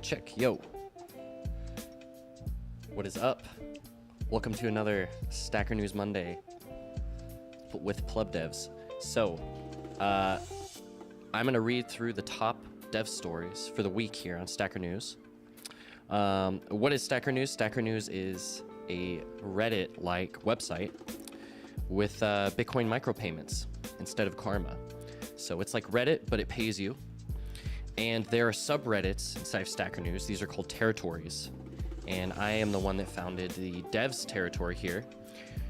Check, yo. What is up? Welcome to another Stacker News Monday with PlebDevs. So, I'm going to read through the top dev stories for the week here on Stacker News. What is Stacker News? Stacker News is a Reddit-like website with Bitcoin micropayments instead of Karma. So it's like Reddit, but it pays you. And there are subreddits inside of Stacker News. These are called territories. And I am the one that founded the devs territory here.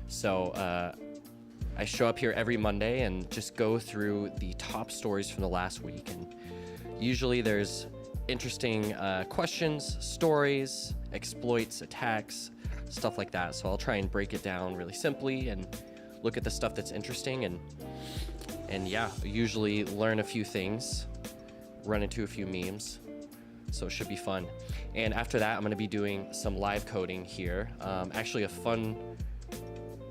So I show up here every Monday and just go through the top stories from the last week. And usually there's interesting questions, stories, exploits, attacks, stuff like that. So I'll try and break it down really simply and look at the stuff that's interesting. And yeah, usually learn a few things. Run into a few memes, so it should be fun. And after that, I'm going to be doing some live coding here. Actually, a fun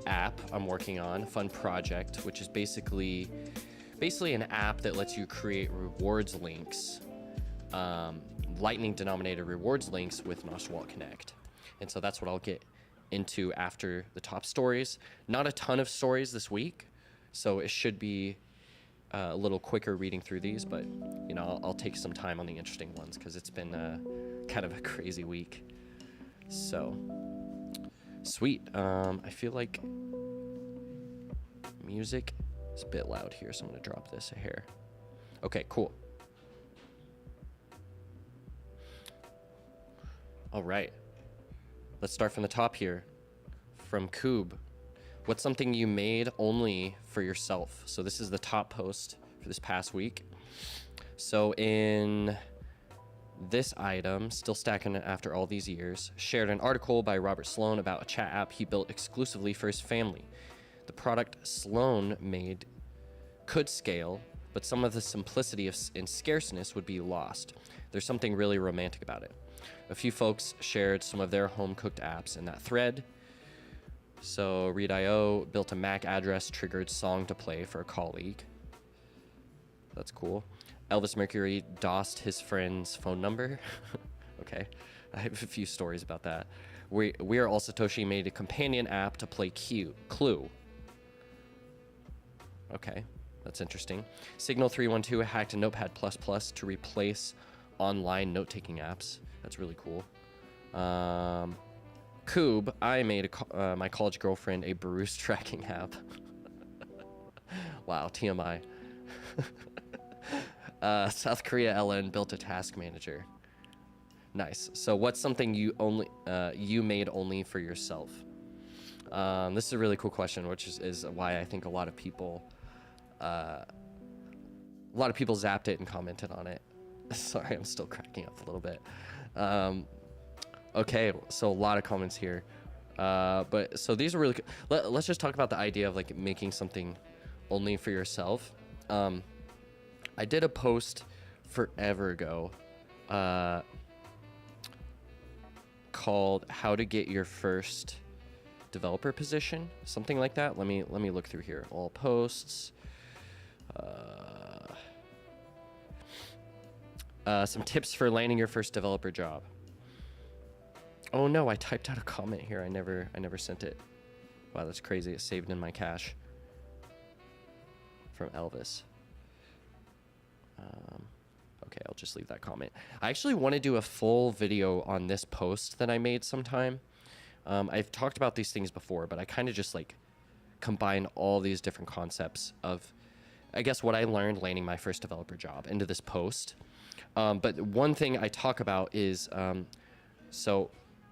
app I'm working on, a fun project, which is basically an app that lets you create rewards links, Lightning denominated rewards links with Nosh Wallet Connect. And so that's what I'll get into after the top stories. Not a ton of stories this week, so it should be a little quicker reading through these, but you know, I'll take some time on the interesting ones because it's been kind of a crazy week. So sweet. I feel like music is a bit loud here, so I'm gonna drop this a hair. Okay, cool. All right, let's start from the top here. From Koob. What's something you made only for yourself? So this is the top post for this past week. So in this item, still stacking it after all these years, shared an article by Robert Sloan about a chat app he built exclusively for his family. The product Sloan made could scale, but some of the simplicity and scarceness would be lost. There's something really romantic about it. A few folks shared some of their home-cooked apps in that thread. So Read.io built a MAC address triggered song to play for a colleague. That's cool. Elvis Mercury DOSed his friend's phone number. Okay, I have a few stories about that. We Are All Satoshi made a companion app to play Clue. Okay, that's interesting. Signal 312 hacked a Notepad++ to replace online note-taking apps. That's really cool. Koob, I made my college girlfriend a Bruce tracking app. Wow, TMI. South Korea LN built a task manager. Nice. So what's something you made only for yourself? This is a really cool question, which is why I think a lot of people zapped it and commented on it. Sorry, I'm still cracking up a little bit. Okay, so a lot of comments here. But so these are really let's just talk about the idea of like making something only for yourself. I did a post forever ago called "How to Get Your First Developer Position," something like that. Let me look through here. All posts. Some tips for landing your first developer job. Oh no, I typed out a comment here. I never sent it. Wow, that's crazy. It's saved in my cache. From Elvis. Okay, I'll just leave that comment. I actually want to do a full video on this post that I made sometime. I've talked about these things before, but I kind of just like combine all these different concepts of, I guess, what I learned landing my first developer job into this post. But one thing I talk about is, so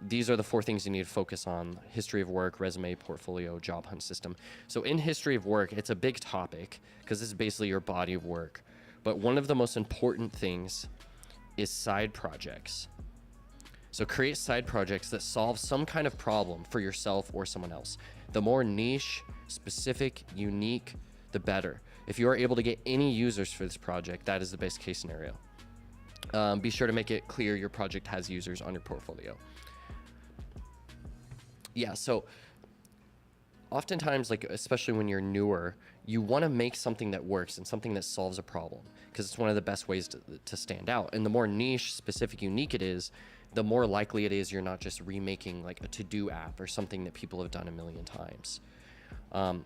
these are the 4 things you need to focus on: history of work, resume, portfolio, job hunt system. So in history of work, it's a big topic because this is basically your body of work. But one of the most important things is side projects. So create side projects that solve some kind of problem for yourself or someone else. The more niche, specific, unique, the better. If you are able to get any users for this project, that is the best case scenario. Be sure to make it clear your project has users on your portfolio. Yeah, so oftentimes, like especially when you're newer, you want to make something that works and something that solves a problem because it's one of the best ways to stand out. And the more niche, specific, unique it is, the more likely it is you're not just remaking like a to-do app or something that people have done a million times. And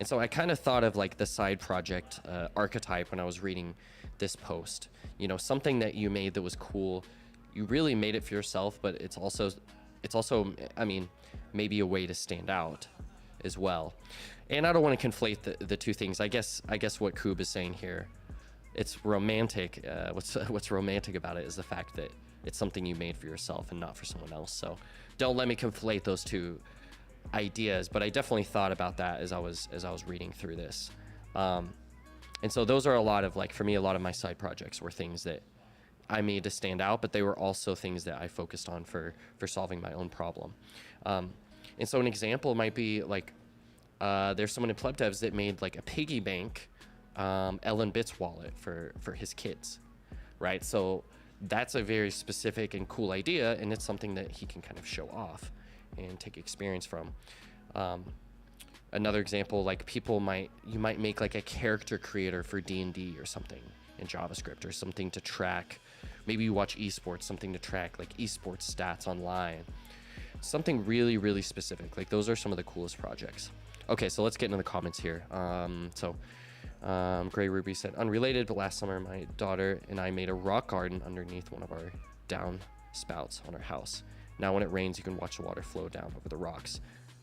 so I kind of thought of like the side project archetype when I was reading this post. You know, something that you made that was cool. You really made it for yourself, but it's also, I mean, maybe a way to stand out as well. And I don't want to conflate the two things. I guess what Koob is saying here, it's romantic. What's romantic about it is the fact that it's something you made for yourself and not for someone else. So don't let me conflate those two ideas. But I definitely thought about that as I was reading through this. And so those are a lot of, like, for me, a lot of my side projects were things that I made to stand out, but they were also things that I focused on for solving my own problem. And so an example might be like, there's someone in PlebDevs that made like a piggy bank Ellen Bits wallet for his kids, right? So that's a very specific and cool idea, and it's something that he can kind of show off and take experience from. Another example, like you might make like a character creator for D&D or something in JavaScript, or something to track. Maybe you watch esports, something to track like esports stats online. Something really, really specific. Like those are some of the coolest projects. Okay, so let's get into the comments here. Gray Ruby said, unrelated, but last summer my daughter and I made a rock garden underneath one of our down spouts on our house. Now when it rains, you can watch the water flow down over the rocks.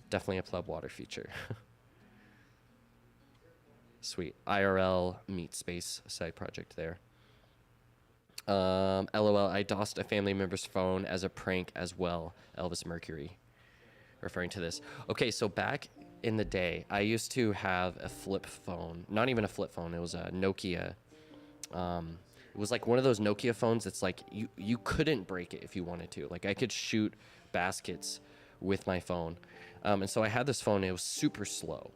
Definitely a Pleb water feature. Sweet. IRL meet space side project there. LOL, I DOSed a family member's phone as a prank as well. Elvis Mercury referring to this. Okay, so back in the day, I used to have a flip phone. Not even a flip phone. It was a Nokia. It was like one of those Nokia phones that's like you couldn't break it if you wanted to. Like I could shoot baskets with my phone. And so I had this phone. It was super slow.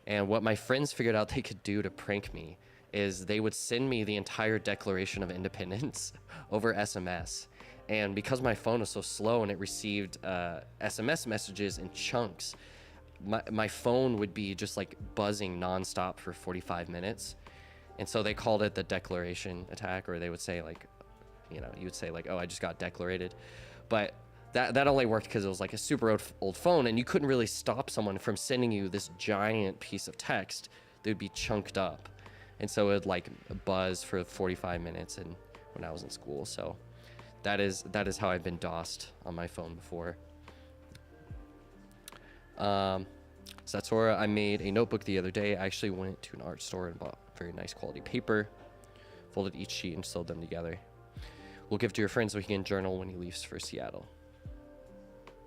And what my friends figured out they could do to prank me is they would send me the entire Declaration of Independence over SMS. And because my phone was so slow and it received SMS messages in chunks, my phone would be just like buzzing nonstop for 45 minutes. And so they called it the declaration attack, or they would say like, you would say like, oh, I just got declarated. But that only worked because it was like a super old phone, and you couldn't really stop someone from sending you this giant piece of text that would be chunked up. And so it would like buzz for 45 minutes and when I was in school. So that is how I've been DOSed on my phone before. Satora, I made a notebook the other day. I actually went to an art store and bought very nice quality paper, folded each sheet and sewed them together. We'll give to your friend so he can journal when he leaves for Seattle.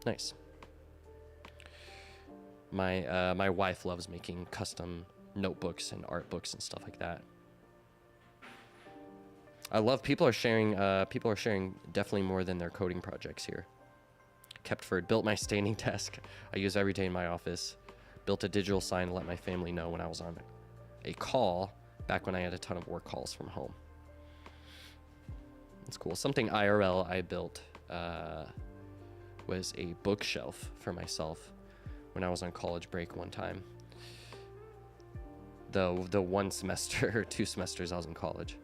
Nice. My wife loves making custom notebooks and art books and stuff like that. I love people are sharing definitely more than their coding projects here. Keptford built my standing desk I use every day in my office. Built a digital sign to let my family know when I was on a call back when I had a ton of work calls from home. That's cool. Something IRL I built was a bookshelf for myself when I was on college break one time. The one semester or 2 semesters I was in college.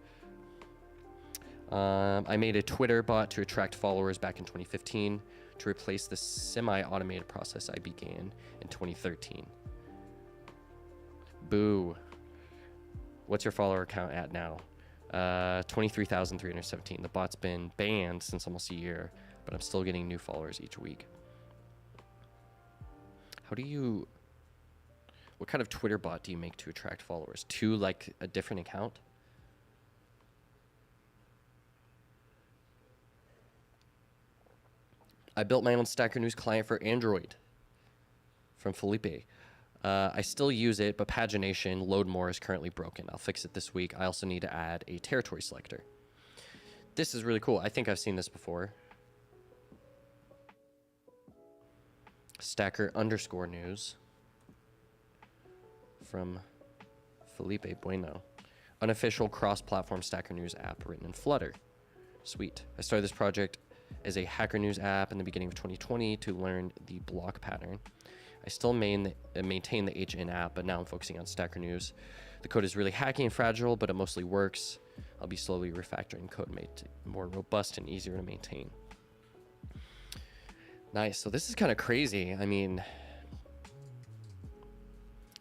I made a Twitter bot to attract followers back in 2015 to replace the semi-automated process I began in 2013. Boo. What's your follower count at now? 23,317. The bot's been banned since almost a year, but I'm still getting new followers each week. What kind of Twitter bot do you make to attract followers? To like a different account? I built my own Stacker News client for Android from Felipe. I still use it, but pagination load more is currently broken. I'll fix it this week. I also need to add a territory selector. This is really cool. I think I've seen this before. Stacker_news from Felipe Bueno. Unofficial cross-platform Stacker News app written in Flutter. Sweet. I started this project as a Hacker News app in the beginning of 2020 to learn the block pattern. I still maintain the HN app, but now I'm focusing on Stacker News. The code is really hacky and fragile, but it mostly works. I'll be slowly refactoring code to make it more robust and easier to maintain. Nice. So this is kind of crazy. I mean,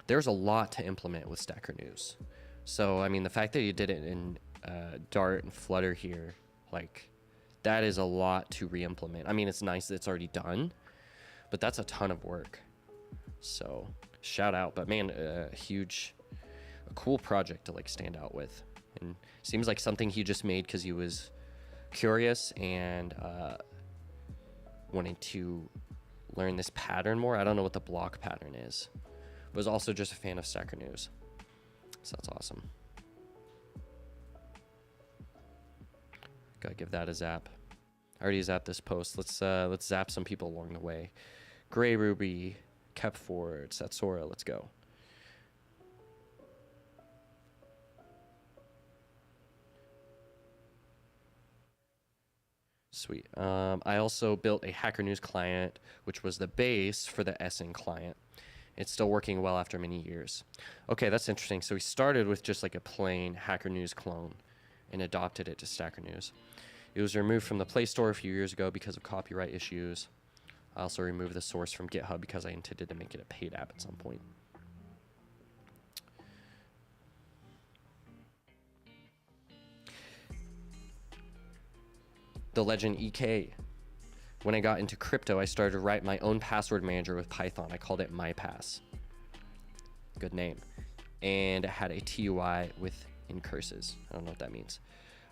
there's a lot to implement with Stacker News. So, I mean, the fact that you did it in Dart and Flutter here, like, that is a lot to re-implement. I mean, it's nice that it's already done, but that's a ton of work. So shout out, but man, a cool project to like stand out with, and seems like something he just made because he was curious and wanting to learn this pattern more. I don't know what the block pattern is, but was also just a fan of Stacker News. So that's awesome. Gotta give that a zap. I already zapped this post. Let's zap some people along the way. Gray Ruby, Kepford, Satsora, let's go. Sweet. I also built a Hacker News client, which was the base for the SN client. It's still working well after many years. Okay, that's interesting. So we started with just like a plain Hacker News clone and adopted it to Stacker News. It was removed from the Play Store a few years ago because of copyright issues. I also removed the source from GitHub because I intended to make it a paid app at some point. The legend EK. When I got into crypto, I started to write my own password manager with Python. I called it MyPass. Good name. And it had a TUI with in curses. I don't know what that means.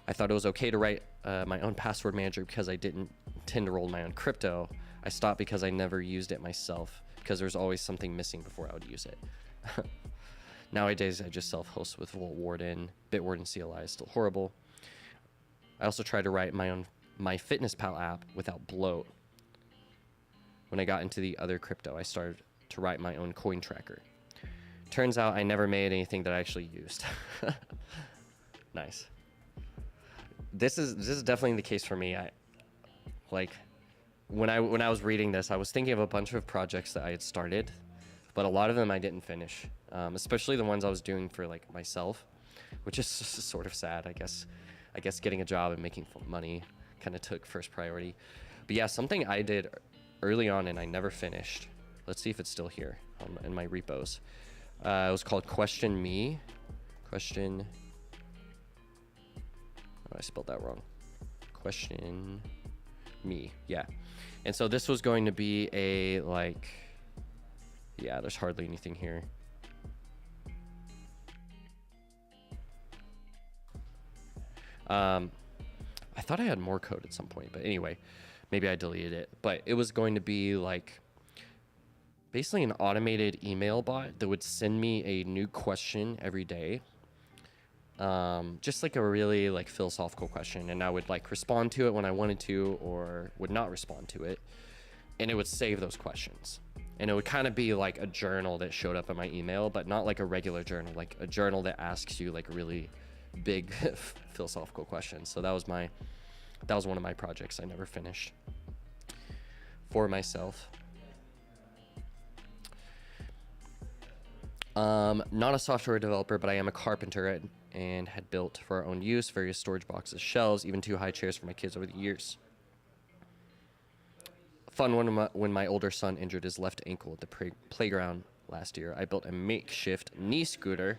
I thought it was okay to write my own password manager because I didn't intend to roll my own crypto. I stopped because I never used it myself because there's always something missing before I would use it. Nowadays, I just self-host with Warden. Bitwarden CLI is still horrible. I also tried to write my own MyFitnessPal app without bloat. When I got into the other crypto, I started to write my own coin tracker. Turns out I never made anything that I actually used. Nice. This is definitely the case for me. When I was reading this, I was thinking of a bunch of projects that I had started, but a lot of them I didn't finish, especially the ones I was doing for like myself, which is sort of sad. I guess getting a job and making money kind of took first priority. But yeah, something I did early on and I never finished. Let's see if it's still here in my repos. It was called Question Me. Question. Oh, I spelled that wrong. Question Me. Yeah. And so this was going to be a like, yeah, there's hardly anything here. I thought I had more code at some point, but anyway, maybe I deleted it. But it was going to be like basically an automated email bot that would send me a new question every day. Just like a really like philosophical question, and I would like respond to it when I wanted to, or would not respond to it, and it would save those questions. And it would kind of be like a journal that showed up in my email, but not like a regular journal, like a journal that asks you like really big philosophical questions. So that was one of my projects I never finished for myself. Not a software developer, but I am a carpenter and had built for our own use various storage boxes, shelves, even 2 high chairs for my kids over the years. Fun one when my older son injured his left ankle at the playground last year. I built a makeshift knee scooter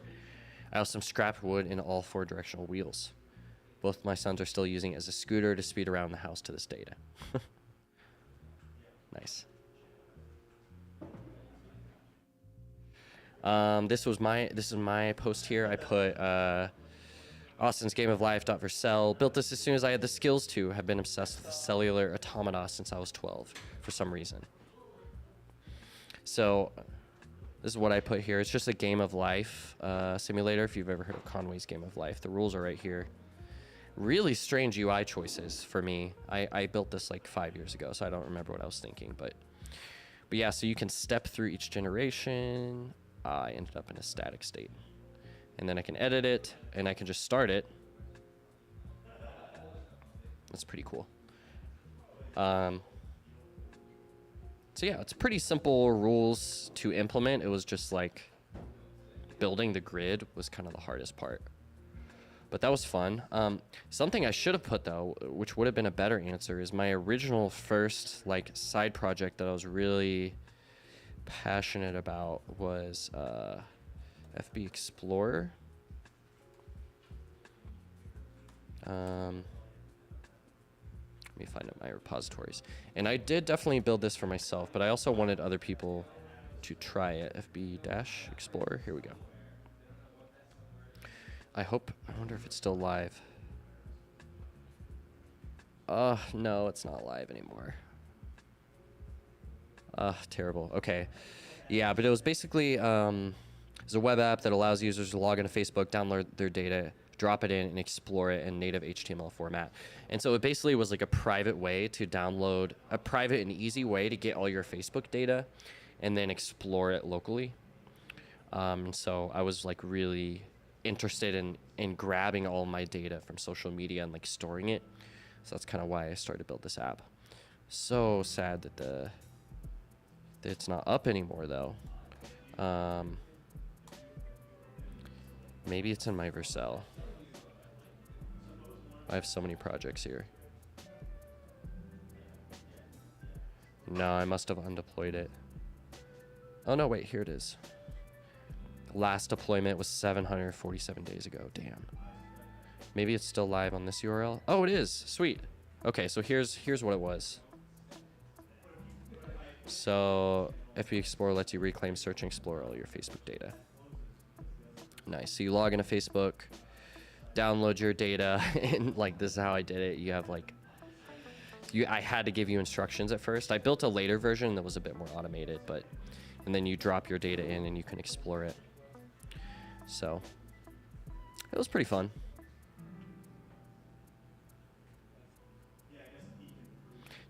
out of some scrap wood and all 4 directional wheels. Both my sons are still using it as a scooter to speed around the house to this day. Nice. This is my post here. I put Austin's Game of Life for sale. Built this as soon as I had the skills to. Have been obsessed with cellular automata since I was 12 for some reason. So this is what I put here. It's just a Game of Life simulator. If you've ever heard of Conway's Game of Life, the rules are right here. Really strange UI choices for me. I built this like 5 years ago, so I don't remember what I was thinking. But yeah, so you can step through each generation. I ended up in a static state. And then I can edit it, and I can just start it. That's pretty cool. So yeah, it's pretty simple rules to implement. It was just like building the grid was kind of the hardest part. But that was fun. Something I should have put, though, which would have been a better answer, is my original first like side project that I was really passionate about was FB Explorer. Let me find out my repositories. And I did definitely build this for myself, but I also wanted other people to try it. FB-Explorer. Here we go. I wonder if it's still live. No, it's not live anymore. Terrible. Okay. Yeah, but it was basically it's a web app that allows users to log into Facebook, download their data, drop it in, and explore it in native HTML format. And so it basically was like a private way to download, a private and easy way to get all your Facebook data and then explore it locally. So I was like really interested in grabbing all my data from social media and like storing it. So that's kind of why I started to build this app. So sad that it's not up anymore though. Maybe it's in my Vercel. I have so many projects here. No, I must have undeployed it. Oh no, wait, here it is. Last deployment was 747 days ago. Damn. Maybe it's still live on this URL. Oh, it is. Sweet. Okay, so here's what it was. So FB Explorer lets you reclaim, search, and explore all your Facebook data. Nice. So you log into Facebook, download your data, and like this is how I did it. You have like, I had to give you instructions at first. I built a later version that was a bit more automated, and then you drop your data in and you can explore it. So it was pretty fun.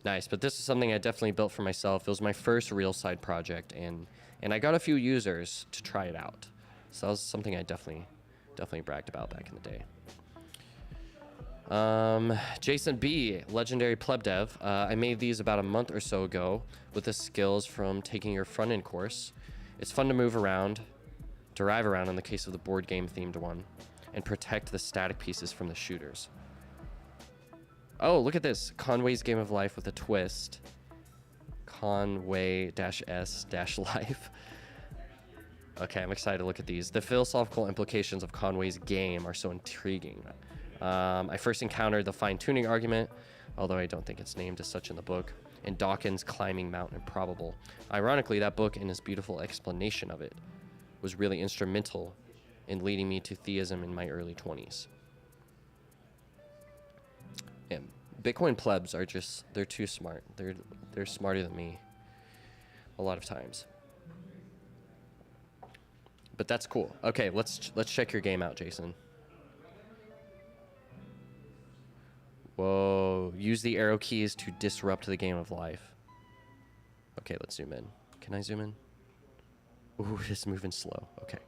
Nice, but this is something I definitely built for myself. It was my first real side project, and I got a few users to try it out. So that was something I definitely bragged about back in the day. Jason B, legendary PlebDev. I made these about a month or so ago with the skills from taking your front-end course. It's fun to move around, drive around in the case of the board game themed one, and protect the static pieces from the shooters. Oh, look at this. Conway's Game of Life with a twist. Conway-S-Life. Okay, I'm excited to look at these. The philosophical implications of Conway's game are so intriguing. I first encountered the fine-tuning argument, although I don't think it's named as such in the book, and Dawkins' climbing Mount Improbable. Ironically, that book and his beautiful explanation of it was really instrumental in leading me to theism in my early 20s. And Bitcoin plebs are just, they're too smart. They're smarter than me a lot of times. But that's cool. Okay, let's check your game out, Jason. Whoa, use the arrow keys to disrupt the game of life. Okay, let's zoom in. Can I zoom in? Ooh, it's moving slow. Okay.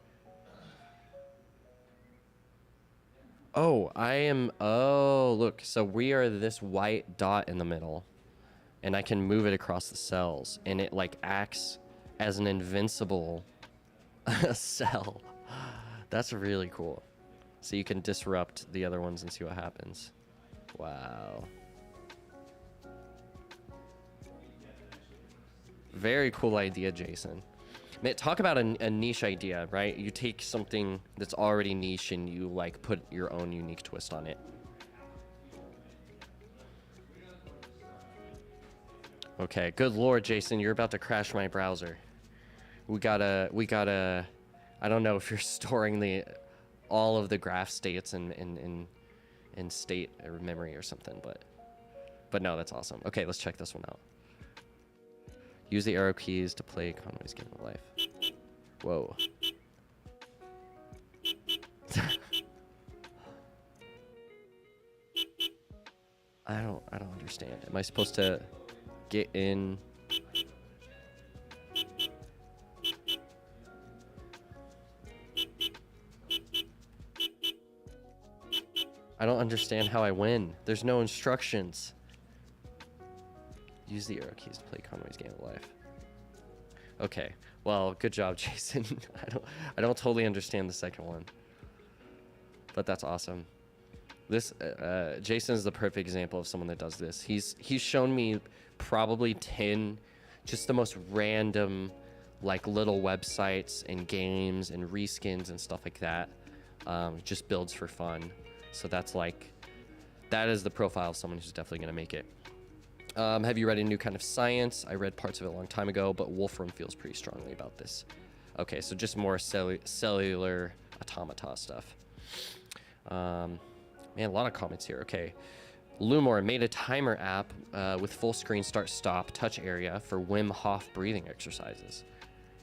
Oh, oh, look. So we are this white dot in the middle, and I can move it across the cells, and it like acts as an invincible cell. That's really cool. So you can disrupt the other ones and see what happens. Wow. Very cool idea, Jason. Man, talk about a niche idea, right? You take something that's already niche and you like put your own unique twist on it. Okay, good lord, Jason, you're about to crash my browser. We gotta, I don't know if you're storing all of the graph states in state or memory or something, but no, that's awesome. Okay, let's check this one out. Use the arrow keys to play Conway's Game of Life. Whoa. I don't understand. Am I supposed to get in? I don't understand how I win. There's no instructions. Use the arrow keys to play Conway's Game of Life. Okay, well, good job, Jason. I don't totally understand the second one, but that's awesome. This Jason is the perfect example of someone that does this. He's shown me probably 10 just the most random like little websites and games and reskins and stuff like that. Just builds for fun. So that is the profile of someone who's definitely gonna make it. Have you read A New Kind of Science? I read parts of it a long time ago, but Wolfram feels pretty strongly about this. Okay, so just more cellular automata stuff. Man, a lot of comments here. Okay. Lumor made a timer app with full screen start-stop touch area for Wim Hof breathing exercises.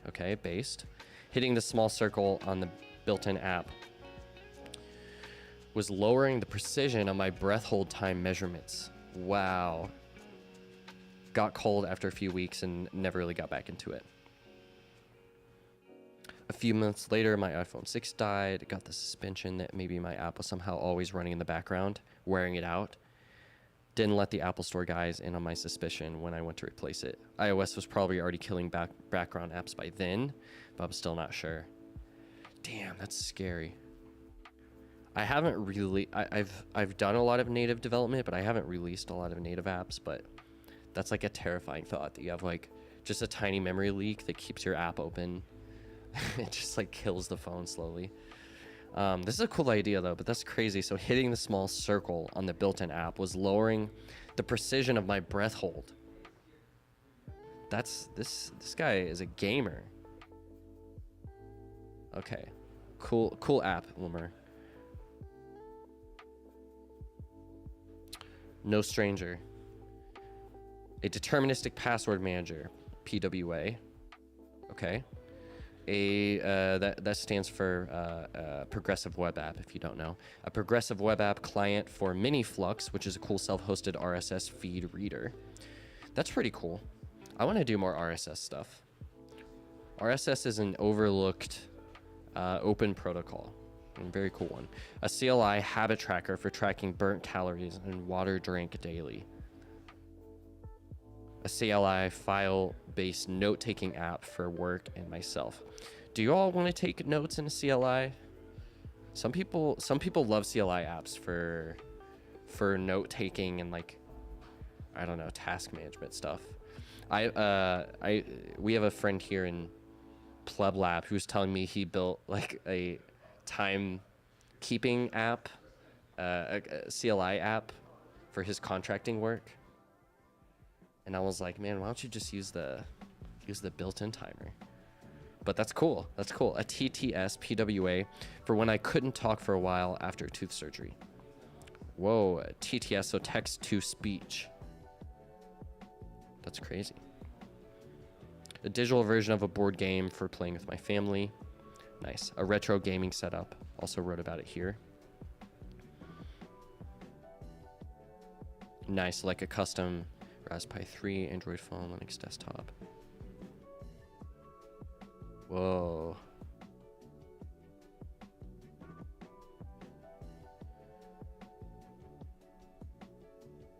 Okay, based. Hitting the small circle on the built-in app was lowering the precision of my breath hold time measurements. Wow. Got cold after a few weeks and never really got back into it. A few months later, my iPhone 6 died. Got the suspicion that maybe my app was somehow always running in the background, wearing it out. Didn't let the Apple Store guys in on my suspicion when I went to replace it. iOS was probably already killing background apps by then, but I'm still not sure. Damn, that's scary. I haven't really, I've done a lot of native development, but I haven't released a lot of native apps, but that's like a terrifying thought that you have like just a tiny memory leak that keeps your app open. It just like kills the phone slowly. This is a cool idea though, but that's crazy. So hitting the small circle on the built-in app was lowering the precision of my breath hold. This guy is a gamer. Okay, cool app, Wilmer. No stranger. A deterministic password manager, PWA. Okay. That stands for progressive web app, if you don't know. A progressive web app client for MiniFlux, which is a cool self-hosted RSS feed reader. That's pretty cool. I want to do more RSS stuff. RSS is an overlooked open protocol. A very cool one. A CLI habit tracker for tracking burnt calories and water drank daily. A CLI file-based note-taking app for work and myself. Do you all want to take notes in a CLI? Some people love CLI apps for note-taking and like, I don't know, task management stuff. We have a friend here in PlebLab who's telling me he built like a time-keeping app, a CLI app for his contracting work. And I was like, man, why don't you just use the built-in timer? But that's cool. That's cool. A TTS PWA for when I couldn't talk for a while after tooth surgery. Whoa, TTS, so text to speech. That's crazy. A digital version of a board game for playing with my family. Nice. A retro gaming setup. Also wrote about it here. Nice, like a custom Raspberry Pi 3, Android phone, Linux desktop. Whoa.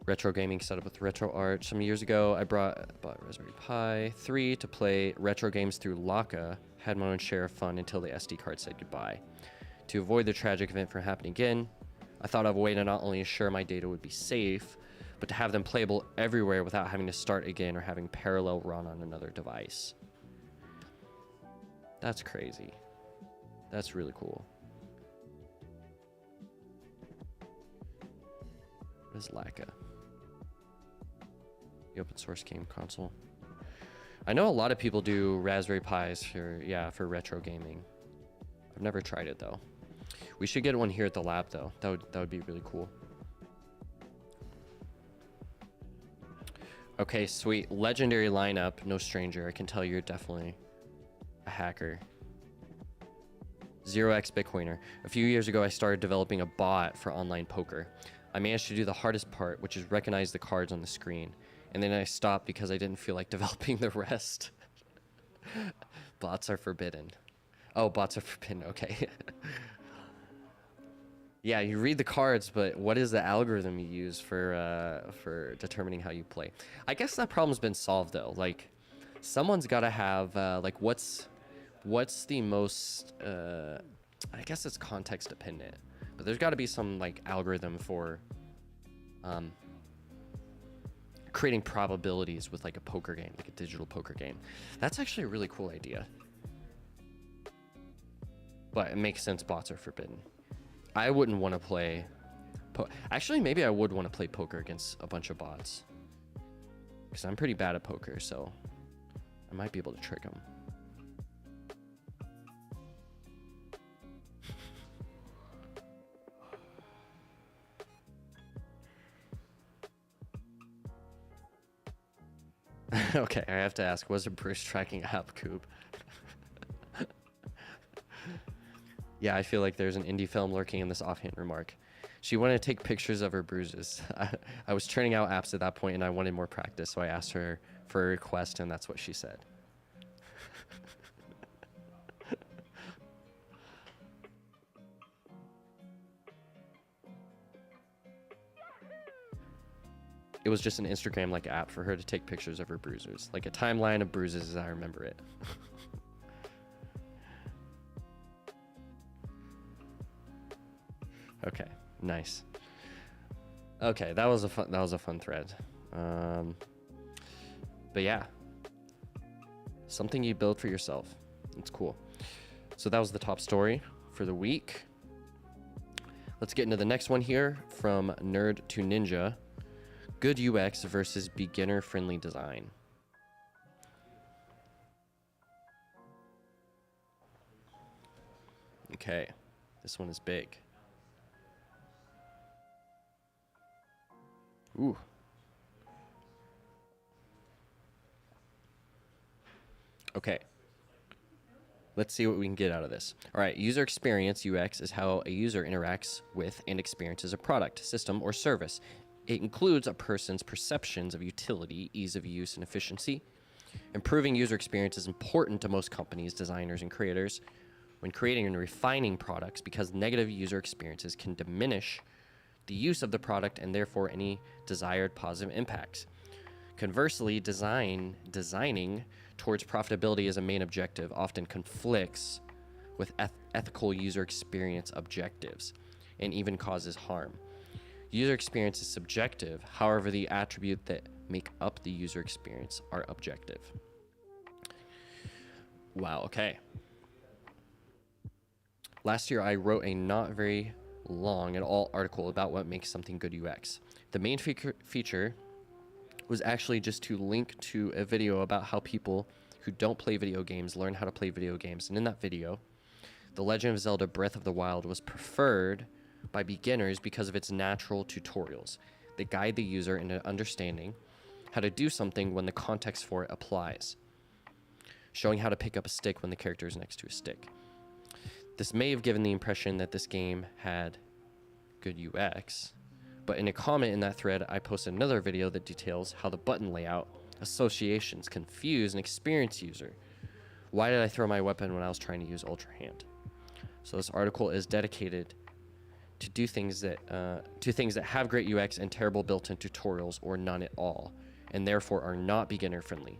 Retro gaming setup with retro art. Some years ago, I bought Raspberry Pi 3 to play retro games through Laka. Had my own share of fun until the SD card said goodbye. To avoid the tragic event from happening again, I thought of a way to not only ensure my data would be safe, but to have them playable everywhere without having to start again or having parallel run on another device. That's crazy. That's really cool. What is Laka? The open source game console. I know a lot of people do Raspberry Pis for retro gaming. I've never tried it though. We should get one here at the lab though. That would be really cool. Okay, sweet. Legendary lineup, no stranger. I can tell you're definitely a hacker. 0x Bitcoiner. A few years ago, I started developing a bot for online poker. I managed to do the hardest part, which is recognize the cards on the screen. And then I stopped because I didn't feel like developing the rest. Bots are forbidden. Oh, bots are forbidden. Okay. Yeah, you read the cards, but what is the algorithm you use for determining how you play? I guess that problem's been solved though. Like, someone's got to have like what's the most I guess it's context dependent, but there's got to be some like algorithm for creating probabilities with like a poker game, like a digital poker game. That's actually a really cool idea. But it makes sense bots are forbidden. I wouldn't want to play... Actually, maybe I would want to play poker against a bunch of bots. Because I'm pretty bad at poker, so I might be able to trick them. Okay, I have to ask, was a Bruce tracking app, Coop? Yeah, I feel like there's an indie film lurking in this offhand remark. She wanted to take pictures of her bruises. I was turning out apps at that point and I wanted more practice, so I asked her for a request and that's what she said. It was just an Instagram like app for her to take pictures of her bruises, like a timeline of bruises as I remember it. Okay, nice. Okay, that was a fun thread. But yeah, something you build for yourself. It's cool. So that was the top story for the week. Let's get into the next one here from Nerd to Ninja. Good UX versus beginner-friendly design. Okay, this one is big. Ooh. Okay. Let's see what we can get out of this. All right, user experience, UX, is how a user interacts with and experiences a product, system, or service. It includes a person's perceptions of utility, ease of use, and efficiency. Improving user experience is important to most companies, designers, and creators when creating and refining products because negative user experiences can diminish the use of the product and therefore any desired positive impacts. Conversely, designing towards profitability as a main objective often conflicts with ethical user experience objectives and even causes harm. User experience is subjective, however, the attributes that make up the user experience are objective. Wow, okay. Last year, I wrote a not very long at all article about what makes something good UX. The main feature was actually just to link to a video about how people who don't play video games learn how to play video games. And in that video, The Legend of Zelda Breath of the Wild was preferred by beginners because of its natural tutorials that guide the user into understanding how to do something when the context for it applies, showing how to pick up a stick when the character is next to a stick. This may have given the impression that this game had good UX, but in a comment in that thread, I posted another video that details how the button layout associations confuse an experienced user. Why did I throw my weapon when I was trying to use Ultra Hand? So this article is dedicated to things that have great UX and terrible built-in tutorials or none at all, and therefore are not beginner friendly.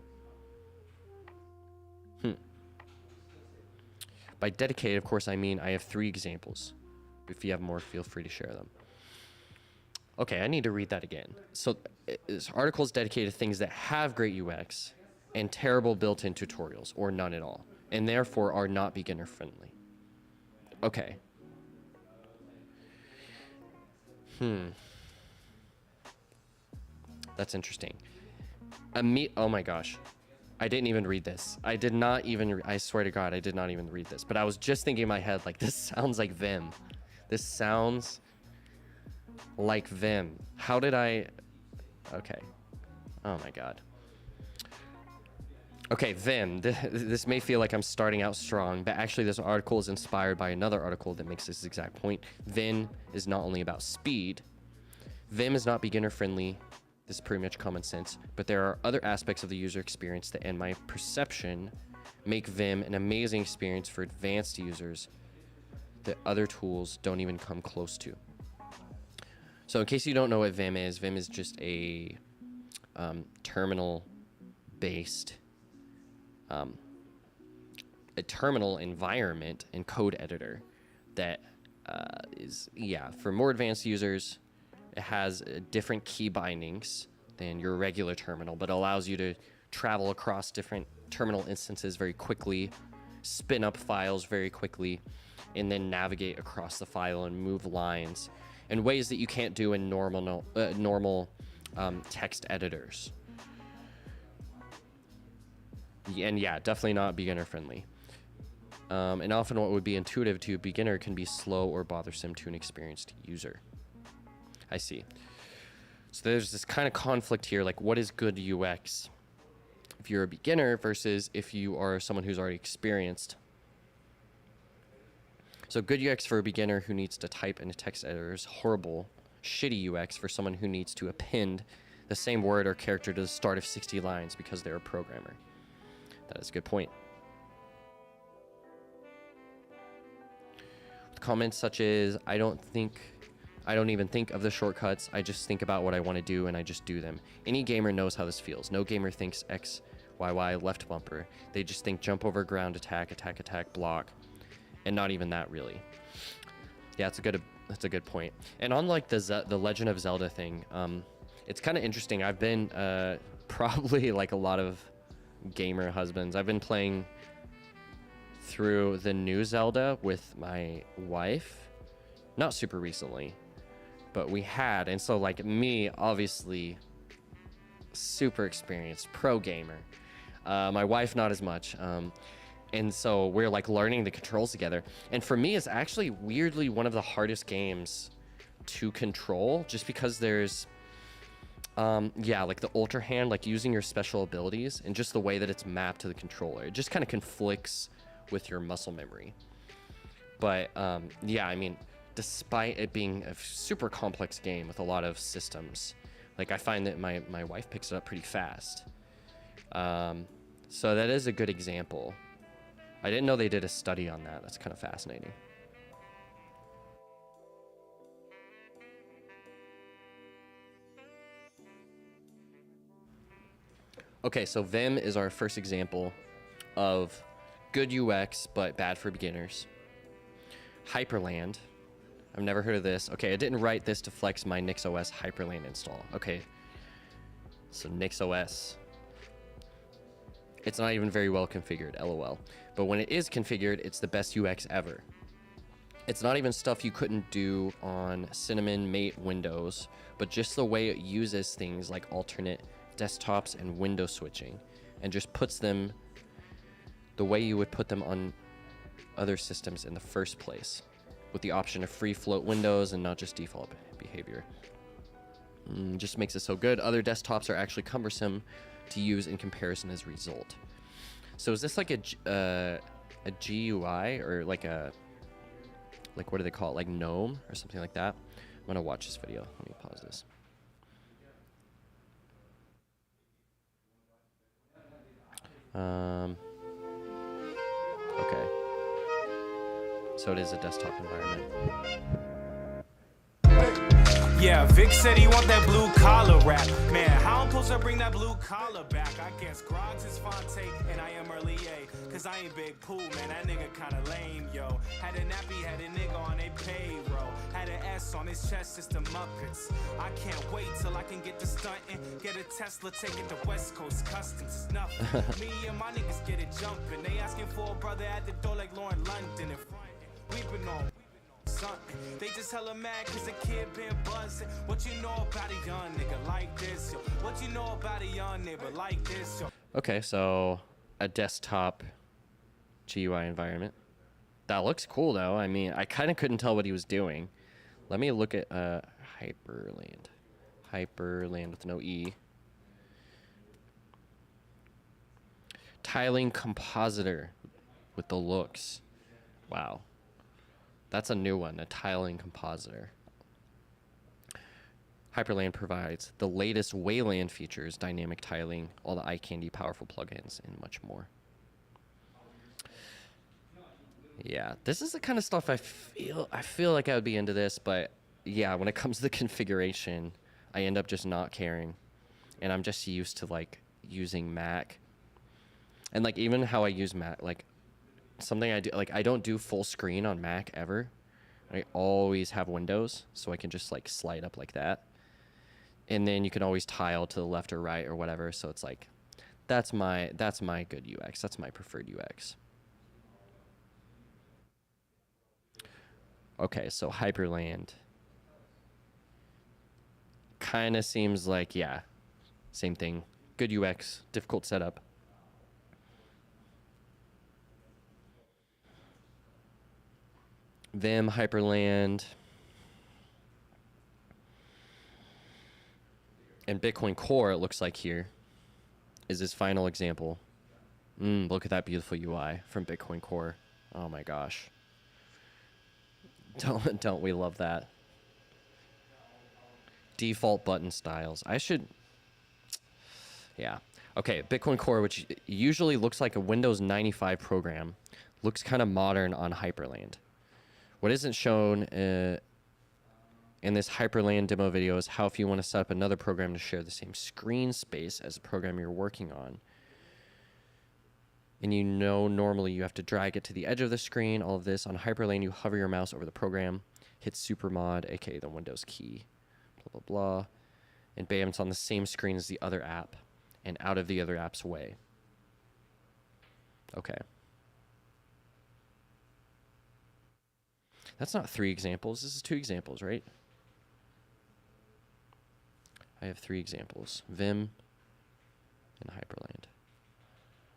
By dedicated, of course, I mean I have 3 examples. If you have more, feel free to share them. Okay, I need to read that again. So this article is dedicated to things that have great UX and terrible built-in tutorials or none at all, and therefore are not beginner friendly. Okay. That's interesting. Oh my gosh. I didn't even read this. I did not even, I swear to God, I did not even read this. But I was just thinking in my head, like, this sounds like Vim. This sounds like Vim. How did I, okay. Oh my God. Okay, Vim. This may feel like I'm starting out strong, but actually this article is inspired by another article that makes this exact point. Vim is not only about speed. Vim is not beginner friendly. This is pretty much common sense, but there are other aspects of the user experience that, in my perception, make Vim an amazing experience for advanced users that other tools don't even come close to. So in case you don't know what Vim is just a terminal-based a terminal environment and code editor that is, for more advanced users. It has different key bindings than your regular terminal, but allows you to travel across different terminal instances very quickly, spin up files very quickly, and then navigate across the file and move lines in ways that you can't do in normal text editors. And yeah, definitely not beginner friendly. And often what would be intuitive to a beginner can be slow or bothersome to an experienced user. I see. So there's this kind of conflict here, like what is good UX if you're a beginner versus if you are someone who's already experienced. So good UX for a beginner who needs to type in a text editor is horrible, shitty UX for someone who needs to append the same word or character to the start of 60 lines because they're a programmer. That is a good point. With comments such as, I don't even think of the shortcuts. I just think about what I want to do and I just do them. Any gamer knows how this feels. No gamer thinks X, Y, Y, left bumper. They just think jump over ground, attack, attack, attack, block. And not even that really. Yeah, that's a good point. And on like the Legend of Zelda thing, it's kind of interesting. I've been probably like a lot of gamer husbands. I've been playing through the new Zelda with my wife. Not super recently. But we had, and so like me, obviously super experienced pro gamer, my wife not as much, and so we're like learning the controls together, and for me it's actually weirdly one of the hardest games to control, just because there's like the Ultra Hand, like using your special abilities and just the way that it's mapped to the controller, it just kind of conflicts with your muscle memory. But I mean, despite it being a super complex game with a lot of systems, like I find that my wife picks it up pretty fast. So that is a good example. I didn't know they did a study on that. That's kind of fascinating. Okay, so Vim is our first example of good UX, but bad for beginners. Hyperland. I've never heard of this. Okay, I didn't write this to flex my NixOS Hyperland install. Okay, so NixOS. It's not even very well configured, LOL. But when it is configured, it's the best UX ever. It's not even stuff you couldn't do on Cinnamon, Mate, Windows, but just the way it uses things like alternate desktops and window switching, and just puts them the way you would put them on other systems in the first place, with the option of free float windows and not just default behavior. Just makes it so good. Other desktops are actually cumbersome to use in comparison as a result. So is this like a GUI or like what do they call it? Like GNOME or something like that? I'm gonna watch this video. Let me pause this. Okay. So it is a desktop environment. Yeah, Vic said he want that blue collar rap. Man, how I'm supposed to bring that blue collar back? I guess Groggs is Fonte and I am early A. Cause I ain't Big Pooh, man, that nigga kinda lame, yo. Had a nappy, had a nigga on a payroll. Had an S on his chest, it's the Muppets. I can't wait till I can get to stunting. Get a Tesla, take it to West Coast Customs. It's nothing. Me and my niggas get it jumping. They asking for a brother at the door like Lauren London in front. We've been on something. They just hella mad cause the kid been buzzing. What you know about a young nigga like this, yo? What you know about a young nigga like this, yo? Okay, so a desktop GUI environment. That looks cool though. I mean, I kind of couldn't tell what he was doing. Let me look at Hyperland. Hyperland with no E. Tiling compositor with the looks. Wow. That's a new one, a tiling compositor. Hyperland provides the latest Wayland features, dynamic tiling, all the eye candy powerful plugins, and much more. Yeah, this is the kind of stuff I feel like I would be into this, but yeah, when it comes to the configuration, I end up just not caring. And I'm just used to like using Mac. And like even how I use Mac, like something I do, like I don't do full screen on Mac ever. I always have Windows, so I can just like slide up like that. And then you can always tile to the left or right or whatever. So it's like, that's my good UX. That's my preferred UX. Okay, so Hyperland. Kind of seems like, yeah, same thing. Good UX, difficult setup. Vim, Hyperland, and Bitcoin Core, it looks like here, is his final example. Look at that beautiful UI from Bitcoin Core. Oh my gosh. Don't we love that? Default button styles. Yeah. Okay, Bitcoin Core, which usually looks like a Windows 95 program, looks kind of modern on Hyperland. What isn't shown in this Hyperland demo video is how if you want to set up another program to share the same screen space as the program you're working on. And you know normally you have to drag it to the edge of the screen. All of this on Hyperland, you hover your mouse over the program, hit supermod, aka the Windows key, blah, blah, blah. And bam, it's on the same screen as the other app and out of the other app's way. Okay. That's not 3 examples. This is 2 examples, right? I have 3 examples. Vim and Hyperland.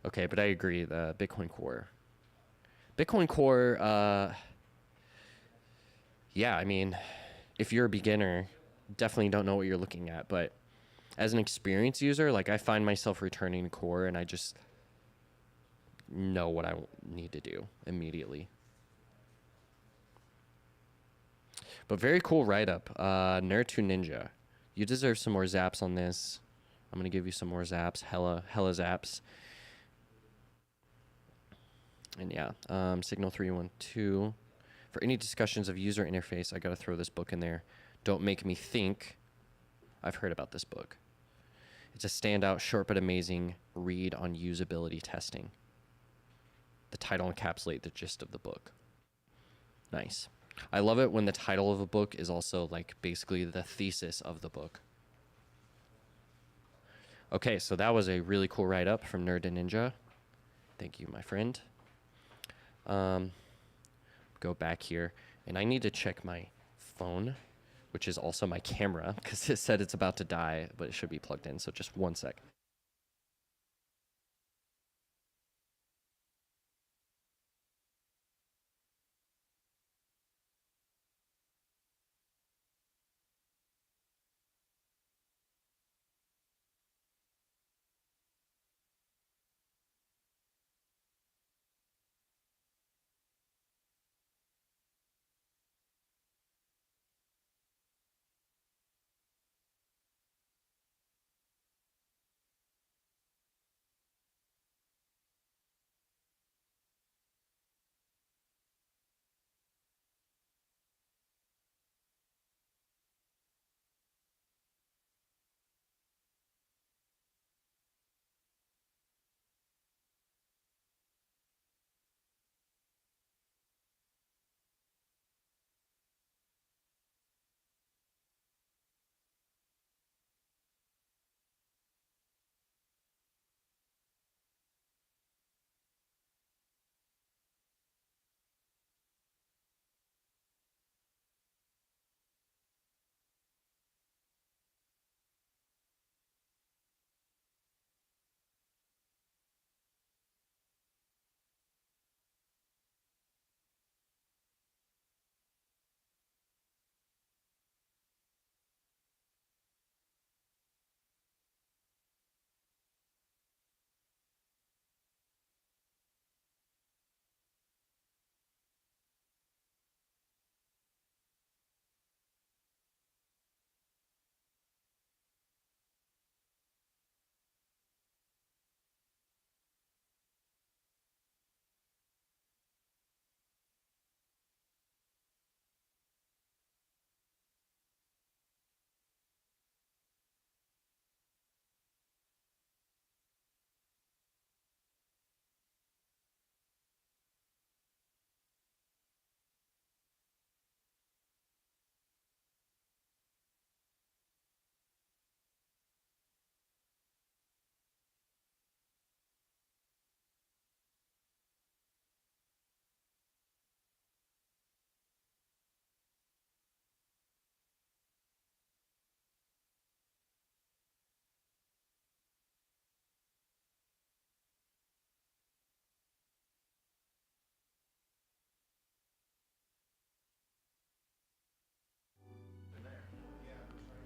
Okay, but I agree. The Bitcoin Core. Bitcoin Core, yeah, I mean, if you're a beginner, definitely don't know what you're looking at. But as an experienced user, like I find myself returning to Core and I just know what I need to do immediately. But very cool write-up. Nerd to Ninja. You deserve some more zaps on this. I'm going to give you some more zaps. Hella zaps. And yeah, Signal 312. For any discussions of user interface, I got to throw this book in there. Don't Make Me Think. I've heard about this book. It's a standout, short but amazing read on usability testing. The title encapsulates the gist of the book. Nice. I love it when the title of a book is also like basically the thesis of the book. Okay, so that was a really cool write-up from Nerd to Ninja. Thank you, my friend. Go back here, and I need to check my phone, which is also my camera, because it said it's about to die, but it should be plugged in, so just one sec.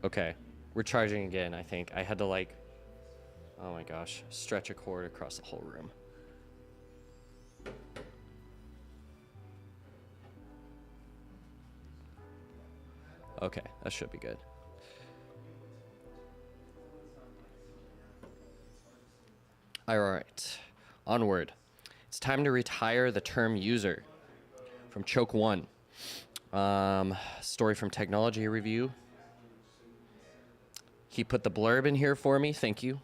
Okay, we're charging again, I think. I had to like, oh my gosh, stretch a cord across the whole room. Okay, that should be good. All right, onward. It's time to retire the term user from Choke One. Story from Technology Review. He put the blurb in here for me. Thank you.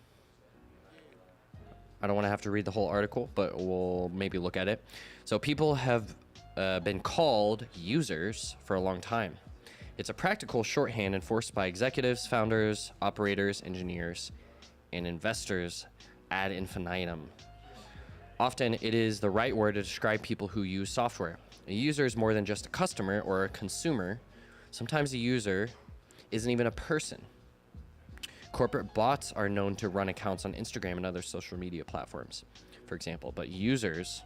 I don't want to have to read the whole article, but we'll maybe look at it. So people have been called users for a long time. It's a practical shorthand enforced by executives, founders, operators, engineers, and investors ad infinitum. Often it is the right word to describe people who use software. A user is more than just a customer or a consumer. Sometimes a user isn't even a person. Corporate bots are known to run accounts on Instagram and other social media platforms, for example, but users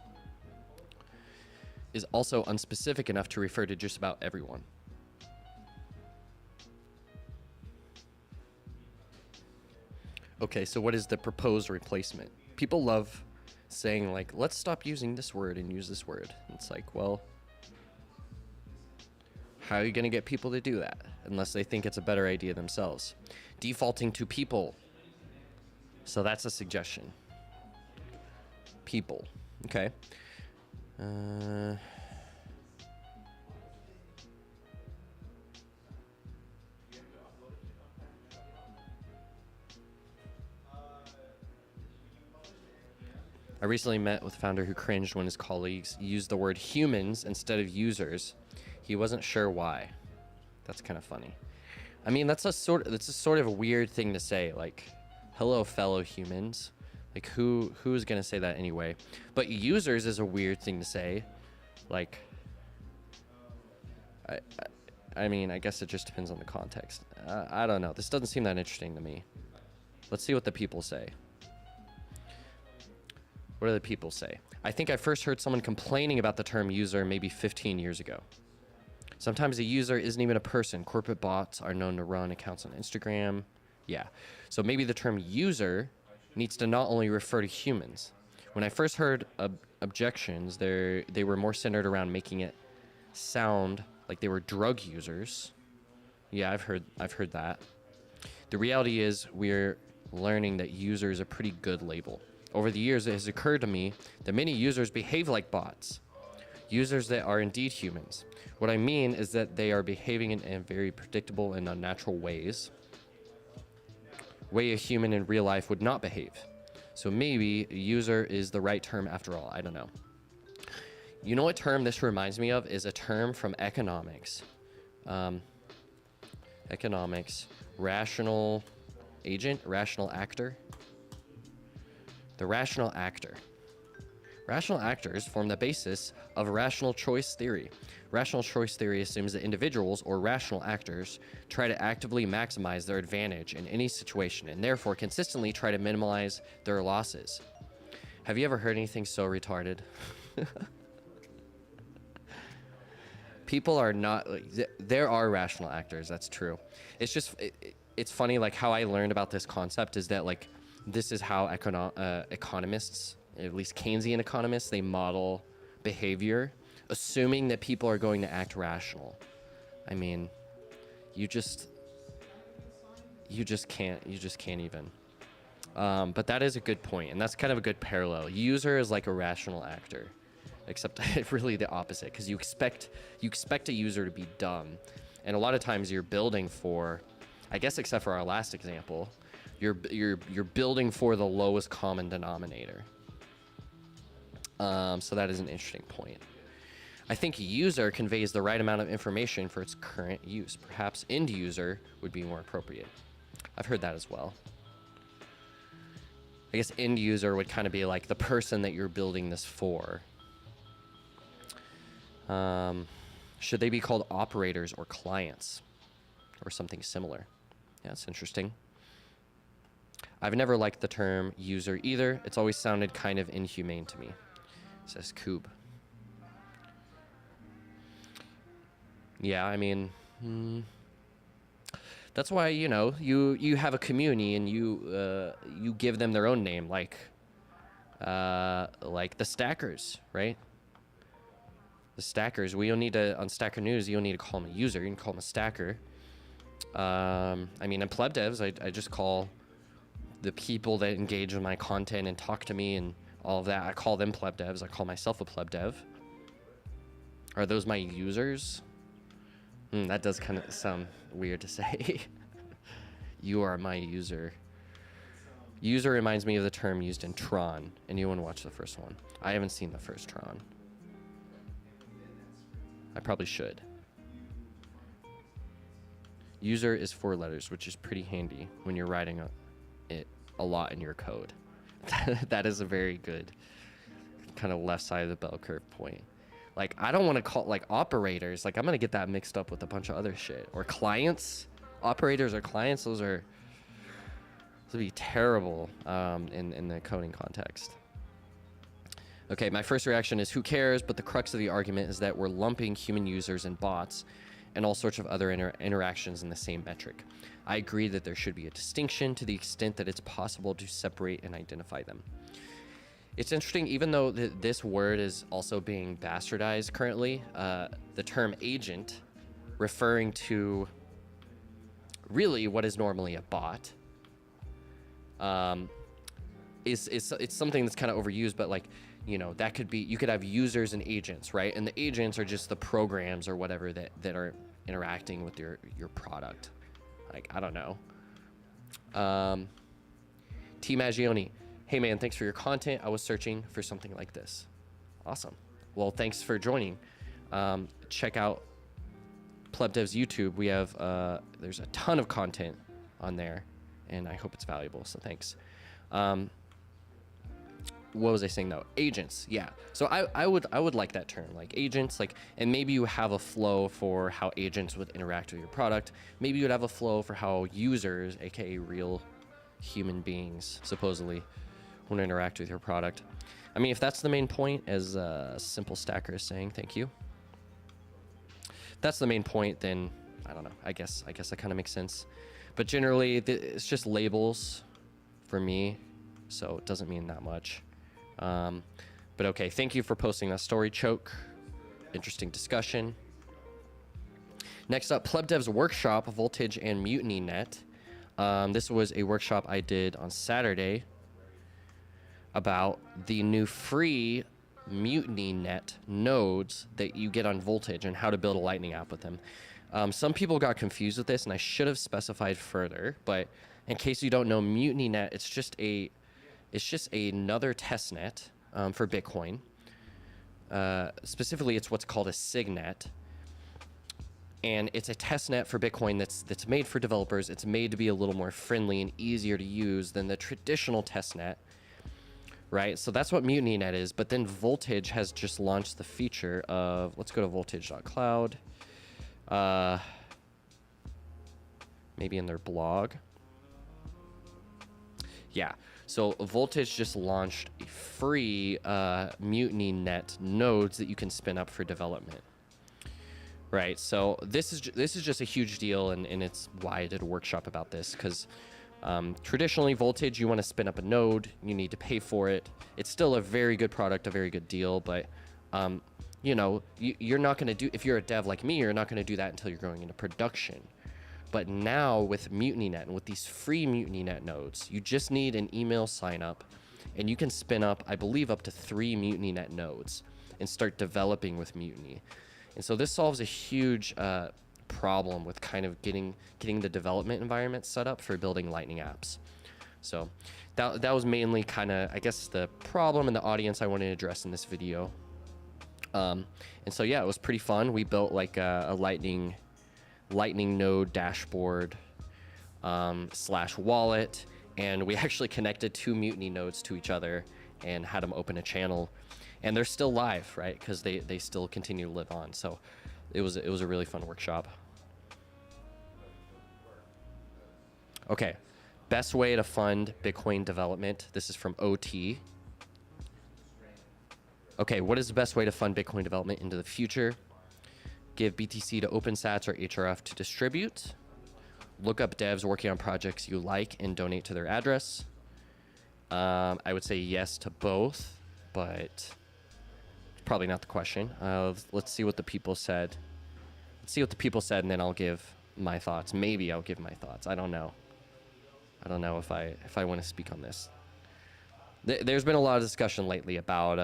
is also unspecific enough to refer to just about everyone. Okay, so what is the proposed replacement? People love saying like, let's stop using this word and use this word. It's like, well, how are you going to get people to do that unless they think it's a better idea themselves? Defaulting to people. So that's a suggestion. People. Okay. I recently met with a founder who cringed when his colleagues used the word humans instead of users. He wasn't sure why. That's kind of funny. I mean, that's a sort of a weird thing to say, like, hello, fellow humans. Like, who's gonna say that anyway? But users is a weird thing to say. Like, I mean, I guess it just depends on the context. I don't know. This doesn't seem that interesting to me. Let's see what the people say. What do the people say? I think I first heard someone complaining about the term user maybe 15 years ago. Sometimes a user isn't even a person. Corporate bots are known to run accounts on Instagram. Yeah. So maybe the term user needs to not only refer to humans. When I first heard objections, they were more centered around making it sound like they were drug users. Yeah, I've heard that. The reality is we're learning that user is a pretty good label. Over the years, it has occurred to me that many users behave like bots. Users that are indeed humans. What I mean is that they are behaving in very predictable and unnatural ways. Way a human in real life would not behave. So maybe user is the right term after all. I don't know. You know what term this reminds me of is a term from economics. Economics. Rational agent, rational actor. The rational actor. Rational actors form the basis of rational choice theory. Rational choice theory assumes that individuals or rational actors try to actively maximize their advantage in any situation and therefore consistently try to minimize their losses. Have you ever heard anything so retarded? People are not, there are rational actors, that's true. It's just, it's funny like how I learned about this concept is that like, this is how economists, at least Keynesian economists, they model behavior, assuming that people are going to act rational. I mean, you just can't even. But that is a good point, and that's kind of a good parallel. User is like a rational actor, except really the opposite, because you expect a user to be dumb, and a lot of times you're building for, I guess except for our last example, you're building for the lowest common denominator. So that is an interesting point. I think user conveys the right amount of information for its current use. Perhaps end user would be more appropriate. I've heard that as well. I guess end user would kind of be like the person that you're building this for. Should they be called operators or clients or something similar? Yeah, that's interesting. I've never liked the term user either. It's always sounded kind of inhumane to me, says Koob. Yeah, I mean, That's why, you know, you have a community and you give them their own name, like the Stackers, right? The Stackers. We don't need to, on Stacker News, you don't need to call them a user. You can call them a stacker. I mean, in PlebDevs, I just call the people that engage with my content and talk to me and all of that. I call them PlebDevs. I call myself a PlebDev. Are those my users? That does kind of sound weird to say. You are my user. User reminds me of the term used in Tron. Anyone watch the first one? I haven't seen the first Tron. I probably should. User is 4 letters, which is pretty handy when you're writing it a lot in your code. That is a very good kind of left side of the bell curve point. Like, I don't want to call, like, operators. Like, I'm going to get that mixed up with a bunch of other shit. Or clients. Operators or clients, those would be terrible in the coding context. Okay, my first reaction is who cares, but the crux of the argument is that we're lumping human users and bots and all sorts of other interactions in the same metric. I agree that there should be a distinction to the extent that it's possible to separate and identify them. It's interesting, even though this word is also being bastardized currently, the term agent, referring to really what is normally a bot, it's something that's kind of overused, but like, you know, that could be, you could have users and agents, right? And the agents are just the programs or whatever that are interacting with your product. Like, I don't know. T Magioni. Hey man, thanks for your content. I was searching for something like this. Awesome. Well, thanks for joining. Check out PlebDevs YouTube. We have, there's a ton of content on there and I hope it's valuable. So thanks. What was I saying though? Agents. Yeah. So I would like that term, like agents, like, and maybe you have a flow for how agents would interact with your product. Maybe you would have a flow for how users, AKA real human beings, supposedly, want to interact with your product. I mean, if that's the main point, as Simple Stacker is saying, thank you. If that's the main point, then I don't know. I guess that kind of makes sense. But generally, it's just labels for me, so it doesn't mean that much. But okay, thank you for posting that story, Choke. Interesting discussion. Next up, PlebDevs workshop, Voltage and Mutiny Net. This was a workshop I did on Saturday about the new free Mutiny Net nodes that you get on Voltage and how to build a Lightning app with them. Some people got confused with this, and I should have specified further. But in case you don't know, Mutiny Net, it's just another test net for Bitcoin. Specifically, it's what's called a SIGNet. And it's a test net for Bitcoin that's made for developers. It's made to be a little more friendly and easier to use than the traditional test net, right? So that's what Mutiny Net is. But then Voltage has just launched the feature of, let's go to voltage.cloud. Maybe in their blog. Yeah. So Voltage just launched a free Mutiny Net nodes that you can spin up for development. Right, so this is just a huge deal, and it's why I did a workshop about this, because traditionally Voltage, you want to spin up a node, you need to pay for it. It's still a very good product, a very good deal, but you know, you're not going to do, if you're a dev like me, you're not going to do that until you're going into production. But now with Mutiny Net and with these free Mutiny Net nodes, you just need an email sign up, and you can spin up, I believe, up to 3 Mutiny Net nodes and start developing with Mutiny. And so this solves a huge problem with kind of getting the development environment set up for building Lightning apps. So that was mainly kind of, I guess, the problem and the audience I wanted to address in this video. And so yeah, it was pretty fun. We built like a Lightning node dashboard / wallet, and we actually connected 2 Mutiny nodes to each other and had them open a channel. And they're still live, right? Because they still continue to live on. So it was a really fun workshop. Okay, best way to fund Bitcoin development. This is from OT. Okay, what is the best way to fund Bitcoin development into the future? Give BTC to OpenSats or HRF to distribute. look up devs working on projects you like and donate to their address. I would say yes to both, but it's probably not the question. Let's see what the people said. Let's see what the people said, and then I'll give my thoughts. Maybe I'll give my thoughts. I don't know. I don't know if I want to speak on this. There's been a lot of discussion lately about,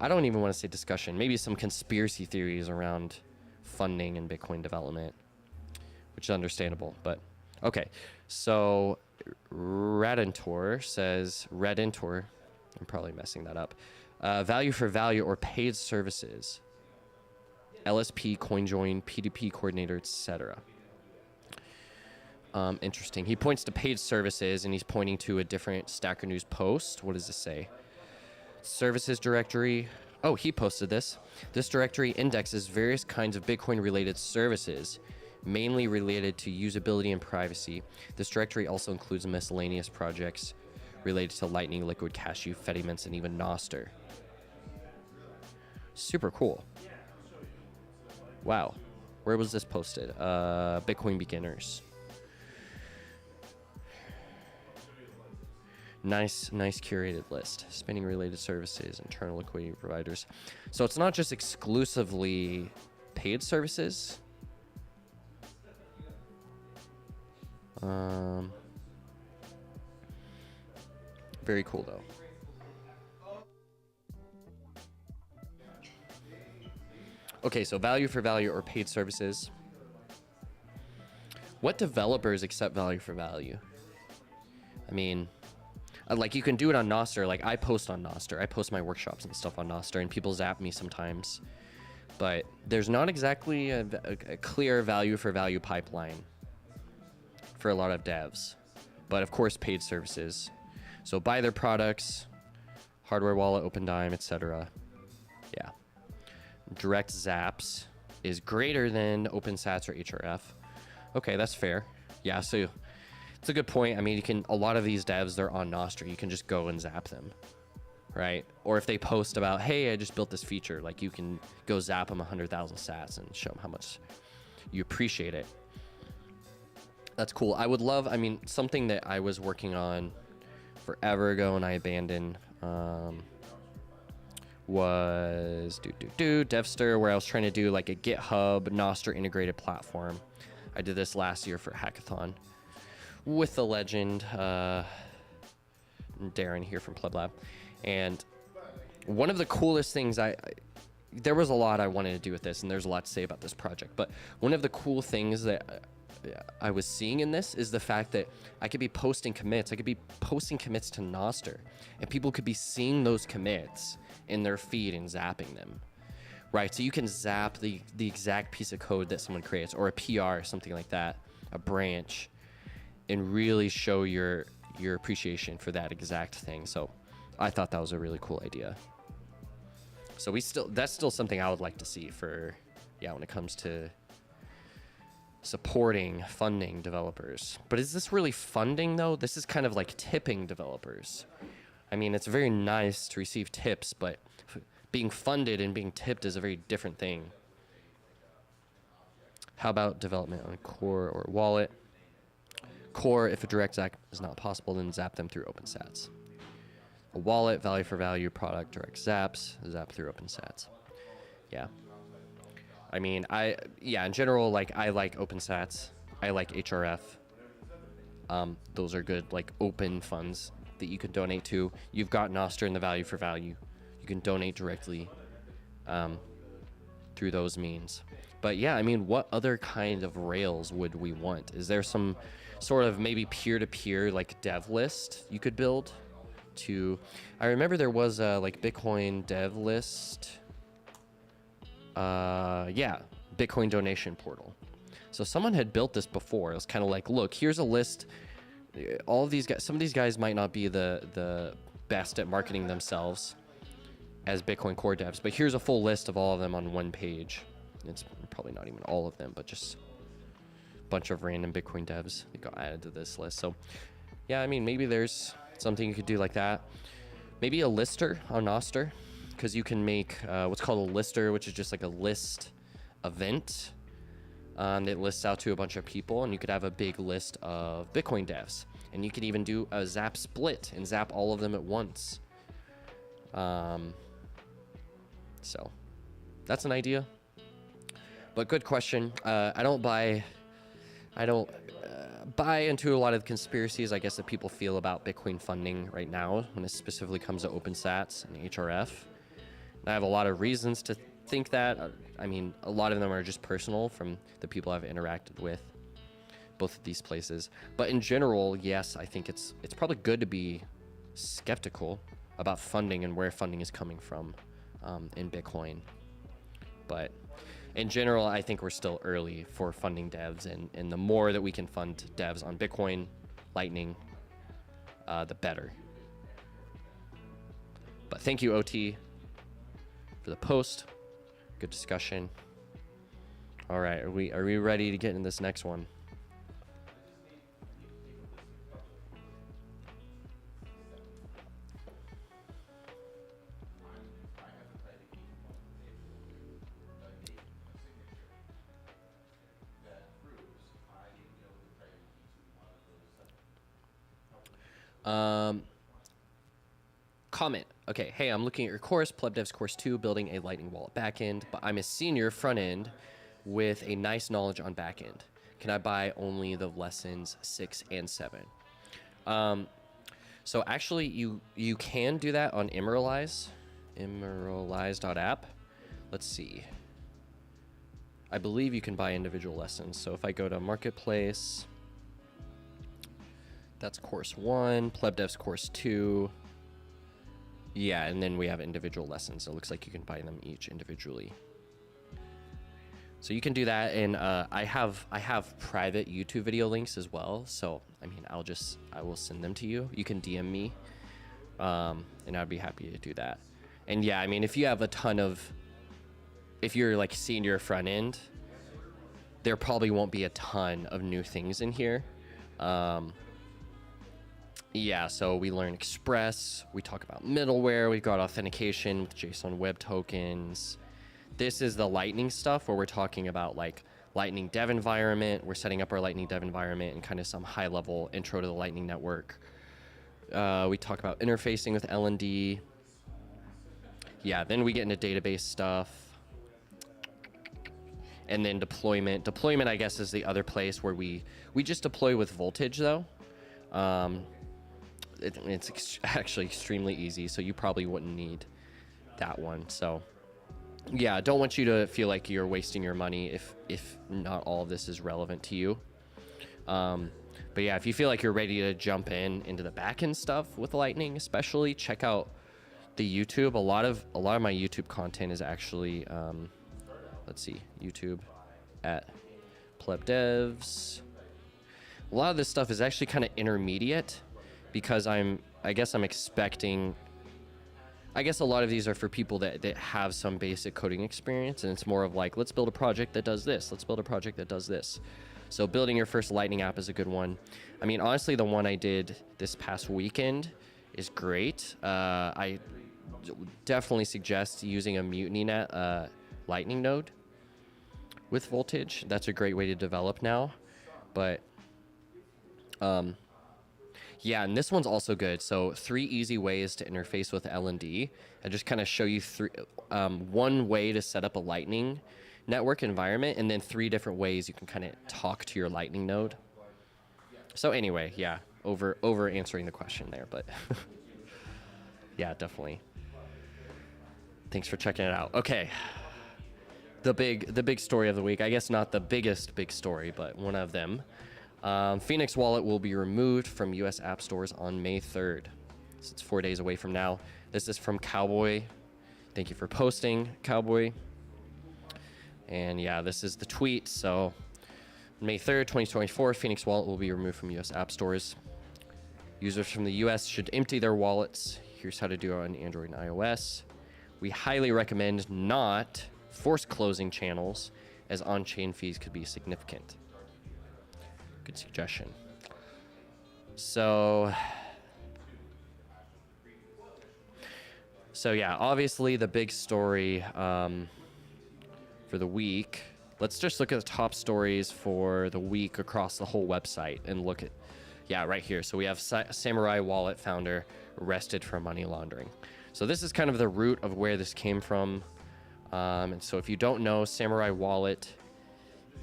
I don't even want to say discussion, maybe some conspiracy theories around funding and Bitcoin development, which is understandable, but okay. So Redentor says, I'm probably messing that up, value for value or paid services, LSP, CoinJoin, P2P coordinator, etc. Interesting. He points to paid services, and he's pointing to a different Stacker News post. What does this say? Services directory. Oh, he posted this. This directory indexes various kinds of Bitcoin-related services, mainly related to usability and privacy. This directory also includes miscellaneous projects related to Lightning, Liquid, Cashew, Fedimints, and even Nostr. Super cool. Wow. Where was this posted? Bitcoin Beginners. Nice curated list. Spending related services, internal liquidity providers. So it's not just exclusively paid services. Very cool though. Okay, so value for value or paid services. What developers accept value for value? I mean, like you can do it on Nostr. Like I post on Nostr. I post my workshops and stuff on Nostr, and people zap me sometimes. But there's not exactly a clear value for value pipeline for a lot of devs. But of course, paid services. So buy their products, hardware wallet, OpenDime, etc. Yeah. Direct zaps is greater than OpenSats or HRF. Okay, that's fair. Yeah, so it's a good point. I mean, you can, a lot of these devs, they're on Nostr. You can just go and zap them, right? Or if they post about, hey, I just built this feature, like you can go zap them 100,000 sats and show them how much you appreciate it. That's cool. I would love, I mean, something that I was working on forever ago and I abandoned was Devster, where I was trying to do like a GitHub Nostr integrated platform. I did this last year for Hackathon with the legend Darren here from PlebLab. And one of the coolest things there was a lot I wanted to do with this, and there's a lot to say about this project, but one of the cool things that I was seeing in this is the fact that I could be posting commits. I could be posting commits to Nostr, and people could be seeing those commits in their feed and zapping them, right? So you can zap the exact piece of code that someone creates, or a PR, something like that, a branch, and really show your appreciation for that exact thing. So I thought that was a really cool idea. So that's still something I would like to see for, when it comes to supporting, funding developers. But is this really funding though? This is kind of like tipping developers. I mean, it's very nice to receive tips, but being funded and being tipped is a very different thing. How about development on Core or Wallet? Core, if a direct zap is not possible, then zap them through OpenSats. A wallet, value for value, product, direct zaps, zap through OpenSats. Yeah. I mean, in general, like, I like OpenSats. I like HRF. Those are good, like, open funds that you can donate to. You've got Nostr and the value for value. You can donate directly through those means. But yeah, I mean, what other kind of Rails would we want? Is there some sort of maybe peer-to-peer, like, dev list you could build to... I remember there was a, like, Bitcoin dev list... Bitcoin donation portal. So someone had built this before. It was kind of like, look, here's a list. All of these guys, some of these guys might not be the best at marketing themselves as Bitcoin core devs, but here's a full list of all of them on one page. It's probably not even all of them, but just a bunch of random Bitcoin devs that got added to this list. So yeah, I mean, maybe there's something you could do like that. Maybe a lister on Nostr, because you can make what's called a lister, which is just like a list event. that lists out to a bunch of people, and you could have a big list of Bitcoin devs. And you could even do a zap split and zap all of them at once. So that's an idea. But good question. I don't buy into a lot of the conspiracies, I guess, that people feel about Bitcoin funding right now when it specifically comes to OpenSats and HRF. And I have a lot of reasons to think that. I mean, a lot of them are just personal from the people I've interacted with, both of these places. But in general, yes, I think it's probably good to be skeptical about funding and where funding is coming from in Bitcoin. But in general, I think we're still early for funding devs, and the more that we can fund devs on Bitcoin, Lightning, the better. But thank you, OT, for the post. Good discussion. All right, are we ready to get in this next one? Comment. Okay, hey, I'm looking at your course, PlebDevs Course 2, building a Lightning Wallet backend, but I'm a senior front end with a nice knowledge on backend. Can I buy only the lessons 6 and 7? So actually, you can do that on Emeralize, emeralize.app. Let's see. I believe you can buy individual lessons. So if I go to Marketplace, that's Course 1, PlebDevs Course 2. Yeah, and then we have individual lessons. It looks like you can buy them each individually. So you can do that, and I have private YouTube video links as well. So I mean, I will send them to you. You can DM me, and I'd be happy to do that. And yeah, I mean, if you have if you're like senior front end, there probably won't be a ton of new things in here. Yeah, so we learn Express, we talk about middleware, we've got authentication with JSON web tokens. This is the Lightning stuff where we're talking about like Lightning dev environment. We're setting up our Lightning dev environment and kind of some high level intro to the Lightning network. We talk about interfacing with LND. Yeah, then we get into database stuff. And then deployment. Deployment, I guess, is the other place where we just deploy with Voltage though. It's actually extremely easy, so you probably wouldn't need that one. So yeah, I don't want you to feel like you're wasting your money if not all of this is relevant to you. But yeah, if you feel like you're ready to jump into the backend stuff with Lightning, especially, check out the YouTube. A lot of my YouTube content is actually let's see, YouTube at PlebDevs. A lot of this stuff is actually kind of intermediate, because I guess I'm expecting, I guess a lot of these are for people that have some basic coding experience, and it's more of like, let's build a project that does this. Let's build a project that does this. So building your first Lightning app is a good one. I mean, honestly, the one I did this past weekend is great. I definitely suggest using a MutinyNet Lightning node with Voltage. That's a great way to develop now. But yeah, and this one's also good. So 3 easy ways to interface with LND. I just kind of show you one way to set up a Lightning network environment, and then 3 different ways you can kind of talk to your Lightning node. So anyway, yeah, over answering the question there, but yeah, definitely. Thanks for checking it out. Okay, the big story of the week. I guess not the biggest big story, but one of them. Phoenix Wallet will be removed from U.S. app stores on May 3rd. So it's 4 days away from now. This is from Cowboy. Thank you for posting, Cowboy. And yeah, this is the tweet. So May 3rd, 2024, Phoenix Wallet will be removed from U.S. app stores. Users from the U.S. should empty their wallets. Here's how to do it on Android and iOS. We highly recommend not force closing channels, as on-chain fees could be significant. Good suggestion. So yeah, obviously the big story for the week let's just look at the top stories for the week across the whole website and look at, yeah, right here. So we have Samurai Wallet founder arrested for money laundering. So this is kind of the root of where this came from. And so if you don't know, Samurai Wallet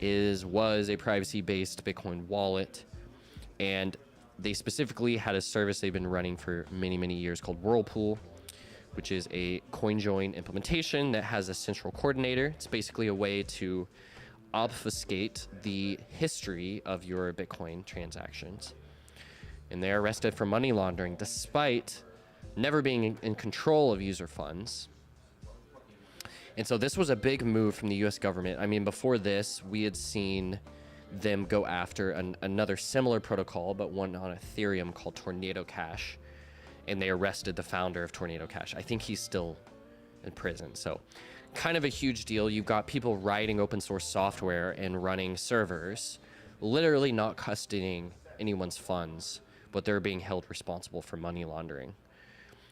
was a privacy-based Bitcoin wallet, and they specifically had a service they've been running for many, many years called Whirlpool, which is a CoinJoin implementation that has a central coordinator. It's basically a way to obfuscate the history of your Bitcoin transactions. And they're arrested for money laundering despite never being in control of user funds. And so this was a big move from the US government. I mean, before this, we had seen them go after another similar protocol, but one on Ethereum called Tornado Cash. And they arrested the founder of Tornado Cash. I think he's still in prison. So kind of a huge deal. You've got people writing open source software and running servers, literally not custodying anyone's funds, but they're being held responsible for money laundering.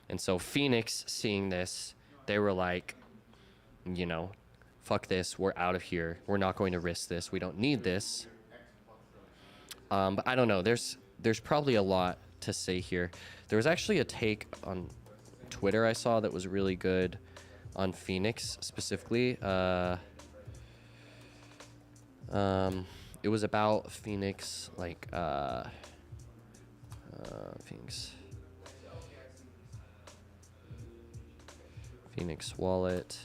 And so Phoenix, seeing this, they were like, you know, fuck this, we're out of here. We're not going to risk this. We don't need this. But I don't know. There's probably a lot to say here. There was actually a take on Twitter I saw that was really good on Phoenix specifically. It was about Phoenix, like Phoenix Wallet.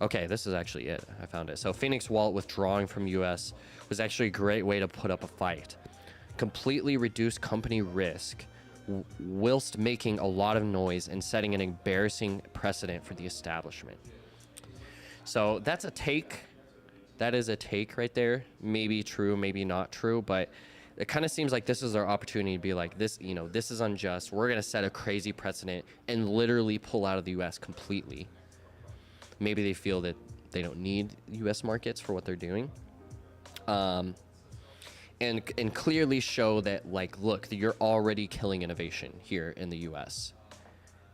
Okay, this is actually it. I found it. So Phoenix Wallet withdrawing from US was actually a great way to put up a fight. Completely reduce company risk whilst making a lot of noise and setting an embarrassing precedent for the establishment. So that's a take. That is a take right there. Maybe true, maybe not true, but it kind of seems like this is our opportunity to be like, this, you know, this is unjust. We're going to set a crazy precedent and literally pull out of the US completely. Maybe they feel that they don't need U.S. markets for what they're doing, and clearly show that, like, look, you're already killing innovation here in the U.S.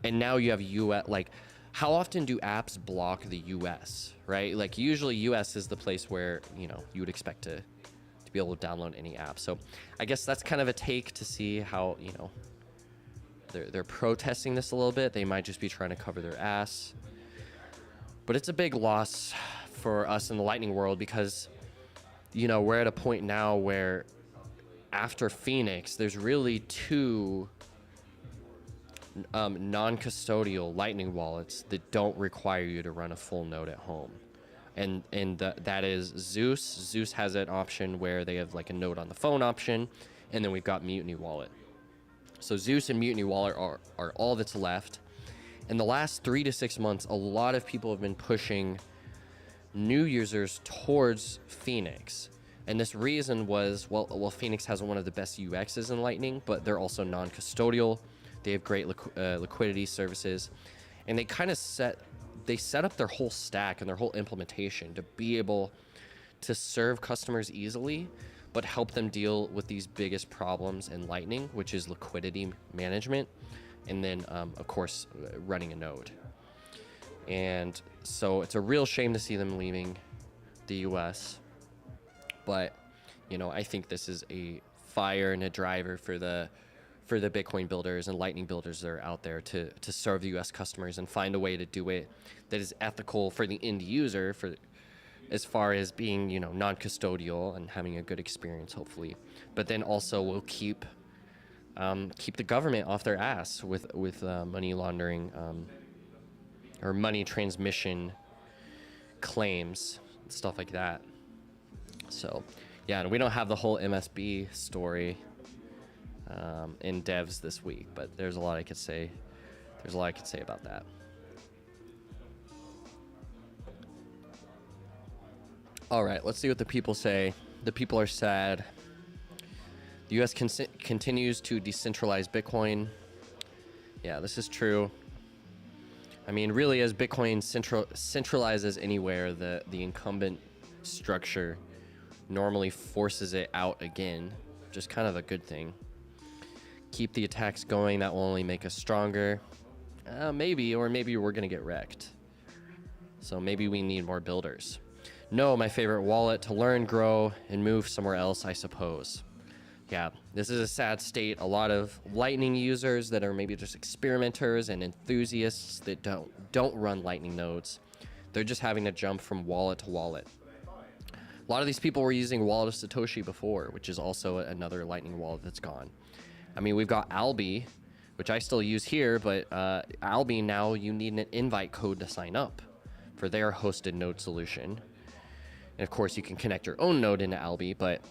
And now you have U.S. Like, how often do apps block the U.S., right? Like, usually U.S. is the place where, you know, you would expect to be able to download any app. So I guess that's kind of a take to see how, you know, they're protesting this a little bit. They might just be trying to cover their ass. But it's a big loss for us in the Lightning world because, you know, we're at a point now where after Phoenix, there's really two non-custodial Lightning wallets that don't require you to run a full node at home. And that is Zeus. Zeus has an option where they have like a node on the phone option. And then we've got Mutiny Wallet. So Zeus and Mutiny Wallet are all that's left. In the last 3 to 6 months, a lot of people have been pushing new users towards Phoenix. And this reason was, well, Phoenix has one of the best UXs in Lightning, but they're also non-custodial. They have great liquidity services. And they kind of set up their whole stack and their whole implementation to be able to serve customers easily, but help them deal with these biggest problems in Lightning, which is liquidity management. And then, of course, running a node. And so it's a real shame to see them leaving the US. But, you know, I think this is a fire and a driver for the Bitcoin builders and Lightning builders that are out there to serve the US customers and find a way to do it that is ethical for the end user, for as far as being, you know, non-custodial and having a good experience, hopefully. But then also will keep the government off their ass with money laundering or money transmission claims, stuff like that. So, yeah, and we don't have the whole MSB story in devs this week, but there's a lot I could say. There's a lot I could say about that. All right, let's see what the people say. The people are sad. The U.S. continues to decentralize Bitcoin. Yeah, this is true. I mean, really, as Bitcoin centralizes anywhere, the incumbent structure normally forces it out again, which is kind of a good thing. Keep the attacks going. That will only make us stronger. Maybe, or maybe we're gonna get wrecked. So maybe we need more builders. No, my favorite wallet to learn, grow, and move somewhere else, I suppose. Yeah, this is a sad state. A lot of Lightning users that are maybe just experimenters and enthusiasts that don't run Lightning nodes. They're just having to jump from wallet to wallet. A lot of these people were using Wallet of Satoshi before, which is also another Lightning wallet that's gone. I mean, we've got Albi, which I still use here, but Albi now you need an invite code to sign up for their hosted node solution. And of course, you can connect your own node into Albi, but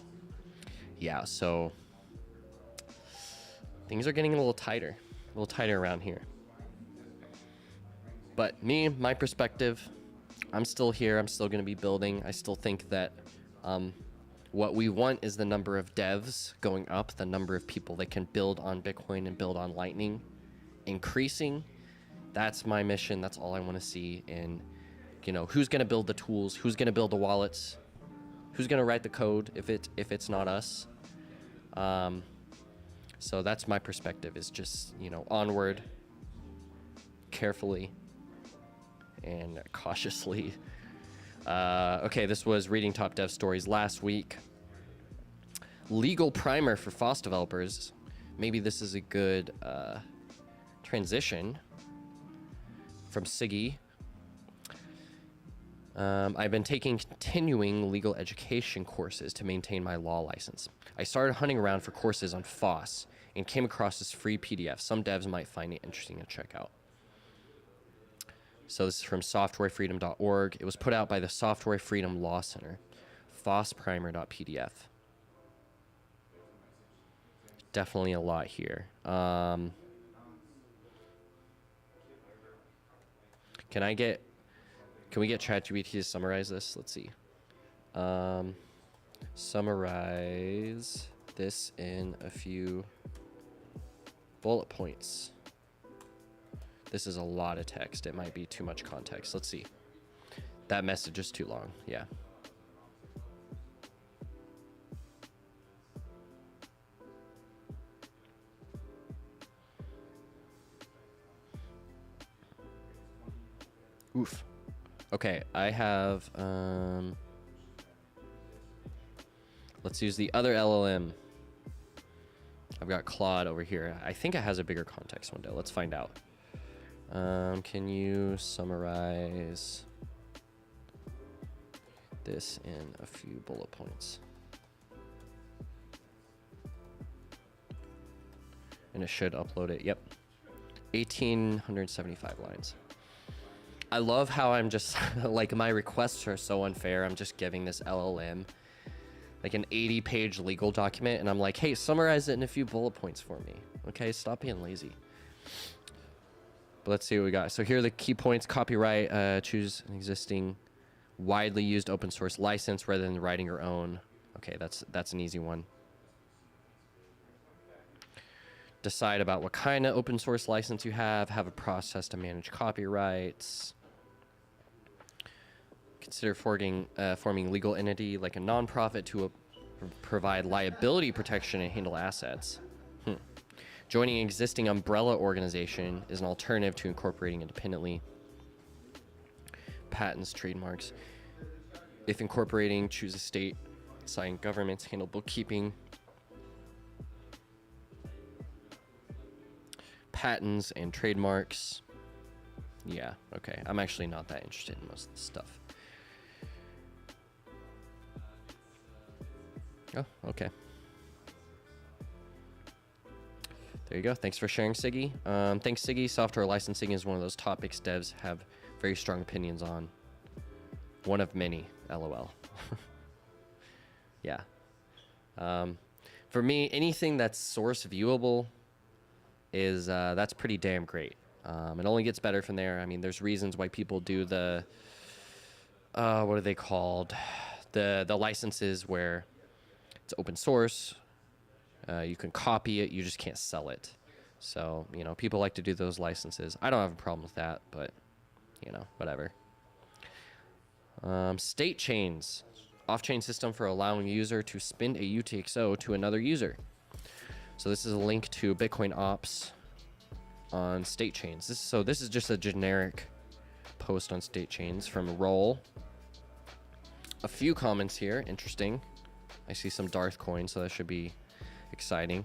yeah, so things are getting a little tighter around here. But my perspective, I'm still here. I'm still going to be building. I still think that what we want is the number of devs going up, the number of people that can build on Bitcoin and build on Lightning increasing. That's my mission. That's all I want to see. And, you know, who's going to build the tools? Who's going to build the wallets? Who's going to write the code if it's not us? So that's my perspective, is just, you know, onward, carefully and cautiously. Okay, this was reading top dev stories last week. Legal primer for FOSS developers. Maybe this is a good transition from Siggy. I've been taking continuing legal education courses to maintain my law license. I started hunting around for courses on FOSS and came across this free PDF. Some devs might find it interesting to check out. So this is from softwarefreedom.org. It was put out by the Software Freedom Law Center. FOSSprimer.pdf. Definitely a lot here. Can we get ChatGPT to summarize this? Let's see. Summarize this in a few bullet points. This is a lot of text. It might be too much context. Let's see. That message is too long. Yeah. Oof. Okay, I have, let's use the other LLM. I've got Claude over here. I think it has a bigger context window. Let's find out. Can you summarize this in a few bullet points? And it should upload it. Yep. 1,875 lines. I love how I'm just, like, my requests are so unfair. I'm just giving this LLM like an 80-page legal document, and I'm like, hey, summarize it in a few bullet points for me. Okay, stop being lazy. But let's see what we got. So here are the key points. Copyright, choose an existing widely used open source license rather than writing your own. Okay, that's an easy one. Decide about what kind of open source license you have a process to manage copyrights. Consider forming legal entity like a nonprofit to provide liability protection and handle assets. Joining an existing umbrella organization is an alternative to incorporating independently. Patents, trademarks. If incorporating, choose a state. Assign governments, handle bookkeeping. Patents and trademarks. Yeah, okay. I'm actually not that interested in most of this stuff. Oh, okay. There you go. Thanks for sharing, Siggy. Thanks, Siggy. Software licensing is one of those topics devs have very strong opinions on. One of many, LOL. Yeah. For me, anything that's source viewable is that's pretty damn great. It only gets better from there. I mean, there's reasons why people do the what are they called? The licenses where it's open source. You can copy it, you just can't sell it. So, you know, people like to do those licenses. I don't have a problem with that, but, you know, whatever. State chains. Off-chain system for allowing user to spin a UTXO to another user. So this is a link to Bitcoin Ops. on state chains. This is just a generic post on state chains from Roll. A few comments here, interesting. I see some Darth coin, so that should be exciting.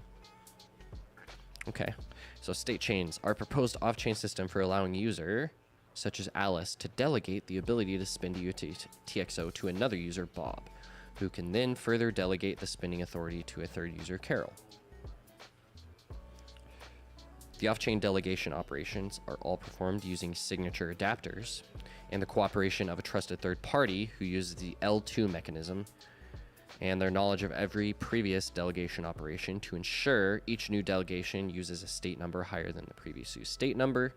Okay, so state chains are a proposed off-chain system for allowing user, such as Alice, to delegate the ability to spin UTXO to another user, Bob, who can then further delegate the spinning authority to a third user, Carol. The off-chain delegation operations are all performed using signature adapters and the cooperation of a trusted third party who uses the L2 mechanism and their knowledge of every previous delegation operation to ensure each new delegation uses a state number higher than the previous used state number.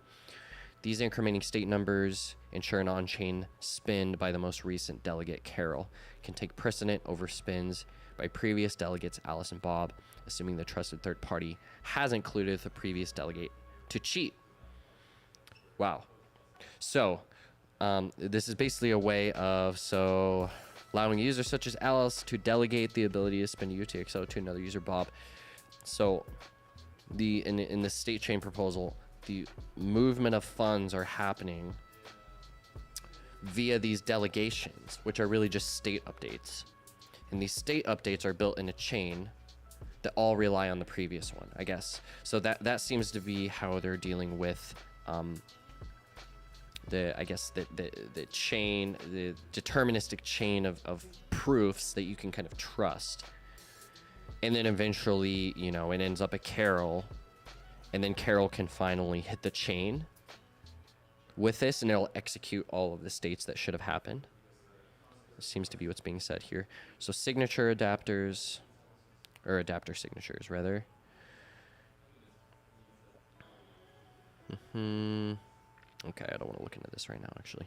These incrementing state numbers ensure an on-chain spin by the most recent delegate, Carol, can take precedent over spins by previous delegates, Alice and Bob, assuming the trusted third party has included the previous delegate to cheat. Wow. So, this is basically a way of allowing users such as Alice to delegate the ability to spin UTXO to another user, Bob. So, in the state chain proposal, the movement of funds are happening via these delegations, which are really just state updates. And these state updates are built in a chain that all rely on the previous one, I guess. So that seems to be how they're dealing with the chain, the deterministic chain of proofs that you can kind of trust. And then eventually, you know, it ends up at Carol, and then Carol can finally hit the chain with this, and it'll execute all of the states that should have happened. This seems to be what's being said here. So signature adapters, or adapter signatures, rather. Okay, I don't want to look into this right now, actually.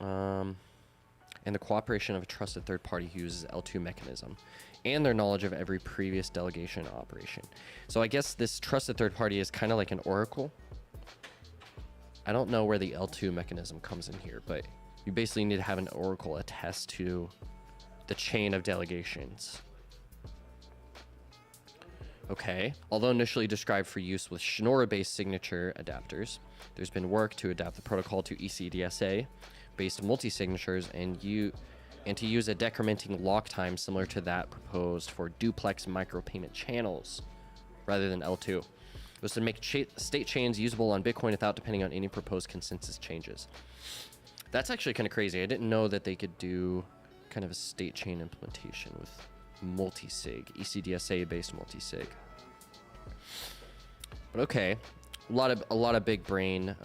And the cooperation of a trusted third party who uses L2 mechanism and their knowledge of every previous delegation operation. So I guess this trusted third party is kind of like an oracle. I don't know where the L2 mechanism comes in here, but you basically need to have an oracle attest to the chain of delegations. Okay. Although initially described for use with Schnorr-based signature adapters, there's been work to adapt the protocol to ECDSA-based multi-signatures and to use a decrementing lock time similar to that proposed for duplex micropayment channels rather than L2. It was to make state chains usable on Bitcoin without depending on any proposed consensus changes. That's actually kind of crazy. I didn't know that they could do kind of a state chain implementation with multi-sig, ECDSA-based multi-sig. But okay, a lot of big brain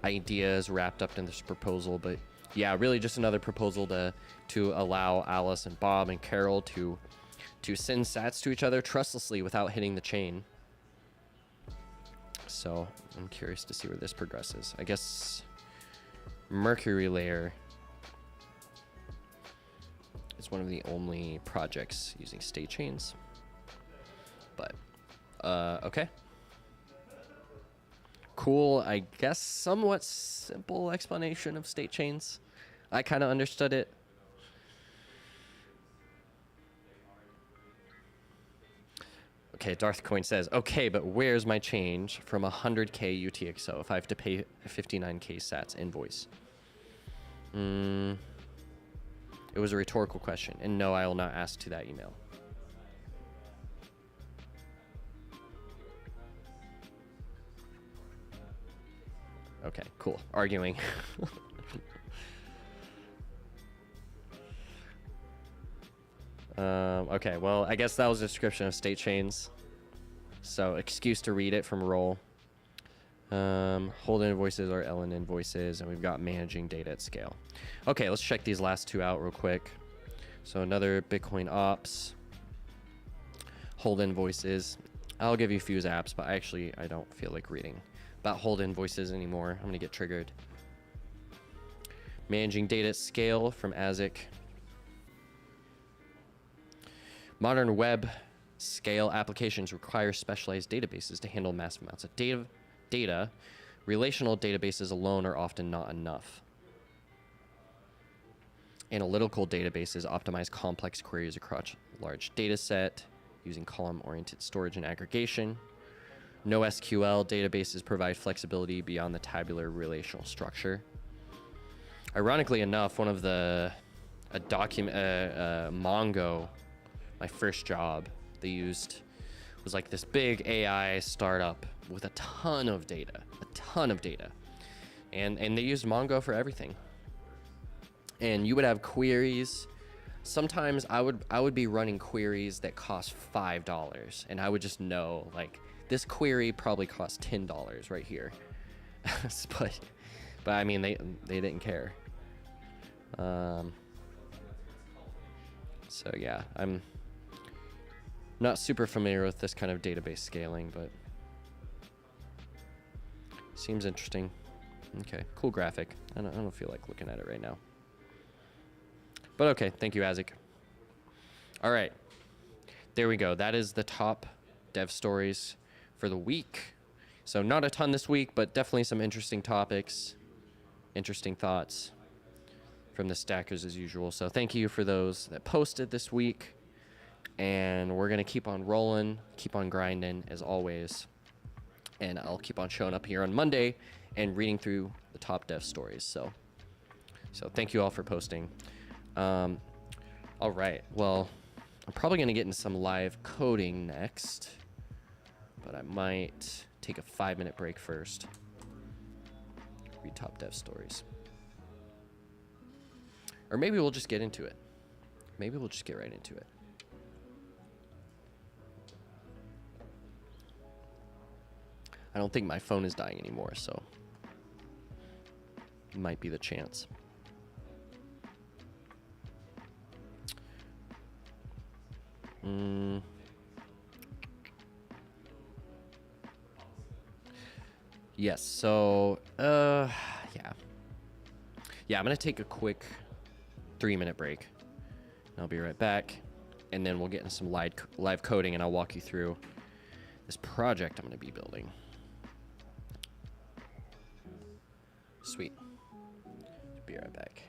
ideas wrapped up in this proposal. But yeah, really just another proposal to allow Alice and Bob and Carol to send sats to each other trustlessly without hitting the chain. So I'm curious to see where this progresses. I guess Mercury Layer is one of the only projects using state chains. But okay. Cool, I guess somewhat simple explanation of state chains. I kind of understood it. Okay, Darth Coin says, okay, but where's my change from 100K UTXO if I have to pay 59K sats invoice? It was a rhetorical question, and no, I will not ask to that email. Okay, cool. Arguing. Okay, well, I guess that was a description of state chains. So, excuse to read it from Roll. Hold invoices or LN invoices, and we've got managing data at scale. Okay, let's check these last two out real quick. So, another Bitcoin ops. Hold invoices. I'll give you a few apps, but I don't feel like reading about hold invoices anymore. I'm going to get triggered. Managing data at scale from ASIC. Modern web scale applications require specialized databases to handle massive amounts of data. Relational databases alone are often not enough. Analytical databases optimize complex queries across large data set using column-oriented storage and aggregation. NoSQL databases provide flexibility beyond the tabular relational structure. Ironically enough, one of the Mongo, my first job, they used was like this big AI startup with a ton of data, and they used Mongo for everything. And you would have queries. Sometimes I would be running queries that cost $5, and I would just know like this query probably costs $10 right here. but I mean they didn't care. So yeah, I'm not super familiar with this kind of database scaling, but seems interesting. Okay, cool graphic. I don't feel like looking at it right now. But okay, thank you, Azik. All right, there we go. That is the top dev stories for the week. So not a ton this week, but definitely some interesting topics, interesting thoughts from the stackers as usual. So thank you for those that posted this week. And we're going to keep on rolling, keep on grinding as always. And I'll keep on showing up here on Monday and reading through the top dev stories. So thank you all for posting. All right, well, I'm probably going to get into some live coding next, but I might take a 5-minute break first. Read top dev stories. Or maybe we'll just get into it. Maybe we'll just get right into it. I don't think my phone is dying anymore, so might be the chance. Yes, so yeah, I'm gonna take a quick 3-minute break. I'll be right back, and then we'll get into some live coding, and I'll walk you through this project I'm gonna be building. Sweet. Be right back.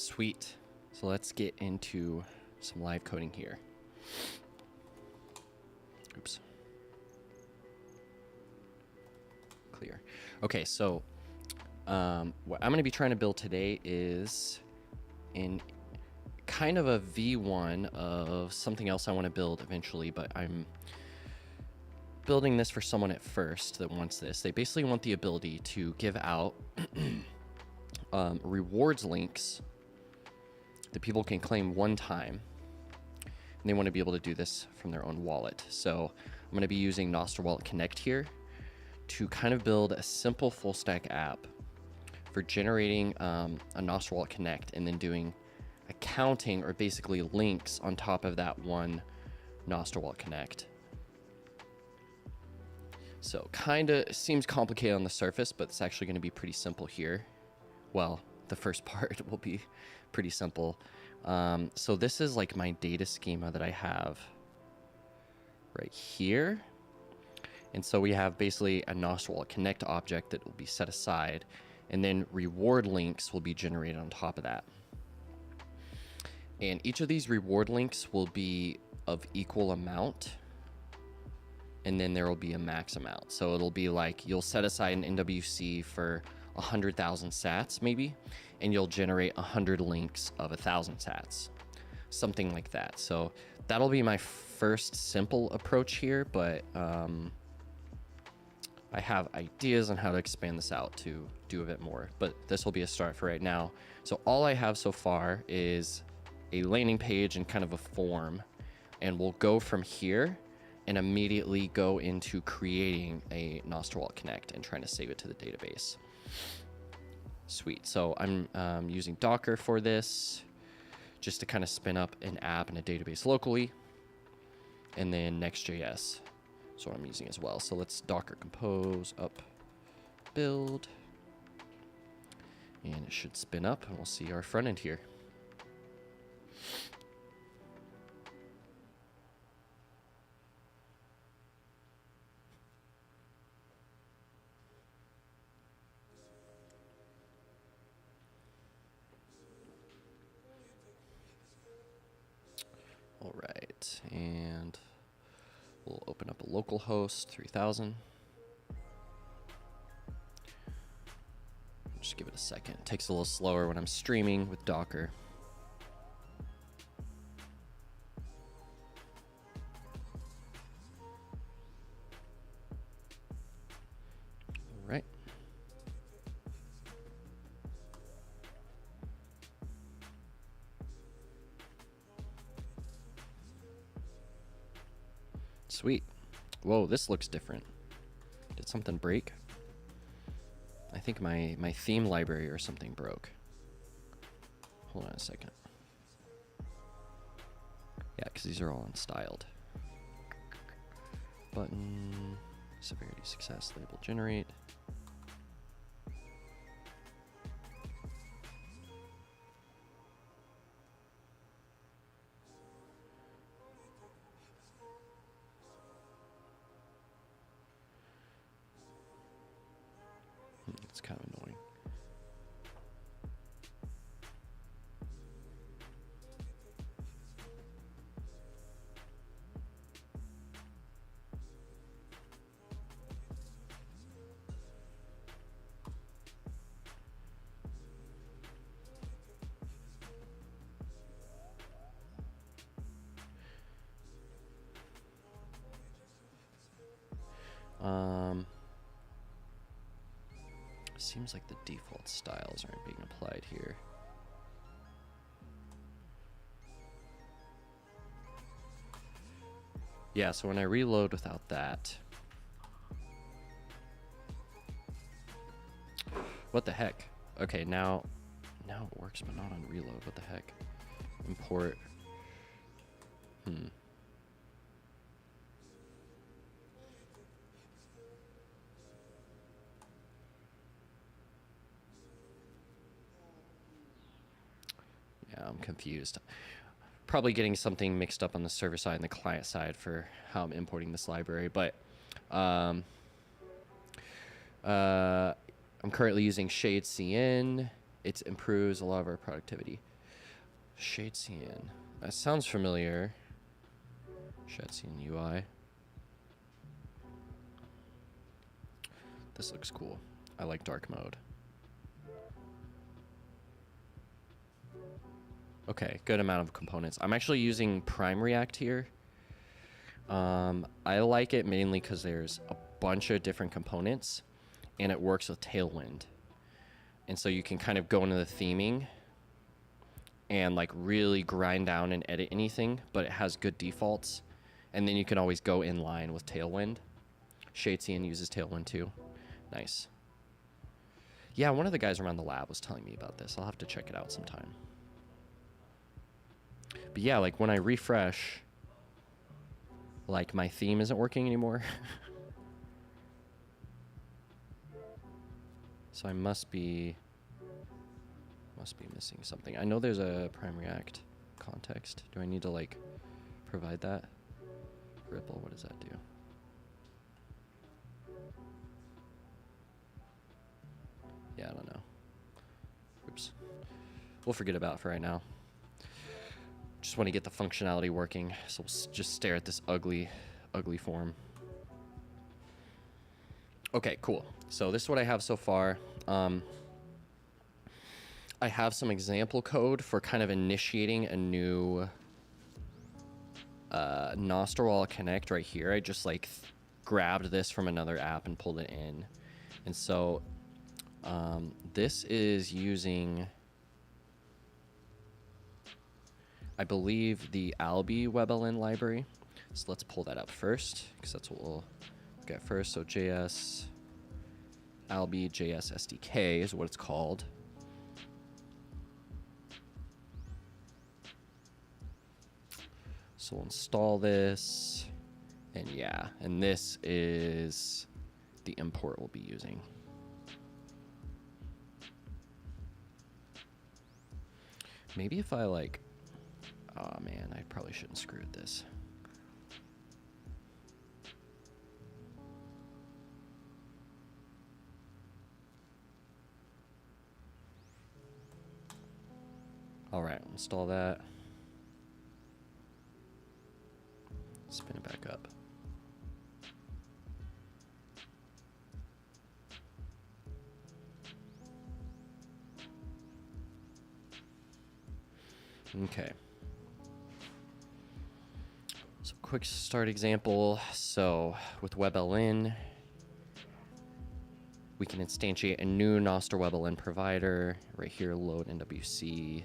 Sweet. So let's get into some live coding here. Oops. Clear. Okay, so what I'm going to be trying to build today is in kind of a V1 of something else I want to build eventually, but I'm building this for someone at first that wants this. They basically want the ability to give out rewards links that people can claim one time. And they want to be able to do this from their own wallet. So I'm going to be using Nostr Wallet Connect here to kind of build a simple full stack app for generating a Nostr Wallet Connect and then doing accounting or basically links on top of that one Nostr Wallet Connect. So kind of seems complicated on the surface, but it's actually going to be pretty simple here. Well, the first part will be pretty simple. So this is like my data schema that I have right here. And so we have basically a Nostr Wallet Connect object that will be set aside, and then reward links will be generated on top of that. And each of these reward links will be of equal amount, and then there will be a max amount. So it'll be like you'll set aside an NWC for 100,000 sats maybe, and you'll generate 100 links of 1,000 sats, something like that. So that'll be my first simple approach here, but I have ideas on how to expand this out to do a bit more, but this will be a start for right now. So all I have so far is a landing page and kind of a form, and we'll go from here and immediately go into creating a Nostr Wallet Connect and trying to save it to the database. Sweet. So I'm using Docker for this just to kind of spin up an app in a database locally, and then Next.js is what I'm using as well. So let's Docker compose up build, and it should spin up, and we'll see our front end here. All right, and we'll open up a local host 3000. Just give it a second. It takes a little slower when I'm streaming with Docker. All right. Sweet. Whoa, this looks different. Did something break? I think my theme library or something broke. Hold on a second. Yeah, because these are all unstyled. Button, severity, success, label, generate. It's kind of annoying. Seems like the default styles aren't being applied here. Yeah, so when I reload without that, what the heck? Okay, now it works, but not on reload. What the heck? Import. Yeah, I'm confused. Probably getting something mixed up on the server side and the client side for how I'm importing this library, but I'm currently using Shade CN. It improves a lot of our productivity. Shadesian. That sounds familiar. Shadesian UI. This looks cool. I like dark mode. Okay, good amount of components. I'm actually using Prime React here. I like it mainly because there's a bunch of different components and it works with Tailwind. And so you can kind of go into the theming and like really grind down and edit anything, but it has good defaults. And then you can always go in line with Tailwind. Shadesian uses Tailwind too. Nice. Yeah, one of the guys around the lab was telling me about this. I'll have to check it out sometime. But yeah, like when I refresh, like my theme isn't working anymore. So I must be missing something. I know there's a Prime React context. Do I need to like provide that? Ripple, what does that do? Yeah, I don't know. Oops. We'll forget about it for right now. Just want to get the functionality working, so we'll just stare at this ugly form. Okay, cool. So this is what I have so far. I have some example code for kind of initiating a new Nostrwall Connect right here. I just like grabbed this from another app and pulled it in. And so this is using, I believe, the Albi WebLN library. So let's pull that up first, because that's what we'll get first. So JS, Albi JS SDK is what it's called. So we'll install this, and yeah, and this is the import we'll be using. Maybe if I like, oh man, I probably shouldn't screw with this. All right, install that. Spin it back up. Okay. So quick start example. So with WebLN, we can instantiate a new Nostr WebLN provider. Right here, load NWC.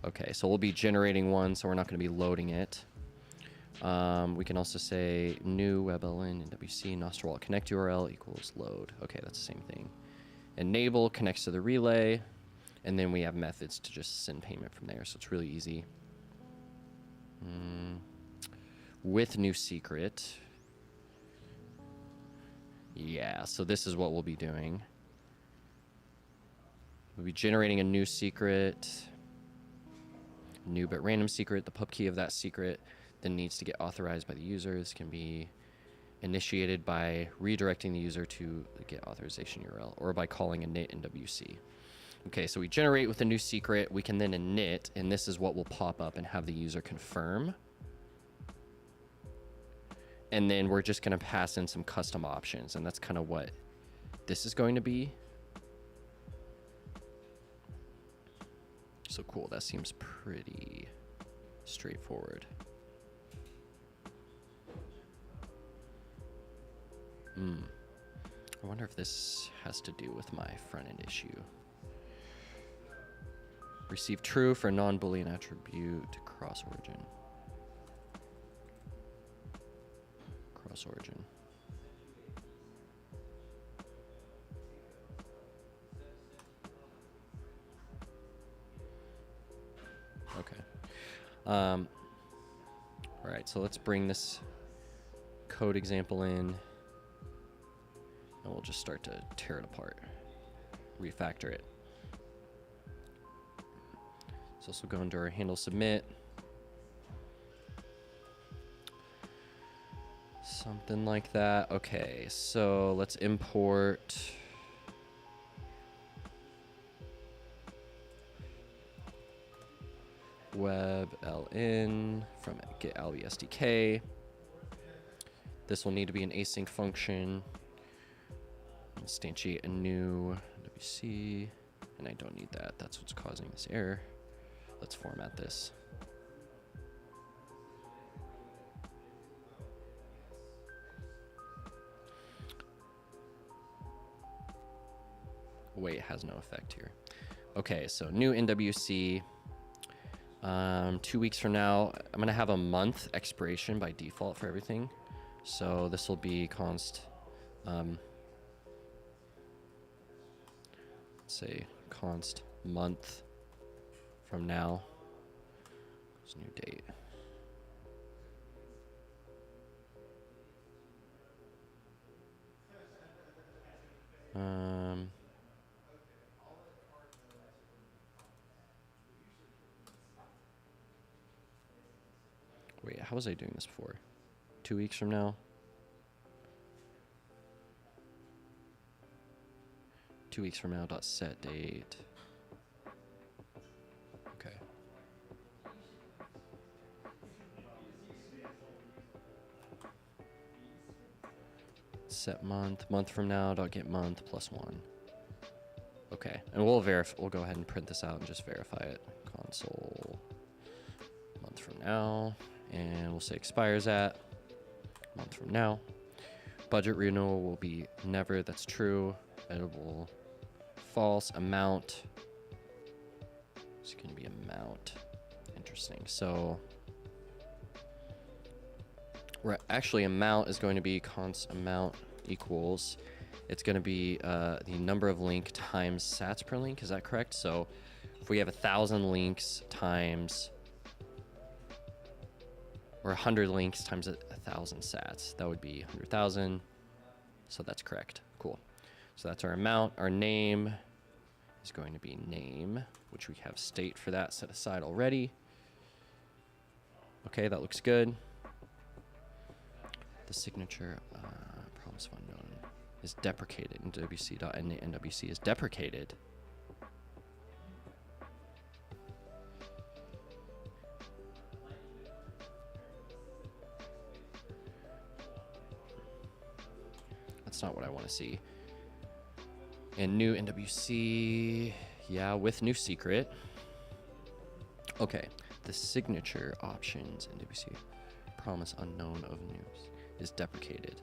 Okay, so we'll be generating one, so we're not going to be loading it. We can also say new WebLN NWC Nostrwall Connect URL equals load. Okay, that's the same thing. Enable connects to the relay, and then we have methods to just send payment from there, so it's really easy. With new secret. Yeah, so this is what we'll be doing. We'll be generating a new secret. New but random secret. The pub key of that secret then needs to get authorized by the user. This can be initiated by redirecting the user to the get authorization URL or by calling init NWC. Okay, so we generate with a new secret. We can then init, and this is what will pop up and have the user confirm. And then we're just going to pass in some custom options, and that's kind of what this is going to be. So cool, that seems pretty straightforward. I wonder if this has to do with my front-end issue. Receive true for non-Boolean attribute to cross-origin. Cross-origin. Okay. All right, so let's bring this code example in, and we'll just start to tear it apart, refactor it. So this will go into our handle submit. Something like that. Okay, so let's import web ln from get alb SDK. This will need to be an async function. Instantiate a new WC, and I don't need that. That's what's causing this error. Let's format this. Wait, it has no effect here. Okay, so new NWC. 2 weeks from now, I'm gonna have a month expiration by default for everything. So this will be const, let's say const month from now. It's new date. Wait, how was I doing this before? 2 weeks from now? 2 weeks from now dot set date. Okay. Set month from now dot get month +1. Okay, and we'll go ahead and print this out and just verify it. Console month from now, and we'll say expires at month from now. Budget renewal will be never. That's true. Editable false. Amount. It's going to be amount. Interesting. So we're actually amount is going to be const amount equals. It's going to be the number of link times sats per link. Is that correct? So if we have 1,000 links times, or 100 links times 1,000 sats, that would be 100,000. So that's correct. Cool. So that's our amount. Our name is going to be name, which we have state for that set aside already. Okay, that looks good. The signature promise of unknown is deprecated. NWC is deprecated. That's not what I want to see. And new NWC, yeah, with new secret. Okay, the signature options NWC promise unknown of news is deprecated.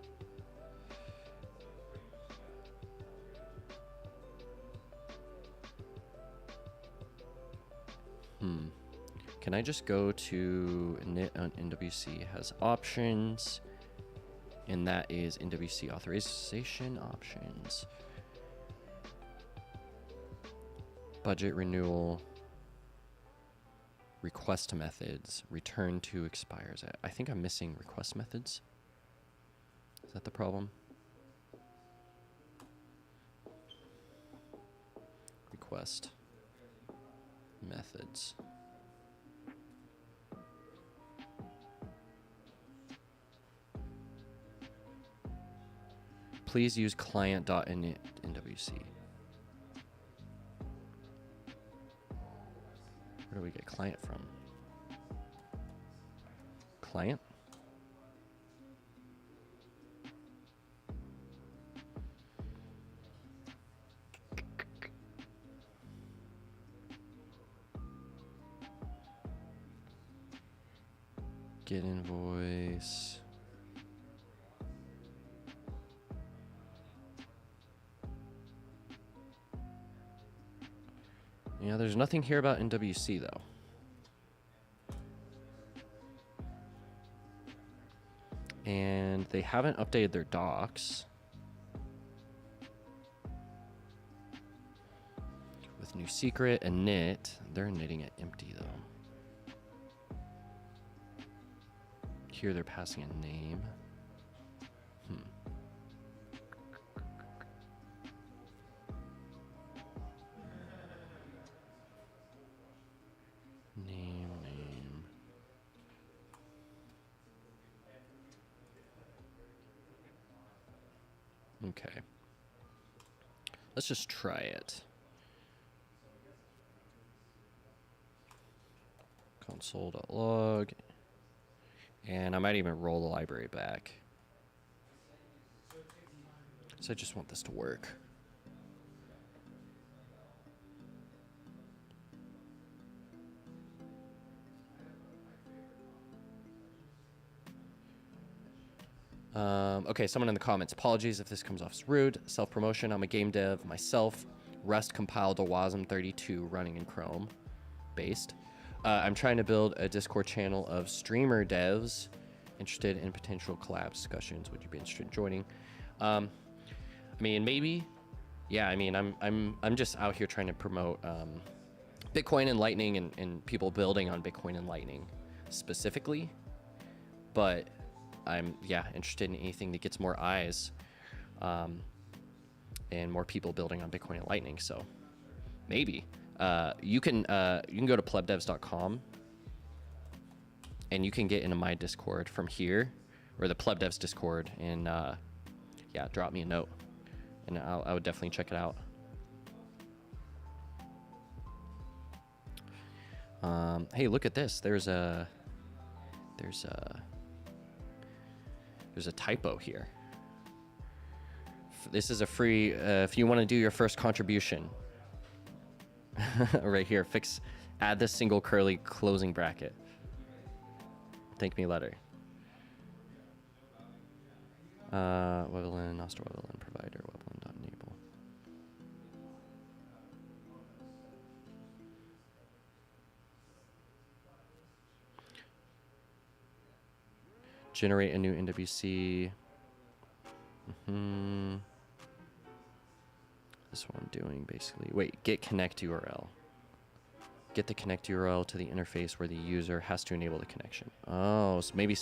Can I just go to init on NWC has options, and that is NWC authorization options. Budget renewal, request methods, return to expires at. I think I'm missing request methods. Is that the problem? Request methods. Please use client.init NWC. Where do we get client from? Client? Get invoice. Yeah, there's nothing here about NWC though. And they haven't updated their docs. With new secret and knit, they're knitting it empty though. Here they're passing a name. Name. Okay. Let's just try it. console.log. And I might even roll the library back. So I just want this to work. Okay, someone in the comments. Apologies if this comes off as rude. Self-promotion. I'm a game dev myself. Rust compiled to WASM32 running in Chrome. Based. I'm trying to build a Discord channel of streamer devs interested in potential collab discussions. Would you be interested in joining? I mean, maybe. Yeah, I mean, I'm just out here trying to promote Bitcoin and Lightning and people building on Bitcoin and Lightning specifically. But I'm, interested in anything that gets more eyes and more people building on Bitcoin and Lightning. So maybe you can go to plebdevs.com and you can get into my Discord from here, or the PlebDevs Discord, and drop me a note, and I would definitely check it out. Hey, look at this. There's a typo here. This is a free, if you want to do your first contribution, right here, add this single curly closing bracket. Thank me later. Webelin, Nostr Webelin provider, Webelin.enable. Generate a new NWC. That's what I'm doing basically. Wait, get connect URL. Get the connect URL to the interface where the user has to enable the connection. Oh, so maybe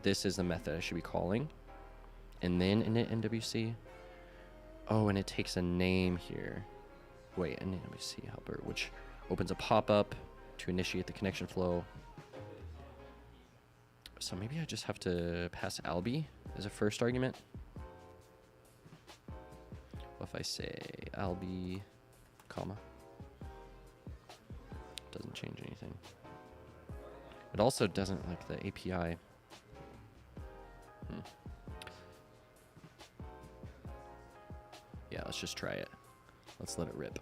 this is the method I should be calling. And then init NWC. Oh, and it takes a name here. Wait, an NWC helper, which opens a pop-up to initiate the connection flow. So maybe I just have to pass Albi as a first argument. What if I say Albi, comma? Doesn't change anything. It also doesn't like the API. Yeah, let's just try it. Let's let it rip.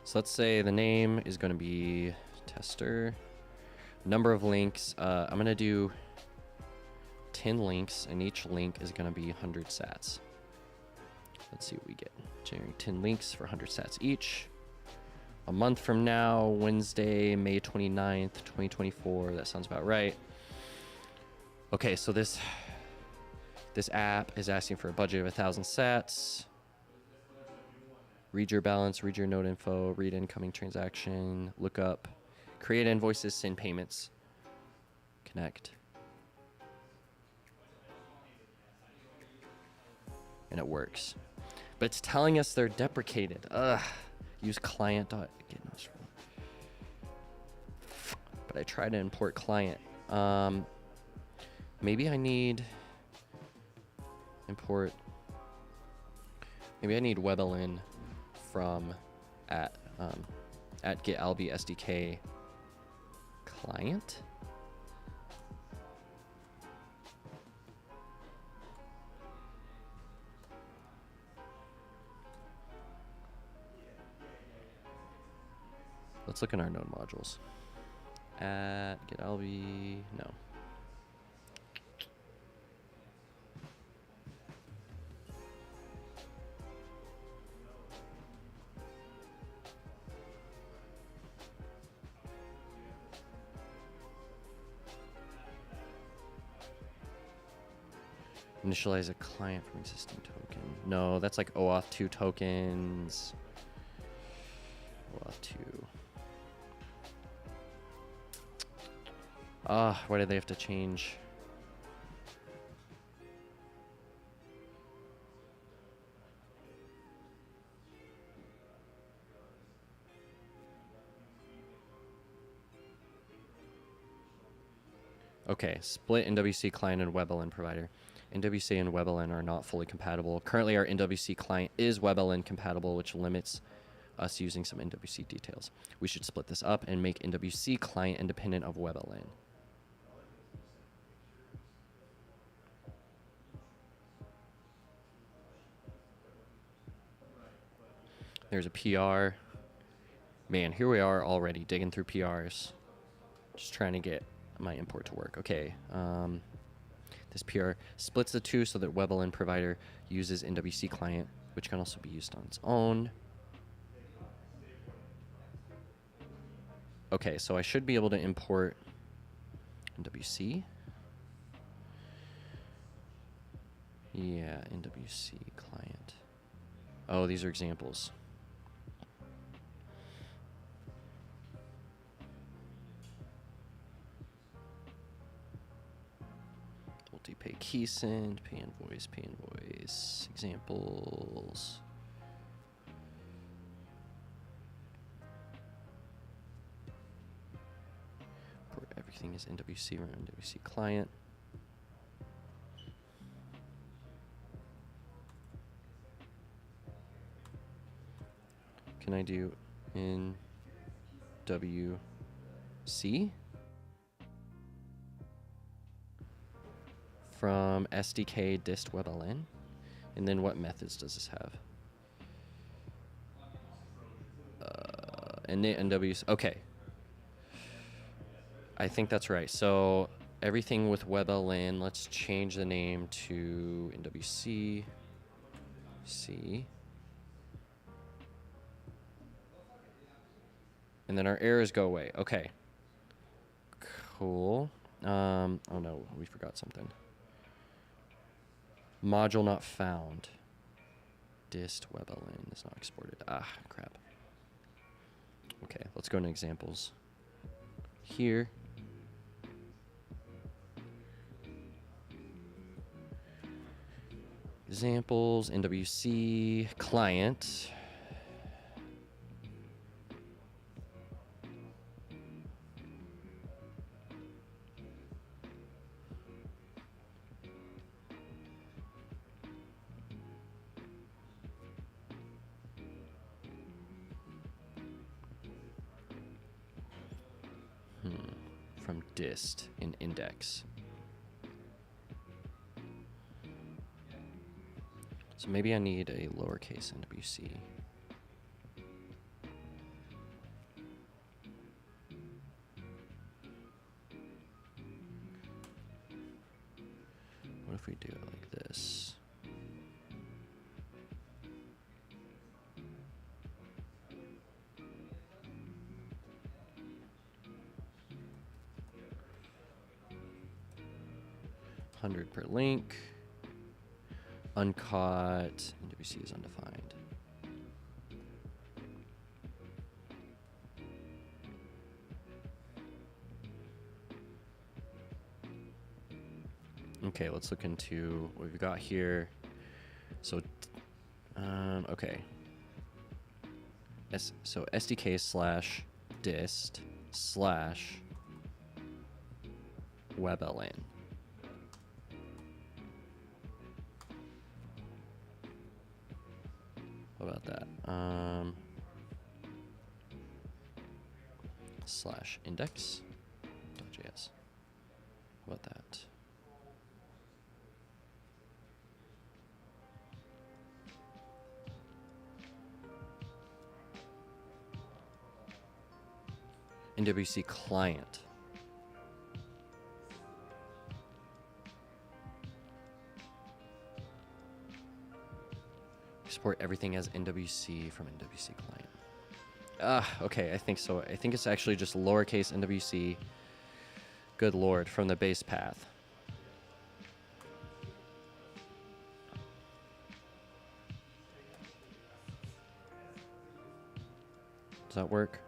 So let's say the name is going to be tester. Number of links. I'm going to do 10 links, and each link is going to be 100 sats. Let's see what we get. Generating 10 links for 100 sats each. A month from now, Wednesday, May 29th, 2024. That sounds about right. Okay, so this app is asking for a budget of 1,000 sats. Read your balance, read your node info, read incoming transaction, look up, create invoices, send payments, connect. And it works. But it's telling us they're deprecated. Ugh. Use client. But I try to import client. Maybe I need import. Maybe I need Webelin from at getalbi SDK client. Let's look in our node modules. At getalbi, no. Initialize a client from existing token. No, that's like OAuth 2 tokens. OAuth 2. Why did they have to change? Okay, split NWC client and Webelin provider. NWC and Webelin are not fully compatible. Currently, our NWC client is Webelin compatible, which limits us using some NWC details. We should split this up and make NWC client independent of WebLN. There's a PR. Man, here we are already digging through PRs. Just trying to get my import to work. Okay. This PR splits the two so that WebLN provider uses NWC client, which can also be used on its own. Okay, so I should be able to import NWC. Yeah, NWC client. Oh, these are examples. Multi-pay key send, pay invoice, examples. For everything is NWC or NWC client. Can I do NWC? From SDK dist WebLN, and then what methods does this have? Init NWC. Okay, I think that's right. So everything with WebLN, let's change the name to NWC. C. And then our errors go away. Okay. Cool. Oh no, we forgot something. Module not found. Dist WebLN is not exported. Ah, crap. Okay, let's go into examples. Here. Examples, NWC, client. From dist in index. So maybe I need a lowercase NWC. What if we do it like this? $100 per link. Uncaught. NWC is undefined. Okay, let's look into what we've got here. So, okay. So SDK slash dist slash WebLN. What about that? Slash index.js. What about that? NWC client. Export everything as NWC from NWC client. Okay, I think so. I think it's actually just lowercase NWC. Good lord, from the base path. Does that work?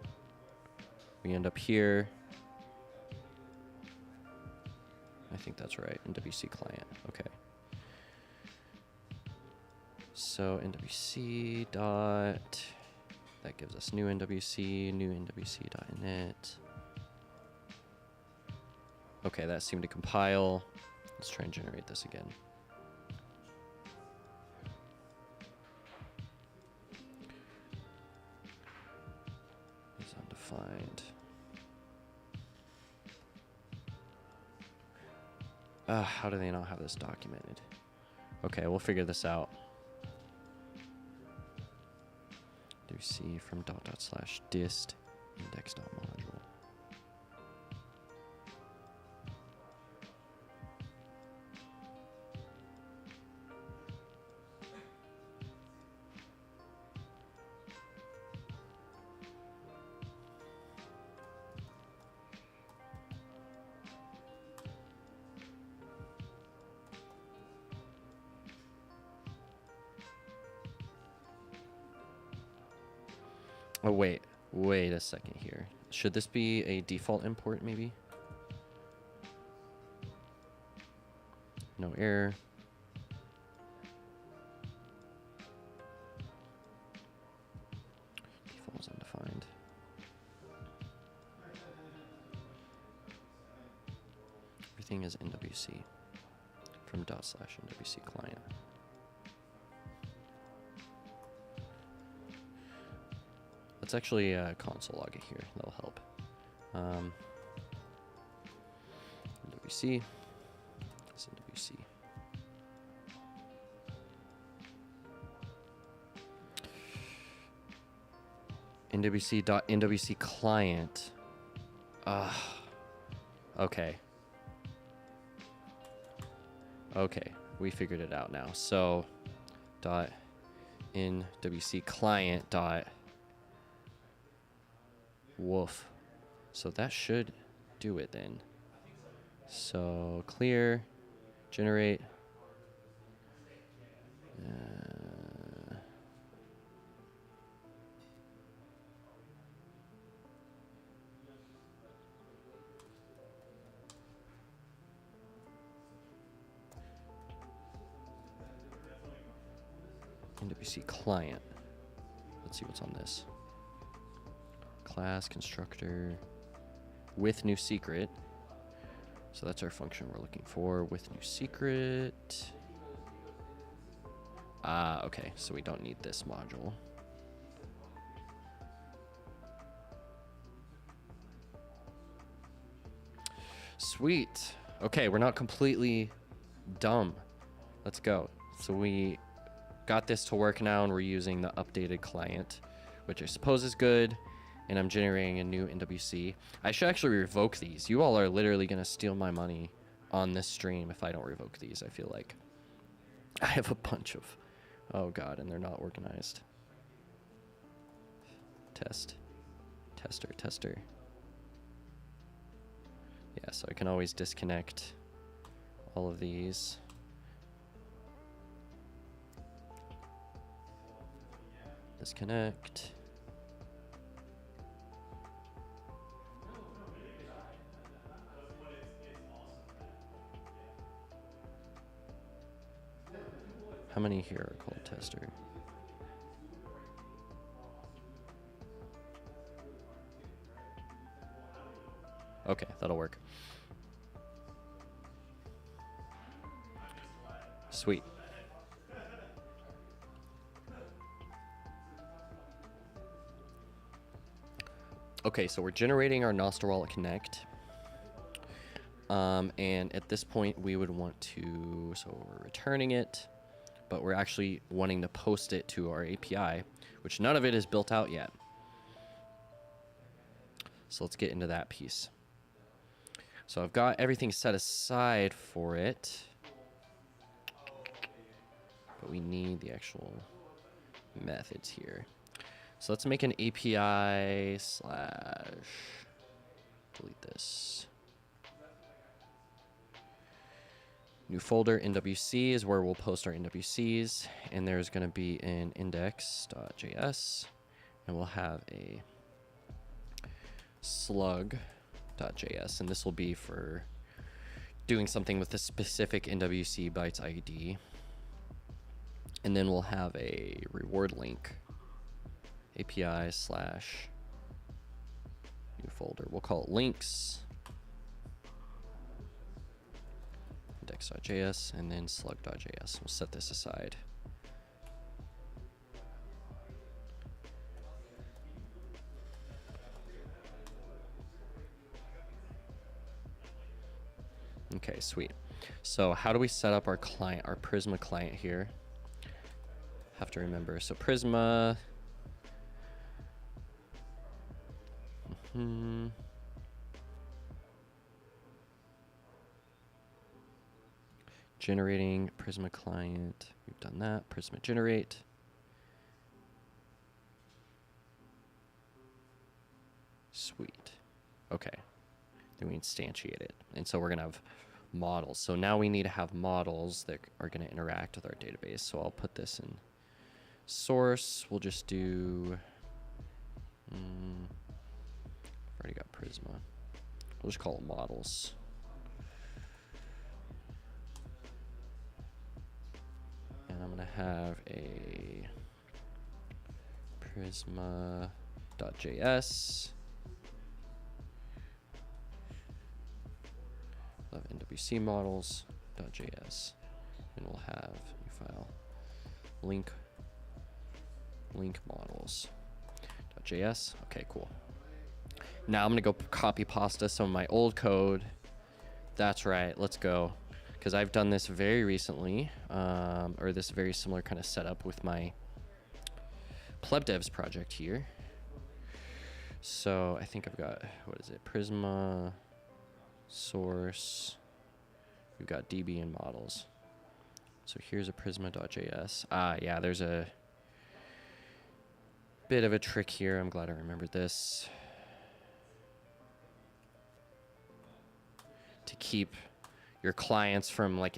We end up here. I think that's right. NWC client. Okay. So NWC dot, that gives us new NWC dot init. Okay, that seemed to compile. Let's try and generate this again. undefined. How do they not have this documented? Okay, we'll figure this out. Do see from dot/dist index.module. Oh, wait a second here. Should this be a default import, maybe? No error. Default is undefined. Everything is NWC from dot/NWC client. Let's actually console log it here. That'll help. NWC. That's NWC. NWC client. Okay. Okay, we figured it out now. So dot NWC client dot woof. So that should do it then. So clear, generate. NWC client. Let's see what's on this. Class constructor with new secret. So that's our function we're looking for with new secret. Okay, so we don't need this module. Sweet. Okay, we're not completely dumb. Let's go. So we got this to work now, and we're using the updated client, which I suppose is good. And I'm generating a new NWC. I should actually revoke these. You all are literally going to steal my money on this stream if I don't revoke these, I feel like. I have a bunch of... Oh, God, and they're not organized. Tester. Yeah, so I can always disconnect all of these. Disconnect. How many here are called tester? Okay, that'll work. Sweet. Okay, so we're generating our Nostr Wallet Connect. And at this point, we would want to, so we're returning it, but we're actually wanting to post it to our API, which none of it is built out yet. So let's get into that piece. So I've got everything set aside for it, but we need the actual methods here. So let's make an API / delete this. New folder, NWC is where we'll post our NWCs, and there's going to be an index.js, and we'll have a slug.js, and this will be for doing something with a specific NWC bytes ID. And then we'll have a reward link, API / new folder. We'll call it links. Index.js and then slug.js. We'll set this aside. Okay, sweet. So how do we set up our client, our Prisma client here? Have to remember. So Prisma. Generating Prisma client. We've done that. Prisma generate. Sweet. Okay. Then we instantiate it. And so we're going to have models. So now we need to have models that are going to interact with our database. So I'll put this in source. We'll just do... I've already got Prisma. We'll just call it models. And I'm going to have a Prisma.js. We'll have NWC models.js. And we'll have new file link models.js. Okay, cool. Now I'm going to go copy pasta some of my old code. That's right. Let's go. Because I've done this very recently, or this very similar kind of setup with my PlebDevs project here. So I think I've got, what is it? Prisma, source. We've got DB and models. So here's a Prisma.js. Yeah, there's a bit of a trick here. I'm glad I remembered this. To keep your clients from like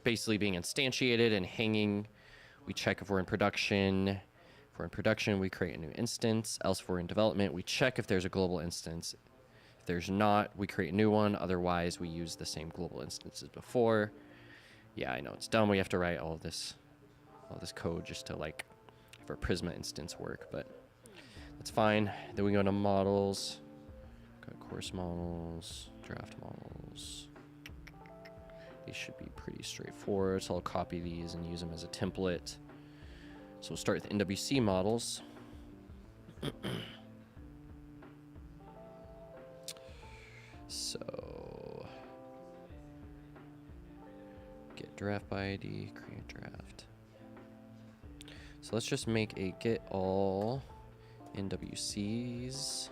basically being instantiated and hanging. We check if we're in production. If we're in production, we create a new instance. Else, if we're in development, we check if there's a global instance. If there's not, we create a new one. Otherwise, we use the same global instance as before. Yeah, I know it's dumb. We have to write all this code just to like have our Prisma instance work, but that's fine. Then we go to models. Got course models, draft models. These should be pretty straightforward. So I'll copy these and use them as a template. So we'll start with NWC models. So get draft by ID, create draft. So let's just make a get all NWCs.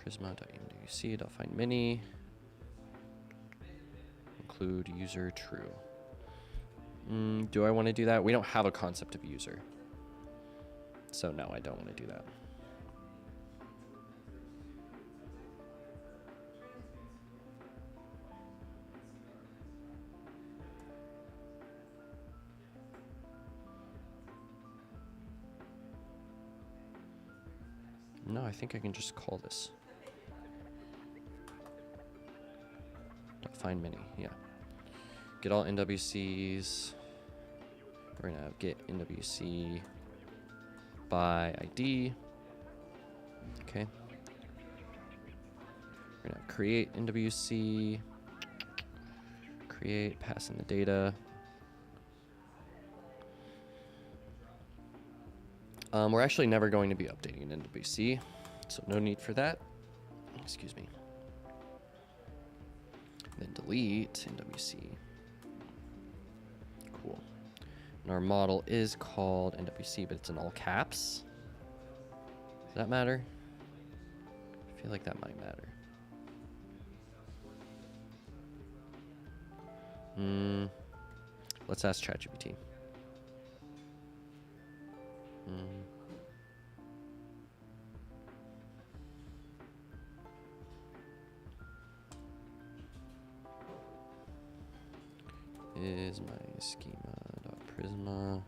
Prisma.nwc.find many. Include user true. Do I want to do that? We don't have a concept of user. So no, I don't want to do that. No, I think I can just call this. Find many, yeah. Get all NWCs. We're gonna have get NWC by ID. Okay. We're gonna create NWC. Create, pass in the data. We're actually never going to be updating an NWC, so no need for that. Excuse me. Then delete NWC. Cool. And our model is called NWC, but it's in all caps. Does that matter? I feel like that might matter. Let's ask ChatGPT. Is my schema.prisma.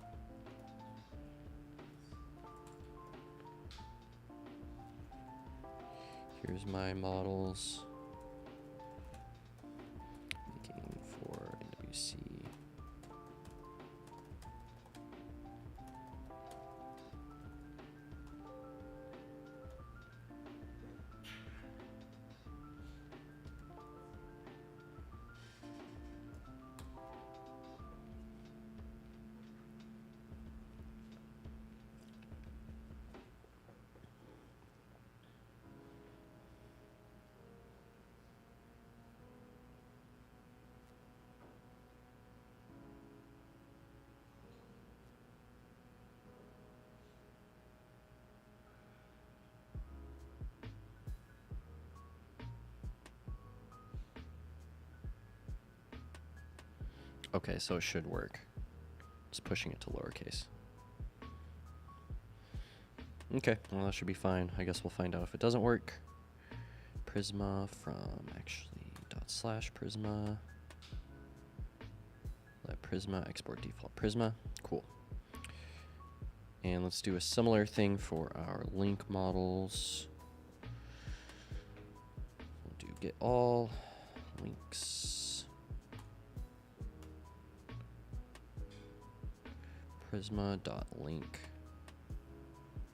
Here's my models. Making for NWC. Okay, so it should work. Just pushing it to lowercase. Okay, well that should be fine. I guess we'll find out if it doesn't work. Prisma from actually /Prisma. Let Prisma export default Prisma. Cool. And let's do a similar thing for our link models. We'll do get all links. Prisma.link.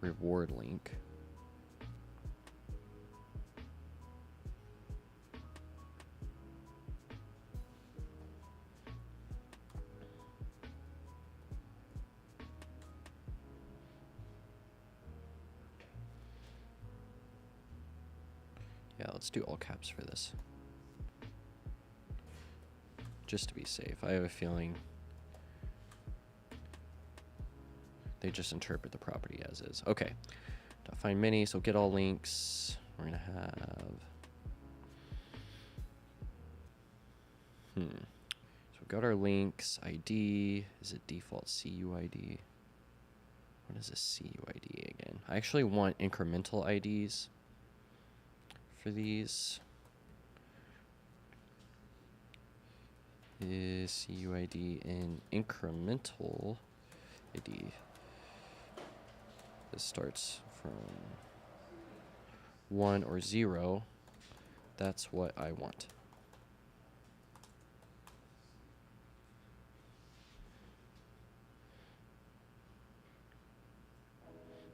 Reward link. Yeah, let's do all caps for this. Just to be safe. I have a feeling they just interpret the property as is. Okay. Define many, so get all links. We're gonna have So we've got our links. ID is it default CUID? What is a CUID again? I actually want incremental IDs for these. Is CUID in incremental ID? This starts from 1 or 0. That's what I want.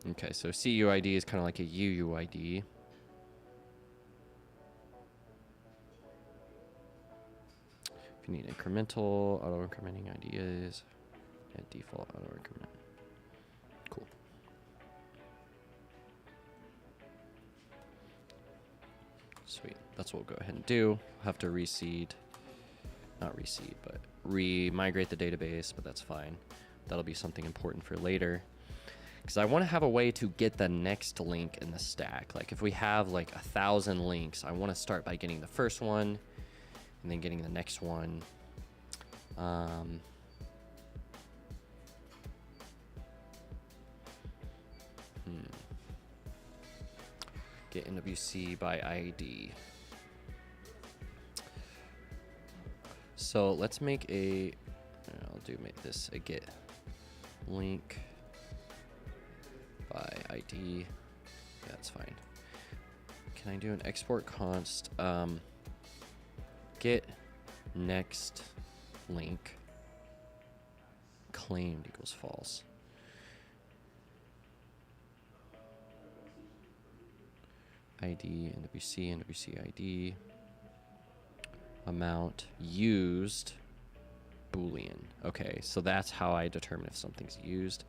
Okay, so CUID is kind of like a UUID. If you need incremental, auto-incrementing ideas, at default auto-increment. Cool. Sweet. That's what we'll go ahead and do. We'll have to reseed. Not reseed, but re-migrate the database, but that's fine. That'll be something important for later. Because I want to have a way to get the next link in the stack. Like if we have like 1,000 links, I want to start by getting the first one and then getting the next one. Get NWC by ID. So let's make make this a get link by ID. Yeah, that's fine. Can I do an export const get next link claimed equals false. ID, NWC ID, amount used, Boolean. Okay, so that's how I determine if something's used.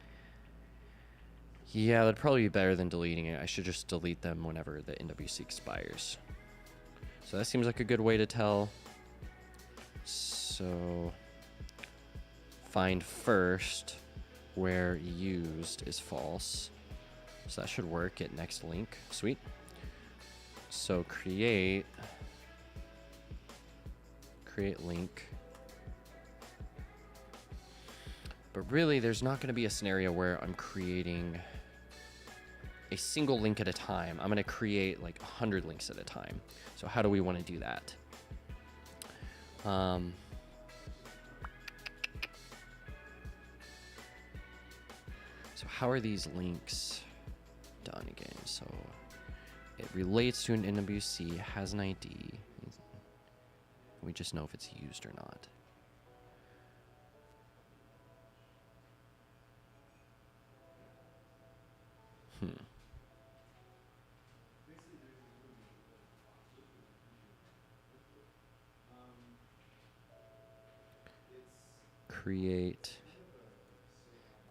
Yeah, that'd probably be better than deleting it. I should just delete them whenever the NWC expires. So that seems like a good way to tell. So find first where used is false. So that should work. Get next link. Sweet. So create link. But really, there's not going to be a scenario where I'm creating a single link at a time. I'm going to create like 100 links at a time. So how do we want to do that? So how are these links done again? So it relates to an NWC, has an ID. We just know if it's used or not. Create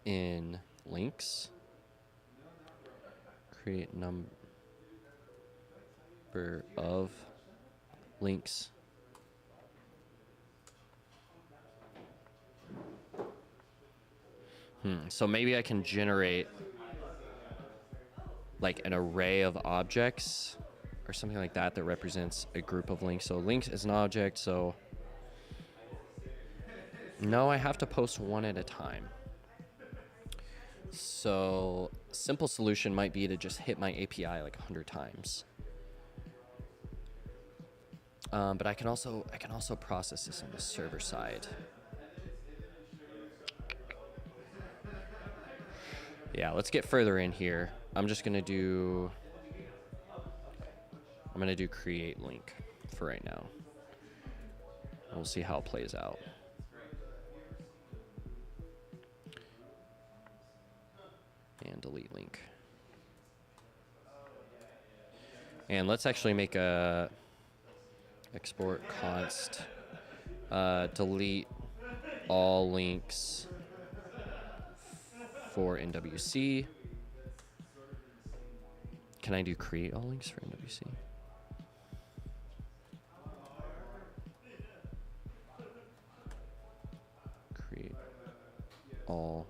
in links. Create number of links. So maybe I can generate like an array of objects or something like that that represents a group of links. So links is an object, so No, I have to post one at a time. So simple solution might be to just hit my API like 100 times. But I can also process this on the server side. Yeah, let's get further in here. I'm gonna do create link for right now. We'll see how it plays out. And delete link. And let's actually make a export const delete all links for NWC. Can I do create all links for NWC? Create all.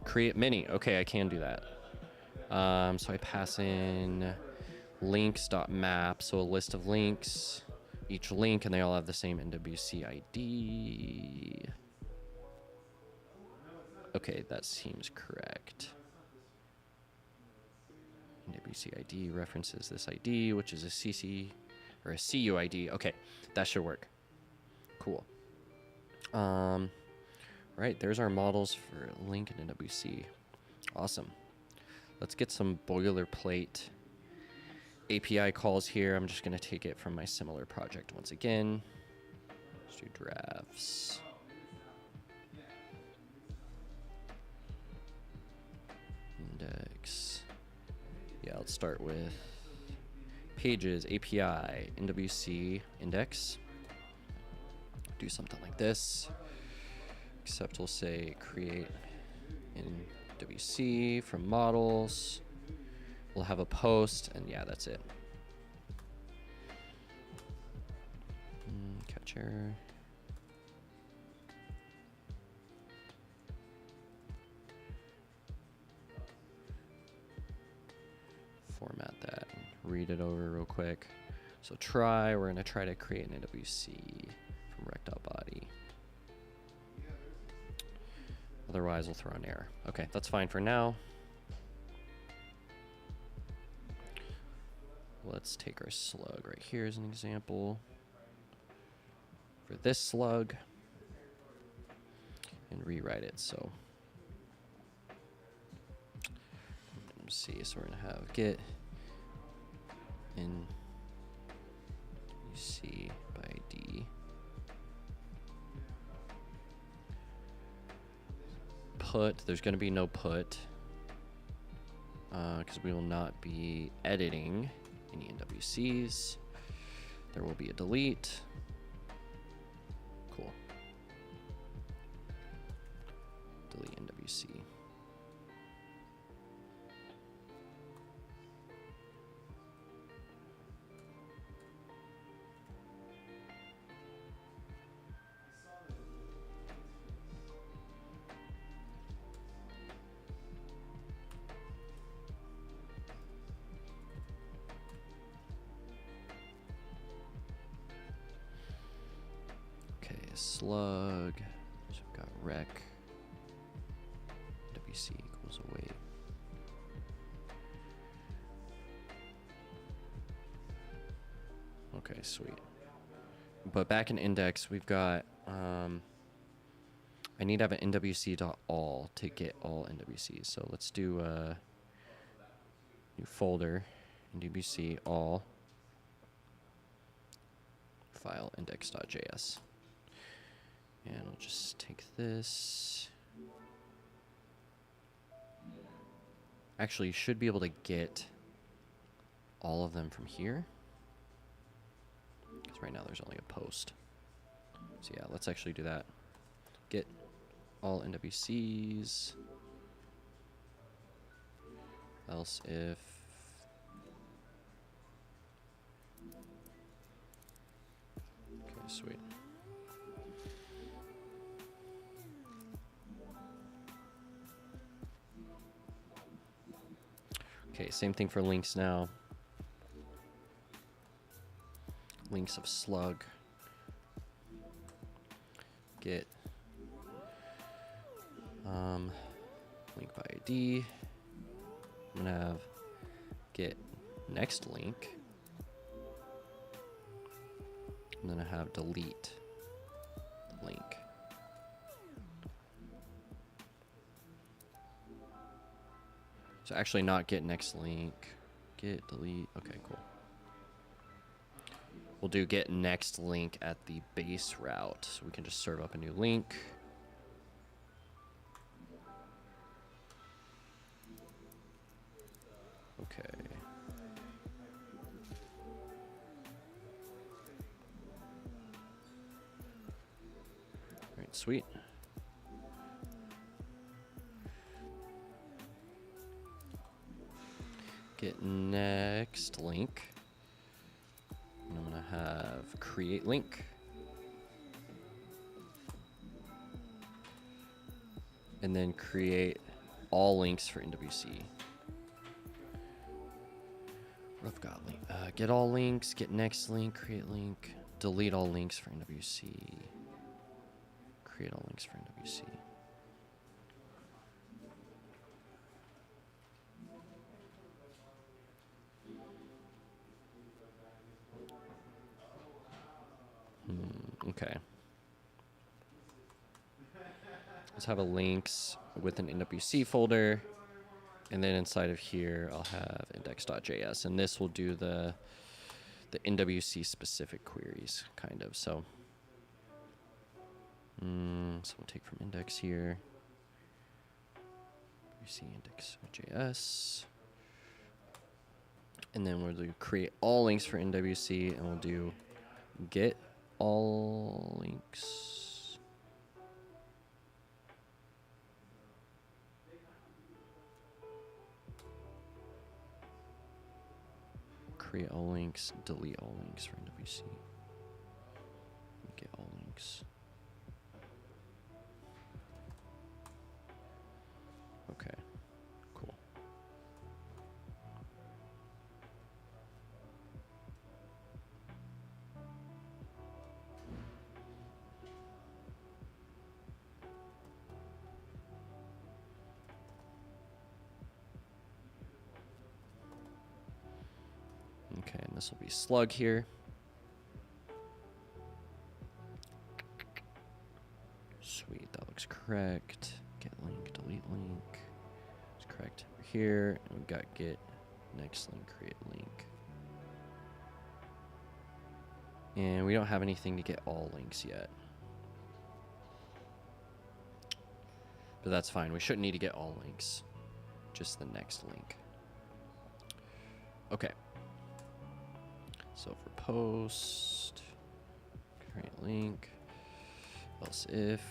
Create many. Okay, I can do that. So I pass in links.map, so a list of links, each link, and they all have the same NWC ID. Okay, that seems correct. NWC ID references this ID, which is a CC or a CU ID. Okay, that should work. Cool. Right, there's our models for link and NWC. Awesome. Let's get some boilerplate API calls here. I'm just going to take it from my similar project once again. Let's do drafts. Index. Yeah, let's start with pages, API, NWC, index. Do something like this. Except we'll say create NWC from models. We'll have a post, and yeah, that's it. Catch error. Format that and read it over real quick. So we're going to try to create an NWC from rec.body. Otherwise, we'll throw an error. Okay, that's fine for now. Let's take our slug right here as an example. For this slug. And rewrite it. So, let's see. So we're going to have get in UC by ID. Put, there's going to be no put because we will not be editing any NWCs. There will be a delete. Cool. Delete NWC. Slug. So we've got rec. WC equals await. Okay, sweet. But back in index, we've got I need to have an NWC.all to get all NWCs. So let's do a new folder, NWC all file index.js. And I'll just take this. Actually, you should be able to get all of them from here. Because right now there's only a post. So yeah, let's actually do that. Get all NWCs. Else if okay, sweet. Okay, same thing for links now. Links of slug. Get link by ID. I'm gonna have get next link. And then I have delete link. So actually not get next link. Get delete. Okay, cool. We'll do get next link at the base route. So we can just serve up a new link. Okay. All right, sweet. Get next link. And I'm gonna have create link. And then create all links for NWC. What I've got, get all links, get next link, create link, delete all links for NWC, create all links for NWC. Okay. Let's have a links with an NWC folder. And then inside of here, I'll have index.js. And this will do the NWC specific queries, kind of. So we'll take from index here. NWC index.js. And then we'll do create all links for NWC. And we'll do get all links. Create all links, delete all links for NWC. Get all links. Okay, cool. Okay, and this will be slug here. Sweet, that looks correct. Get link, delete link. It's correct over here. And we've got get next link, create link. And we don't have anything to get all links yet. But that's fine. We shouldn't need to get all links. Just the next link. Okay. So for post, create link, else if,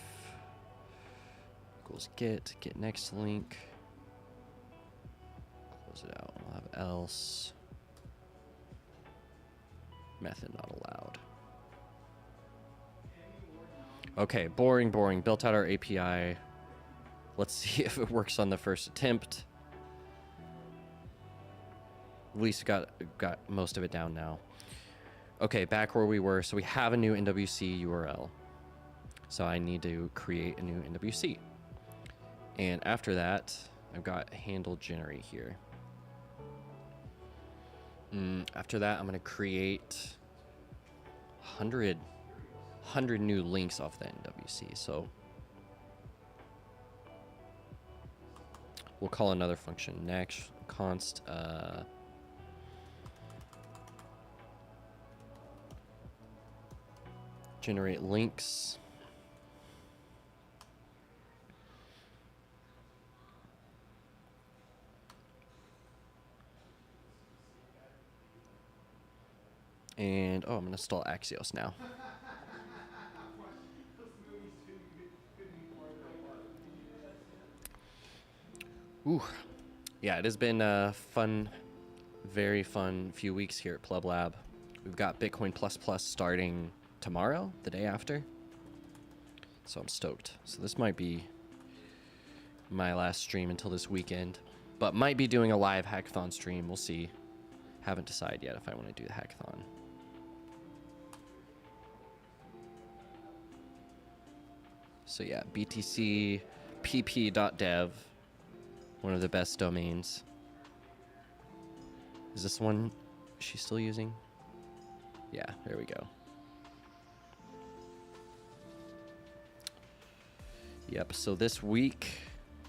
equals get next link, close it out, we'll have else, method not allowed. Okay, boring, built out our API. Let's see if it works on the first attempt. At least got most of it down now. Okay, back where we were. So we have a new NWC URL. So I need to create a new NWC. And after that, I've got handle generate here. After that, I'm going to create 100 new links off the NWC. So we'll call another function next const generate links. And I'm going to install Axios now. Ooh. Yeah, it has been a fun, very fun few weeks here at PlebLab. We've got Bitcoin Plus starting tomorrow, the day after. So I'm stoked. So this might be my last stream until this weekend. but might be doing a live hackathon stream. We'll see. Haven't decided yet if I want to do the hackathon. So yeah, BTC pp.dev, one of the best domains. Is this one she's still using? Yeah, there we go. Yep, so this week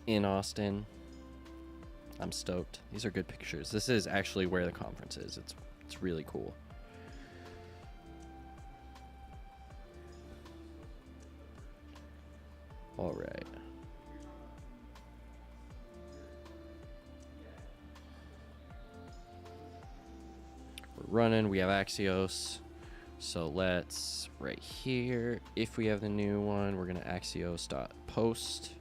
in Austin, I'm stoked. These are good pictures. This is actually where the conference is. It's really cool. All right. We're running. We have Axios. So let's, right here, if we have the new one, we're going to axios.post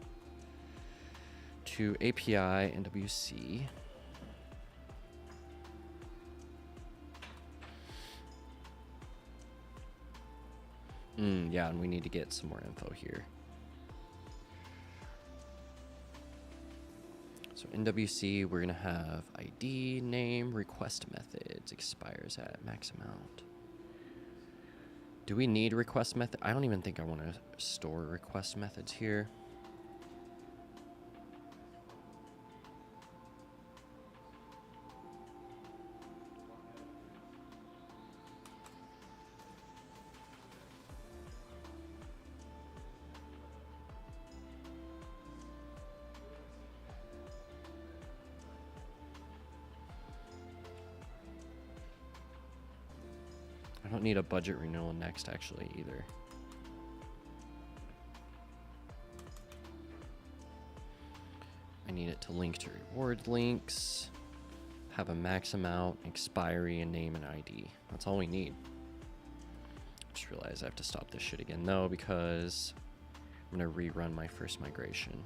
to API NWC. Yeah, and we need to get some more info here. So NWC, we're gonna have ID, name, request methods, expires at max amount. Do we need request method? I don't even think I want to store request methods here. I don't need a budget renewal next actually either. I need it to link to reward links, have a max amount, expiry, and name and ID. That's all we need. Just realized I have to stop this shit again though because I'm gonna rerun my first migration.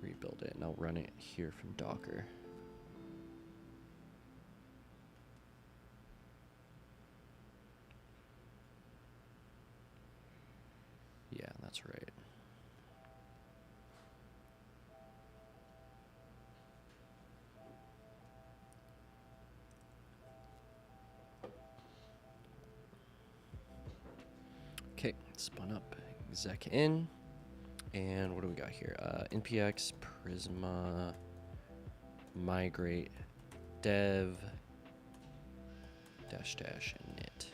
Rebuild it, and I'll run it here from Docker. Yeah, that's right. Okay, spun up exec in. And what do we got here? npx prisma migrate dev dash init.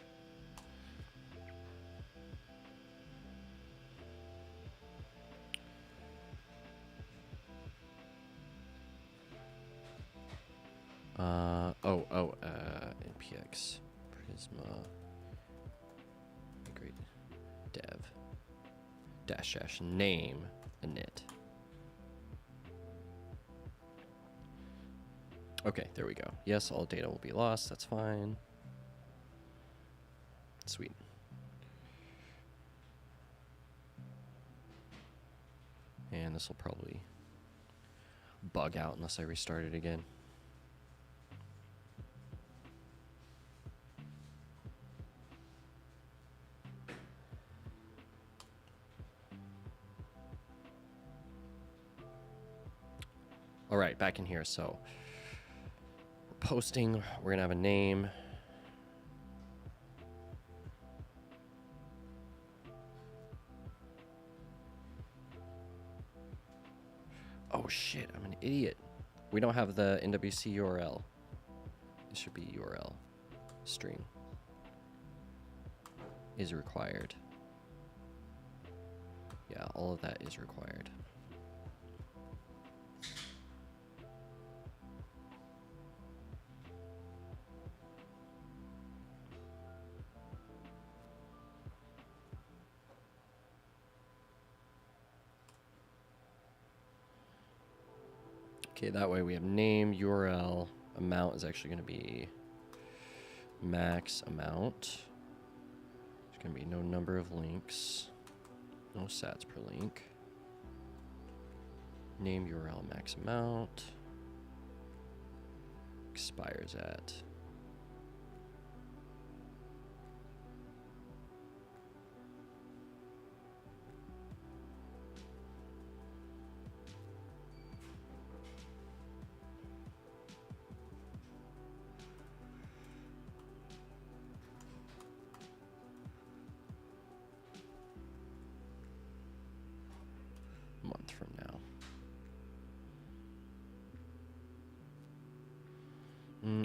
npx prisma migrate dev dash name init. Okay, there we go. Yes, all data will be lost. That's fine. Sweet. And this will probably bug out unless I restart it again. All right, back in here. So we're posting, we're gonna have a name. Oh shit, I'm an idiot. We don't have the NWC URL. This should be URL string is required. Yeah, all of that is required. Okay, that way we have name, URL, amount is actually going to be max amount. There's going to be no number of links. No sats per link. Name URL max amount. Expires at. Month from now.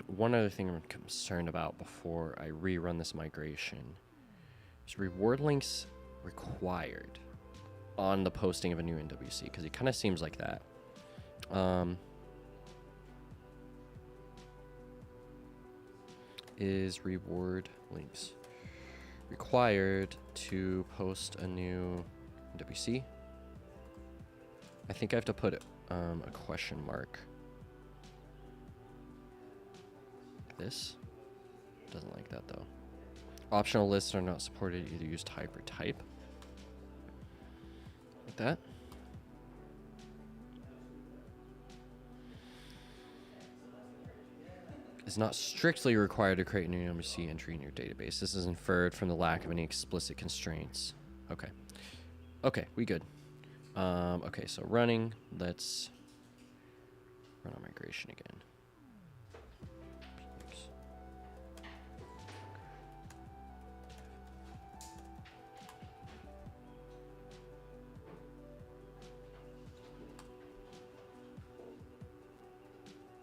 One other thing I'm concerned about before I rerun this migration is reward links required on the posting of a new NWC, because it kind of seems like that. Is reward links required to post a new NWC? I think I have to put a question mark. This doesn't like that though. Optional lists are not supported. Either use type or type. Like that. Is not strictly required to create a new NWC entry in your database. This is inferred from the lack of any explicit constraints. Okay. Okay, we good. Okay, so running. Let's run our migration again. Oops.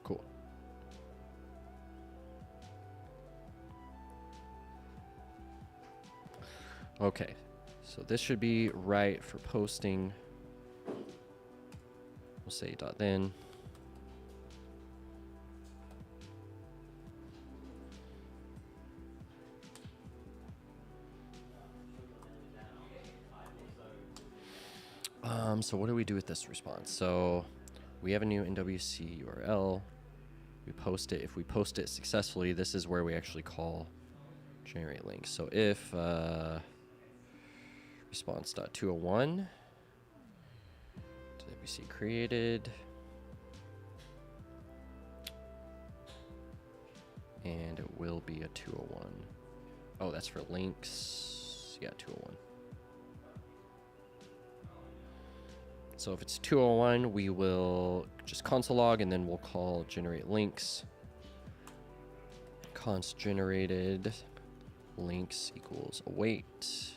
Cool. Okay, so this should be right for posting. We'll say dot then. So what do we do with this response? So we have a new NWC URL. We post it. If we post it successfully, this is where we actually call generate links. So if response.201 NWC created, and it will be a 201. Oh, that's for links. Yeah, 201. So if it's 201, we will just console log, and then we'll call generate links. Const generated links equals await.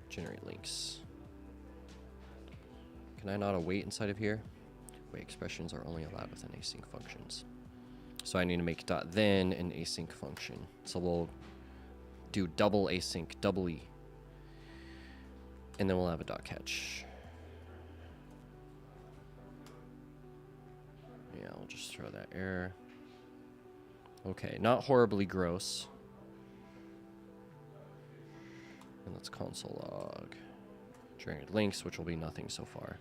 Generate links. Can I not await inside of here? Wait, expressions are only allowed within async functions. So I need to make dot then an async function. So we'll do double async, double E. And then we'll have a dot catch. Yeah, I'll just throw that error. Okay, not horribly gross. And let's console log generate links, which will be nothing so far.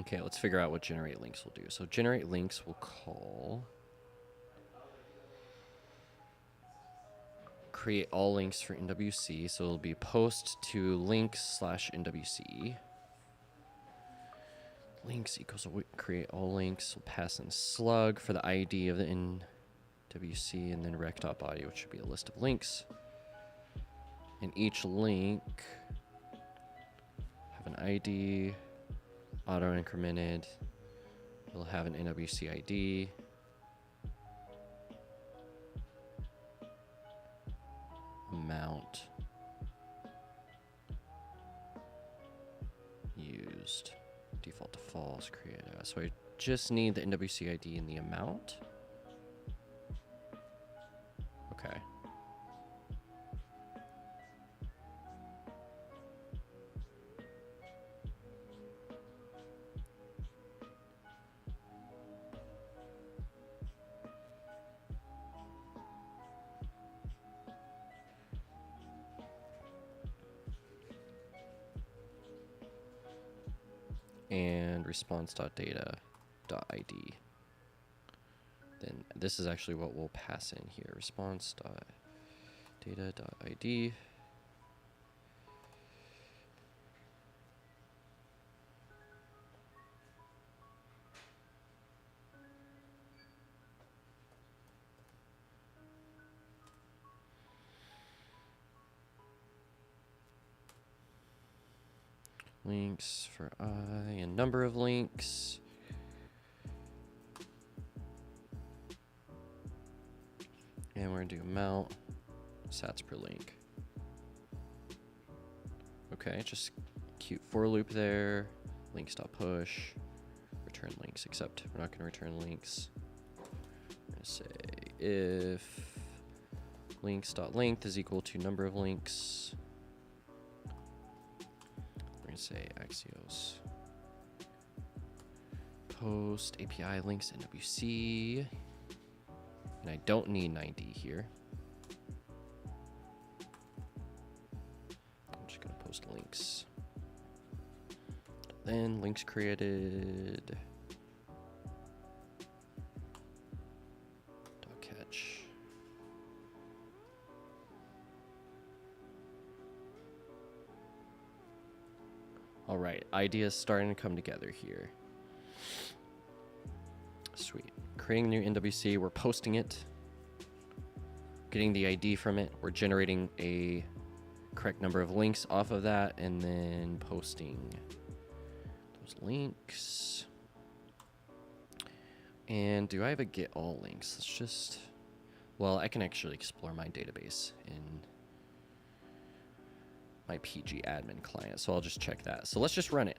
Okay, let's figure out what generate links will do. So generate links will call create all links for NWC. So it'll be post to links/NWC. Links equals create all links. We'll pass in slug for the ID of the NWC, and then rec.body, which should be a list of links. And each link have an ID, auto incremented. It'll have an NWC ID. Amount used. Default to false, create. So I just need the NWC ID and the amount. Okay. and response.data.id. Then this is actually what we'll pass in here, response.data.id. Links for I and number of links. And we're gonna do amount, sats per link. Okay, just cute for loop there. Links.push, return links, except we're not gonna return links. I'm gonna say if links.length is equal to number of links. We're gonna say Axios post API links NWC. And I don't need 90 here. I'm just gonna post links. Then links created. Dot catch. All right, ideas starting to come together here. Sweet. Creating new NWC, we're posting it, getting the ID from it, we're generating a correct number of links off of that, and then posting those links. And do I have a get all links? Let's just, well, I can actually explore my database in my PG admin client, so I'll just check that. So let's just run it.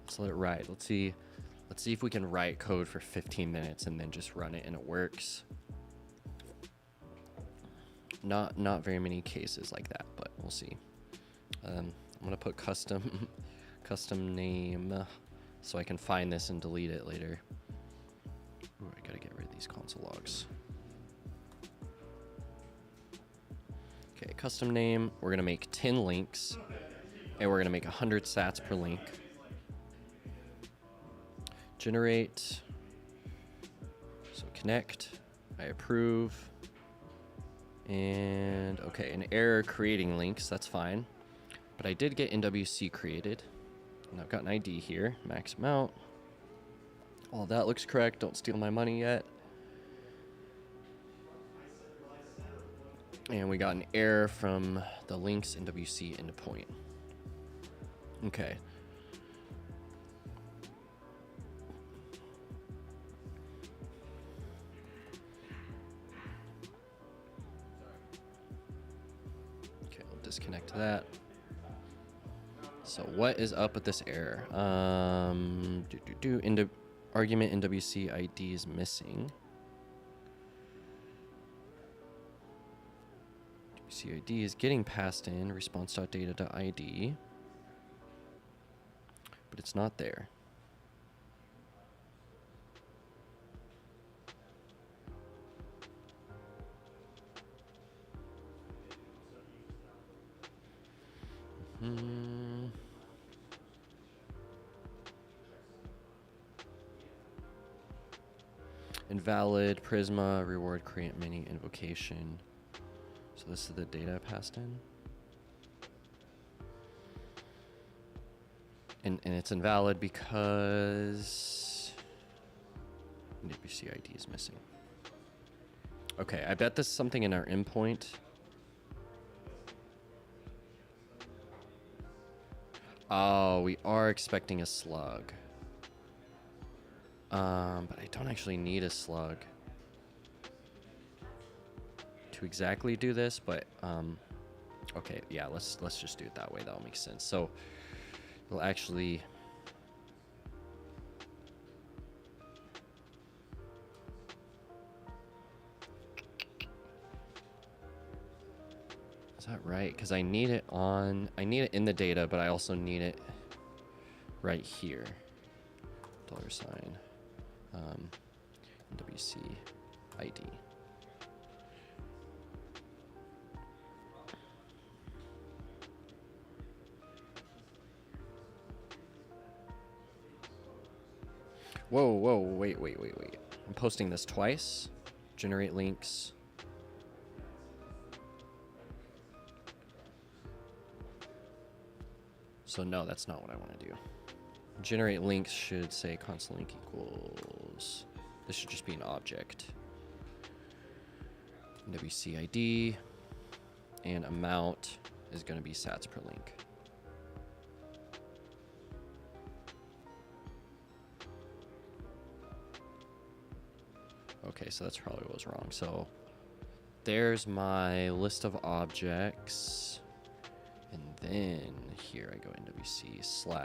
Let's let it ride. Let's see if we can write code for 15 minutes and then just run it and it works. Not very many cases like that, but we'll see. I'm gonna put custom name so I can find this and delete it later. Ooh, I gotta get rid of these console logs. Okay, custom name. We're gonna make 10 links and we're gonna make 100 sats per link. Generate, so connect, I approve, and okay, an error creating links, that's fine. But I did get NWC created, and I've got an ID here, max amount. All that looks correct, don't steal my money yet. And we got an error from the links NWC endpoint. Okay. Disconnect that. So what is up with this error? Argument NWC ID is missing. NWC ID is getting passed in response.data.id, but it's not there. Invalid Prisma reward create mini invocation. So this is the data passed in. And it's invalid because NWC ID is missing. Okay, I bet this is something in our endpoint. Oh, we are expecting a slug. But I don't actually need a slug to exactly do this, but okay, yeah, let's just do it that way. That'll make sense. So we'll actually is that right? Because I need it in the data, but I also need it right here. $sign NWC ID. Whoa, wait. I'm posting this twice. Generate links. So no, that's not what I want to do. Generate links should say constant link equals. This should just be an object. WCID and amount is going to be sats per link. Okay, so that's probably what was wrong. So there's my list of objects. And then here I go nwc/slug.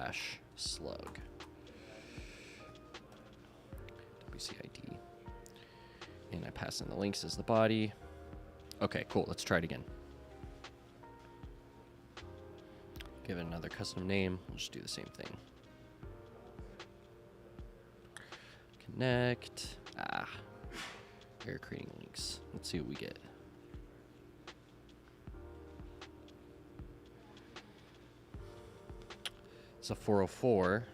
WCID. And I pass in the links as the body. Okay, cool. Let's try it again. Give it another custom name. We'll just do the same thing. Connect. Error creating links. Let's see what we get. It's a 404.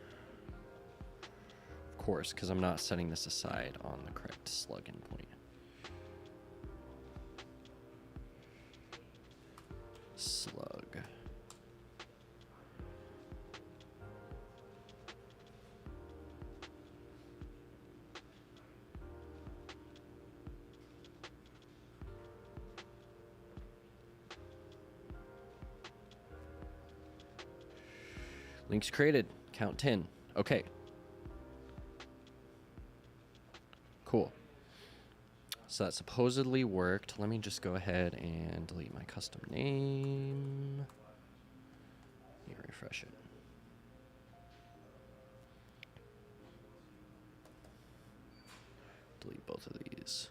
Of course, because I'm not setting this aside on the correct slug endpoint. Slug. Links created. Count 10. Okay. Cool. So that supposedly worked. Let me just go ahead and delete my custom name. Let me refresh it. Delete both of these.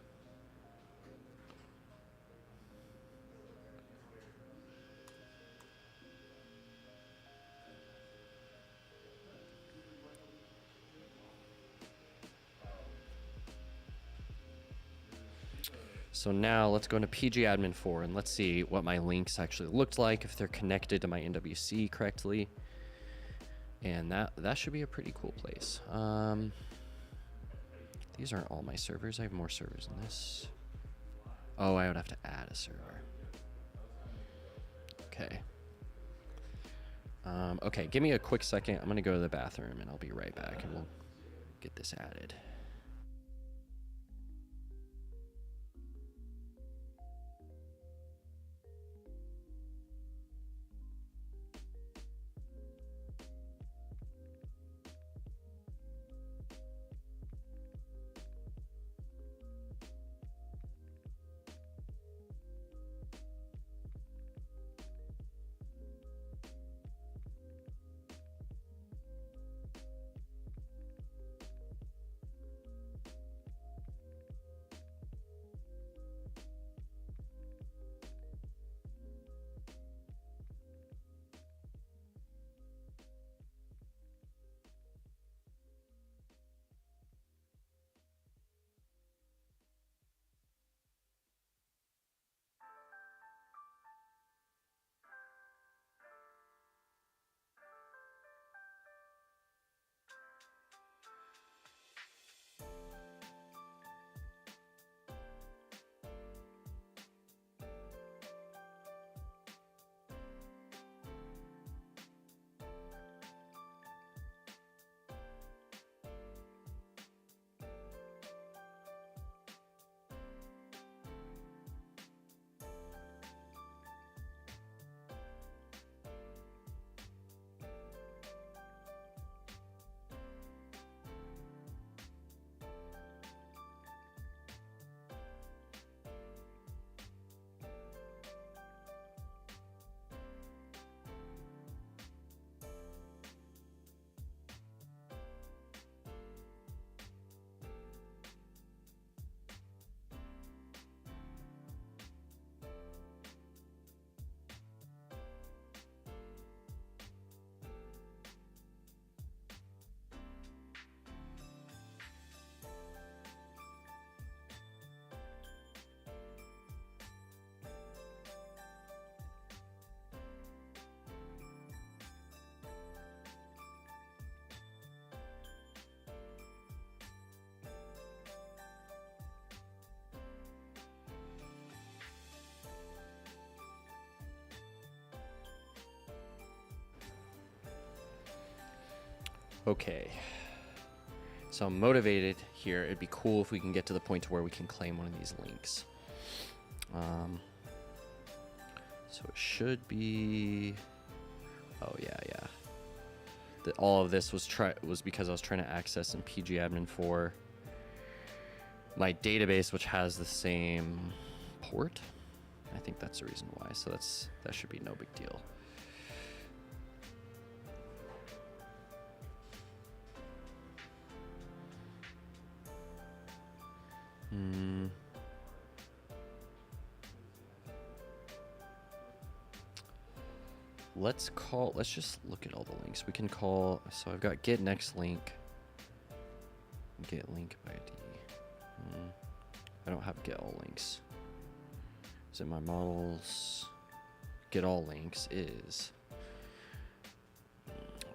So now let's go into pgadmin4 and let's see what my links actually looked like, if they're connected to my NWC correctly. And that should be a pretty cool place. These aren't all my servers. I have more servers than this. Oh, I would have to add a server. Okay. Okay, give me a quick second. I'm going to go to the bathroom and I'll be right back and we'll get this added. Okay. So I'm motivated here. It'd be cool if we can get to the point to where we can claim one of these links. So it should be. Oh yeah. All of this was because I was trying to access in pgadmin for my database, which has the same port. I think that's the reason why. So that should be no big deal. Let's just look at all the links. We can call, so I've got get next link, get link ID. I don't have get all links. Is it my models? Get all links is,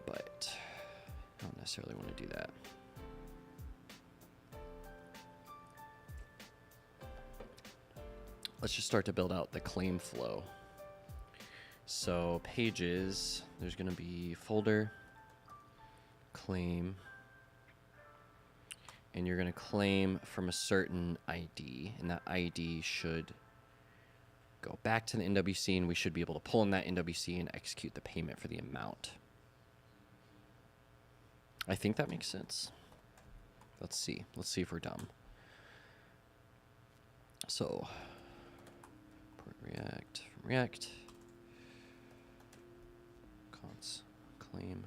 but I don't necessarily want to do that. Let's just start to build out the claim flow. So pages, there's going to be folder, claim, and you're going to claim from a certain ID, and that ID should go back to the NWC, and we should be able to pull in that NWC and execute the payment for the amount. I think that makes sense. Let's see if we're dumb. So import React from React. Claim,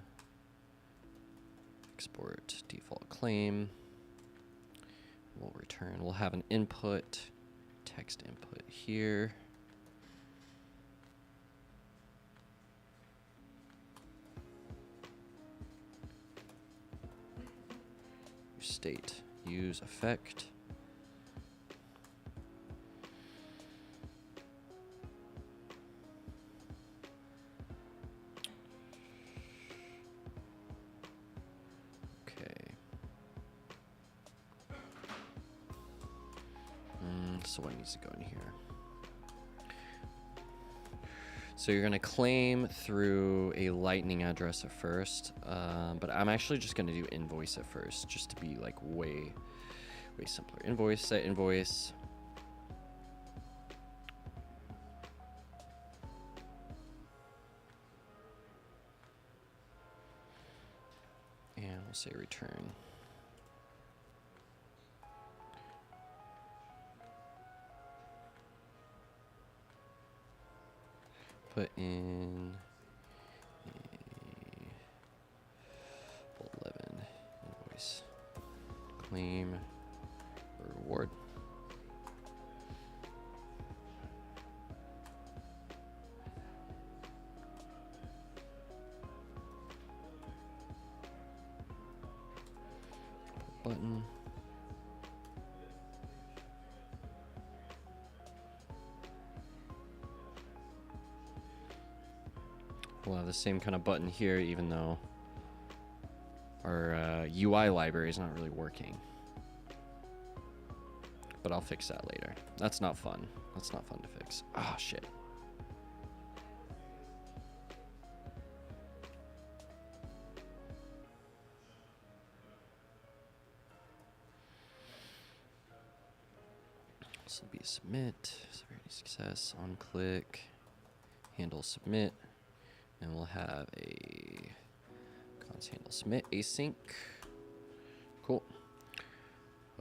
export default claim. We'll return. We'll have an input, text input here. State, use effect. So what needs to go in here? So you're gonna claim through a lightning address at first, but I'm actually just gonna do invoice at first, just to be like way simpler. Invoice, set invoice. And we'll say return. Put in a 11 invoice, claim, reward. Button. We'll have the same kind of button here, even though our UI library is not really working. But I'll fix that later. That's not fun. That's not fun to fix. Ah, shit. This will be submit, severity success, on click, handle submit. And we'll have a const handle submit async. Cool.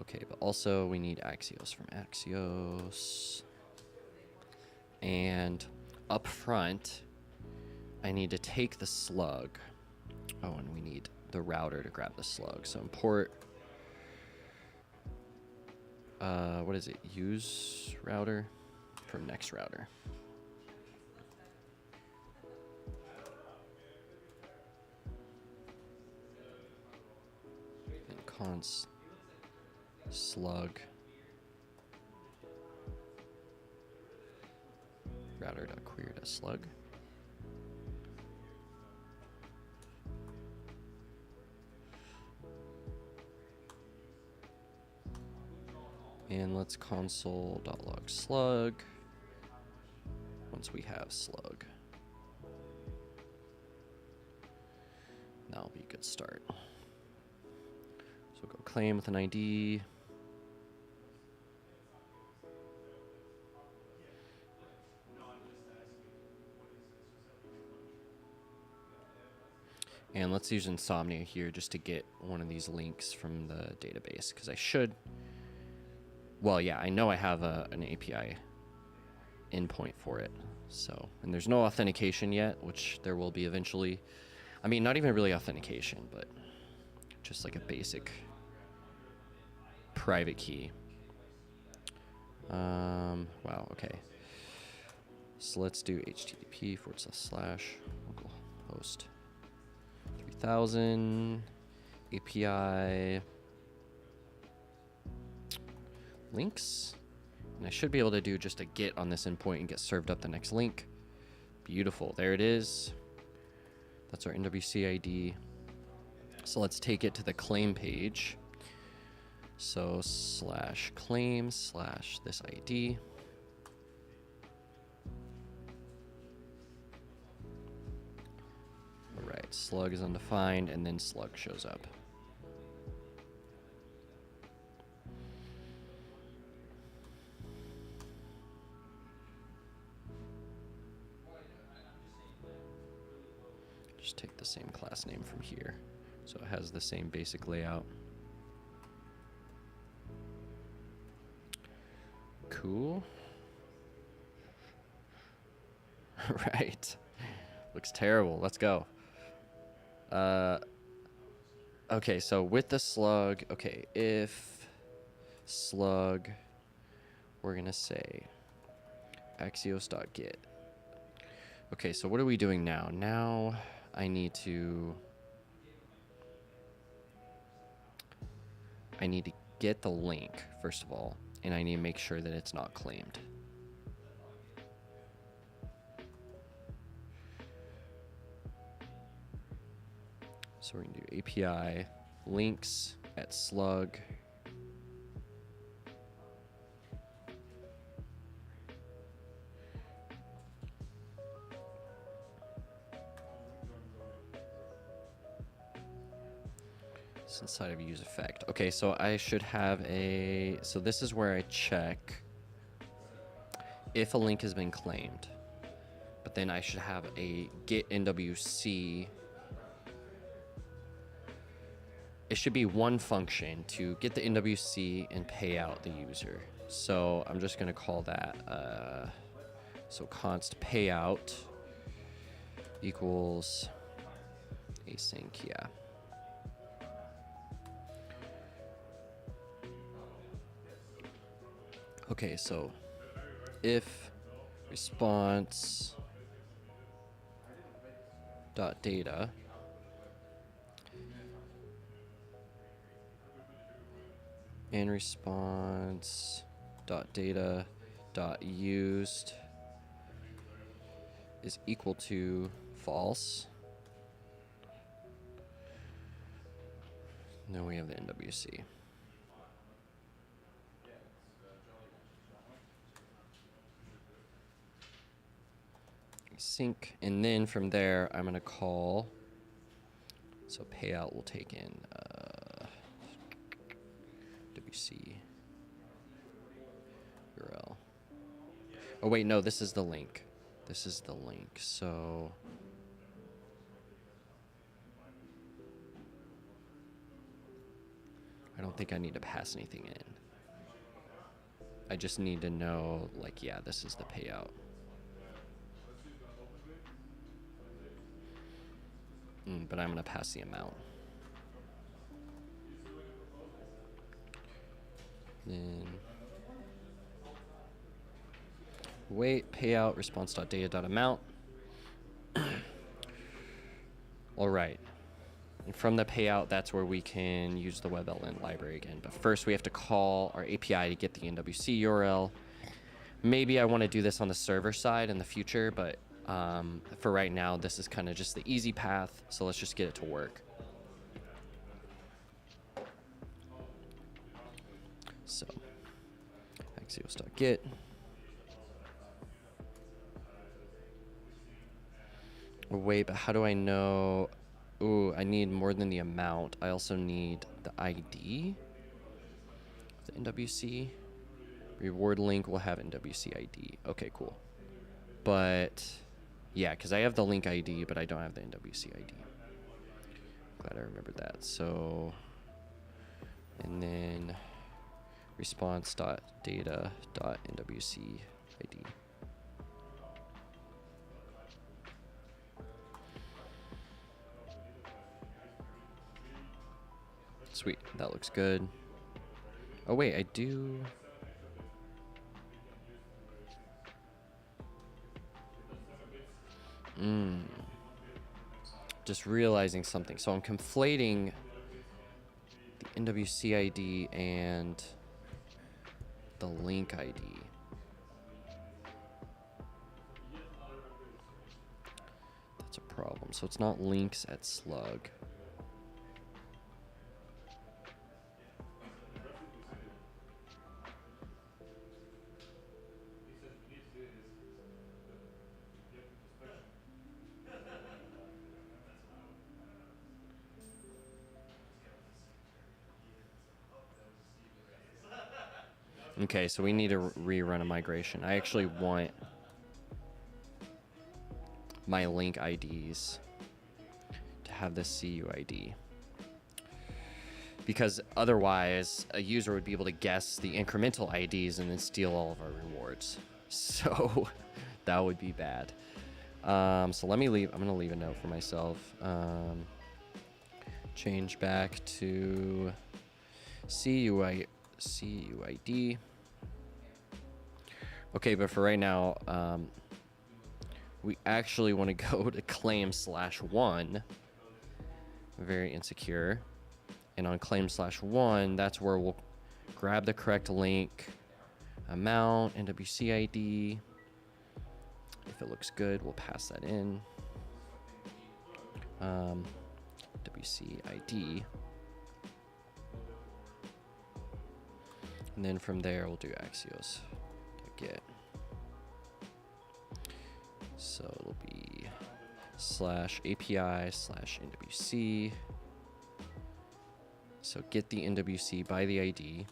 Okay, but also we need Axios from Axios. And up front, I need to take the slug. Oh, and we need the router to grab the slug. So import, what is it? Use router from next router. Const slug router.query.slug. And let's console.log slug once we have slug. That'll be a good start. So go claim with an ID. And let's use Insomnia here just to get one of these links from the database, because I should. Well, yeah, I know I have an API endpoint for it. So, and there's no authentication yet, which there will be eventually. I mean, not even really authentication, but just like a basic private key. Wow, okay. So let's do http://localhost 3000 API links. And I should be able to do just a get on this endpoint and get served up the next link. Beautiful, there it is. That's our NWC ID. So let's take it to the claim page. So /claim/this ID. All right, slug is undefined, and then slug shows up. Just take the same class name from here. So it has the same basic layout. Cool. Right. Looks terrible. Let's go. Okay, so with the slug, okay, if slug, we're going to say axios.get. Okay, so what are we doing now? Now I need to get the link, first of all, and I need to make sure that it's not claimed. So we're going to do API links at slug. It's inside of use effect. Okay, so I should have so this is where I check if a link has been claimed. But then I should have a get NWC. It should be one function to get the NWC and pay out the user. So I'm just going to call that, so const payout equals async, yeah. Okay, so if response dot data and response dot data dot used is equal to false, then we have the NWC. Sync, and then from there I'm going to call, so payout will take in WC URL. Oh wait, no, this is the link. This is the link. So I don't think I need to pass anything in. I just need to know, like, yeah, this is the payout. But I'm going to pass the amount. Then wait, payout, response.data.amount. All right. And from the payout, that's where we can use the WebElement library again. But first, we have to call our API to get the NWC URL. Maybe I want to do this on the server side in the future, but for right now, this is kind of just the easy path. So let's just get it to work. So axios.get. Wait, but how do I know? Ooh, I need more than the amount. I also need the ID, the NWC. Reward link will have NWC ID. Okay, cool. But yeah, because I have the link ID, but I don't have the NWC ID. Glad I remembered that. So, and then response.data.nwc ID. Sweet, that looks good. Oh wait, I do. Just realizing something. So I'm conflating the NWC ID and the link ID. That's a problem. So it's not links at slug. Okay, so we need to rerun a migration. I actually want my link IDs to have the CUID. Because otherwise, a user would be able to guess the incremental IDs and then steal all of our rewards. So that would be bad. So let me leave. I'm going to leave a note for myself. Change back to CUID. Okay, but for right now, we actually want to go to claim/1. Very insecure. And on claim/1, that's where we'll grab the correct link, amount, NWC ID. If it looks good, we'll pass that in. WC ID. And then from there, we'll do Axios to get. So it'll be /API/NWC. So get the NWC by the ID.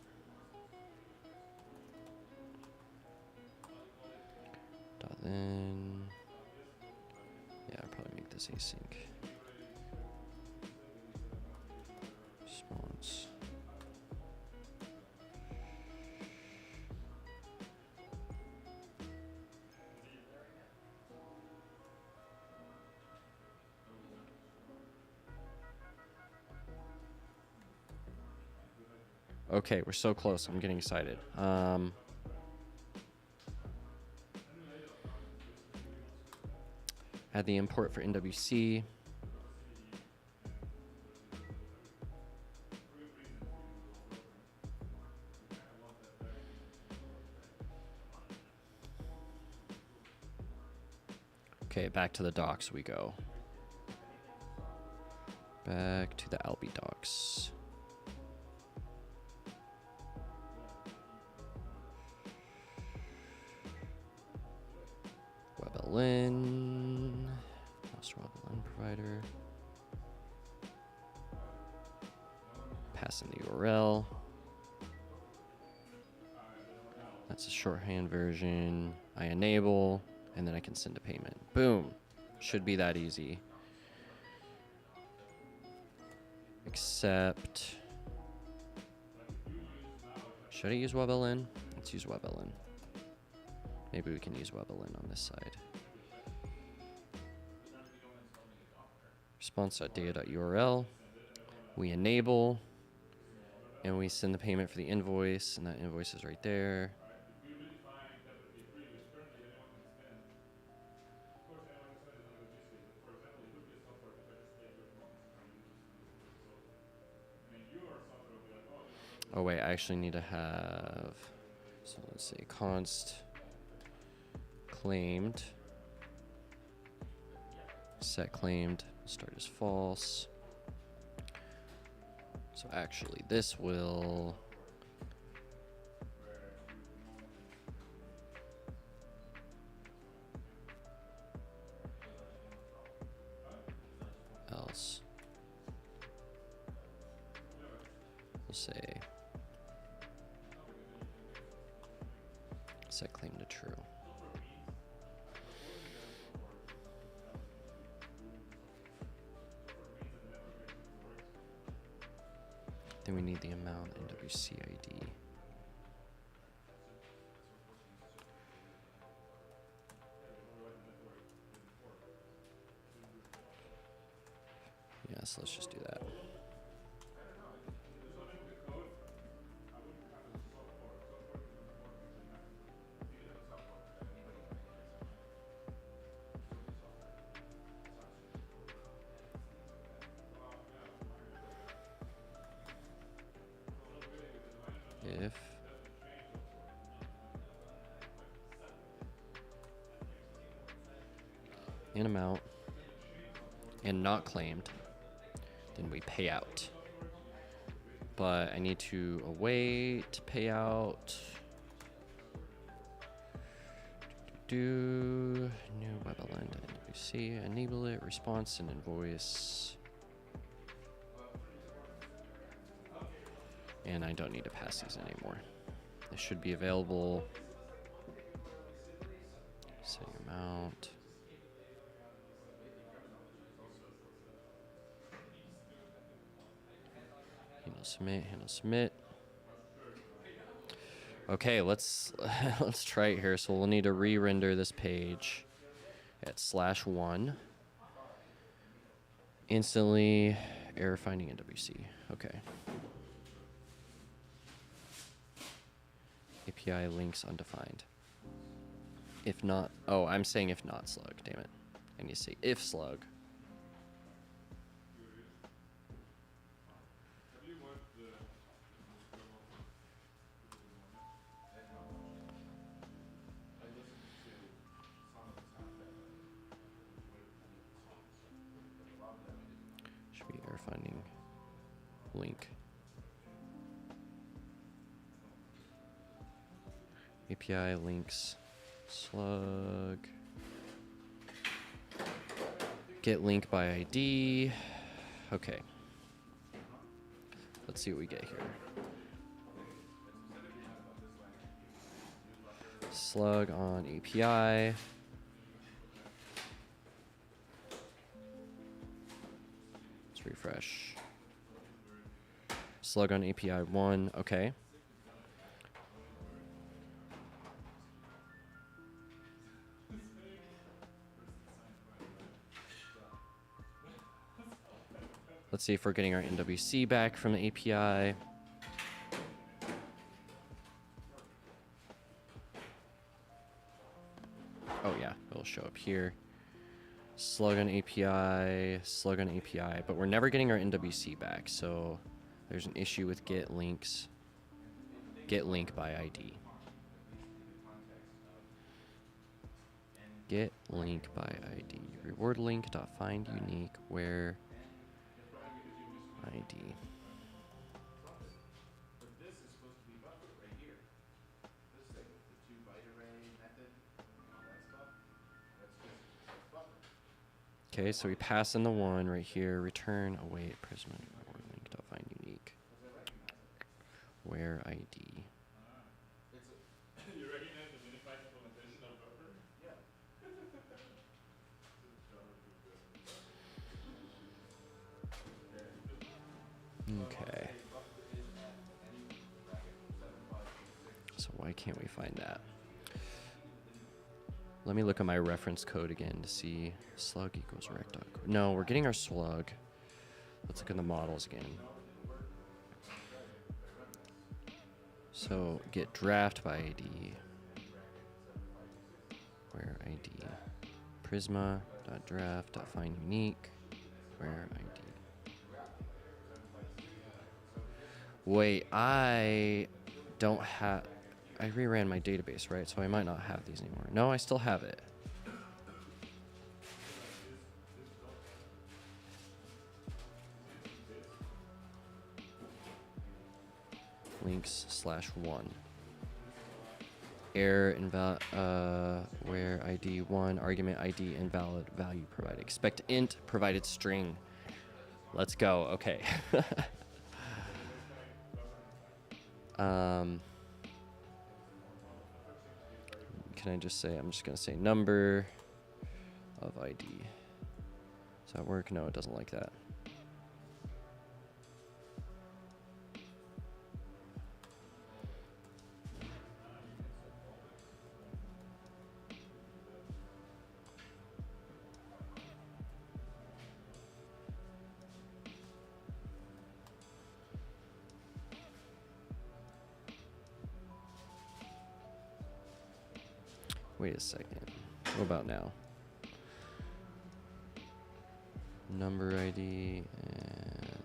Then, yeah, I'll probably make this async. Response. Okay, we're so close. I'm getting excited. Add the import for NWC. Okay, back to the docs we go. Back to the Albi docs. WebLN, master WebLN provider. Pass in the URL. That's a shorthand version. I enable, and then I can send a payment. Boom. Should be that easy. Except, should I use WebLN? Let's use WebLN. Maybe we can use WebLN on this side. Response.data.url. We enable, and we send the payment for the invoice, and that invoice is right there. Oh wait, I actually need to have, so let's see, const claimed, set claimed, start as false. So actually this will, else. We'll say set claim to true. Then we need the amount NWC ID. Yes, let's just do that. If in amount and not claimed, then we pay out. But I need to await payout. Do new web element NWC, enable it, response and invoice. And I don't need to pass these anymore. They should be available. Setting amount. Handle submit, handle submit. Okay, let's try it here. So we'll need to re-render this page at /1. Instantly error finding NWC. Okay. API links undefined. If not, oh, I'm saying if not slug, damn it. I need to say if slug. Should be error finding link. API links slug. Get link by ID. Okay. Let's see what we get here. Slug on API. Let's refresh. Slug on API 1. Okay. Let's see if we're getting our NWC back from the API. Oh yeah, it'll show up here. Slug on API, slug on API, but we're never getting our NWC back, so there's an issue with get links. Get link by ID. Get link by ID. Reward link dot find unique where ID. Okay, so we pass in the one right here. Return await Prisma reward link dot find unique where ID. Okay. So why can't we find that? Let me look at my reference code again to see slug equals rect. No, we're getting our slug. Let's look at the models again. So get draft by ID. Where ID? Prisma.draft.find unique. Where ID? Wait, I don't have... I reran my database, right? So I might not have these anymore. No, I still have it. Links/1. Error invalid, where ID 1, argument ID invalid, value provided. Expect int provided string. Let's go. Okay. Can I just say, I'm just going to say number of ID. Does that work? No, it doesn't like that. Wait a second. What about now? Number ID and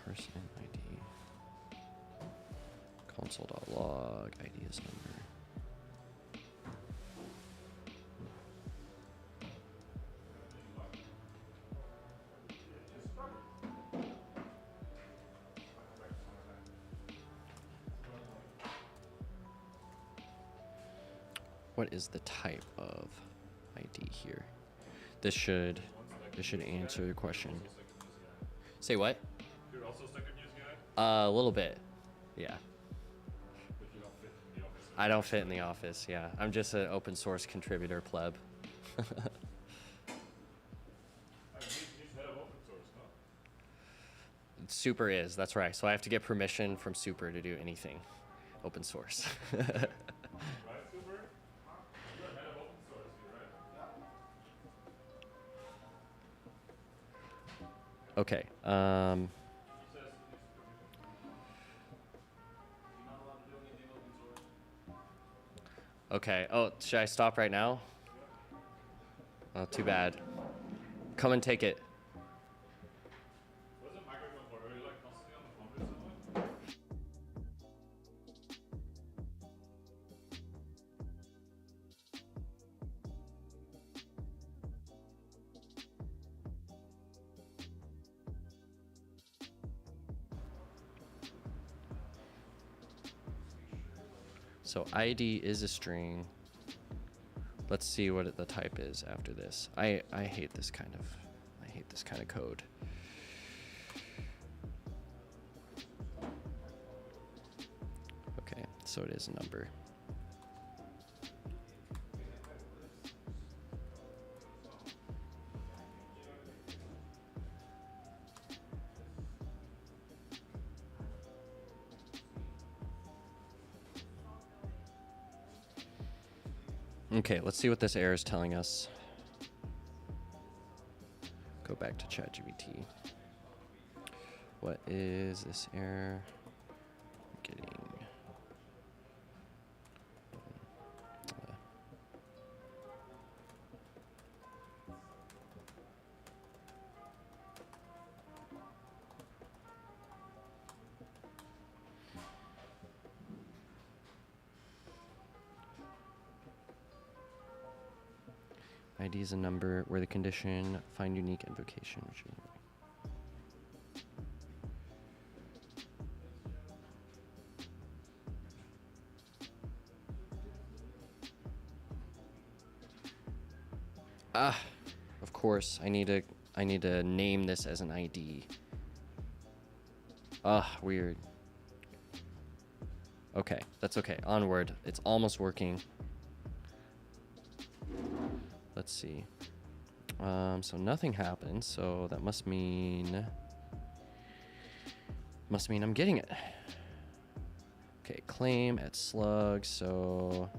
person ID. Console.log ID is number. What is the type of ID here? This should answer the question. Say what? You're also a second news guy? A little bit, yeah. But you don't fit in the office. I don't fit in the office, yeah. I'm just an open source contributor pleb. He's head of open source, no? Super is, that's right. So I have to get permission from Super to do anything open source. Right, Super? You're head of open source here, right? Okay. He says he needs permission. You're not allowed to do anything open source. Okay. Oh, should I stop right now? Oh, too bad. Come and take it. What's the microphone for? Are you like constantly on the phone with someone? So ID is a string. Let's see what the type is after this. I hate this kind of code. Okay, so it is a number. Okay, let's see what this error is telling us. Go back to ChatGPT. What is this error getting? ID is a number where the condition find unique invocation. Of course, I need to name this as an ID. Weird. Okay, that's okay. Onward. It's almost working. Let's see. So nothing happened, so that must mean I'm getting it. Okay, claim at slug, so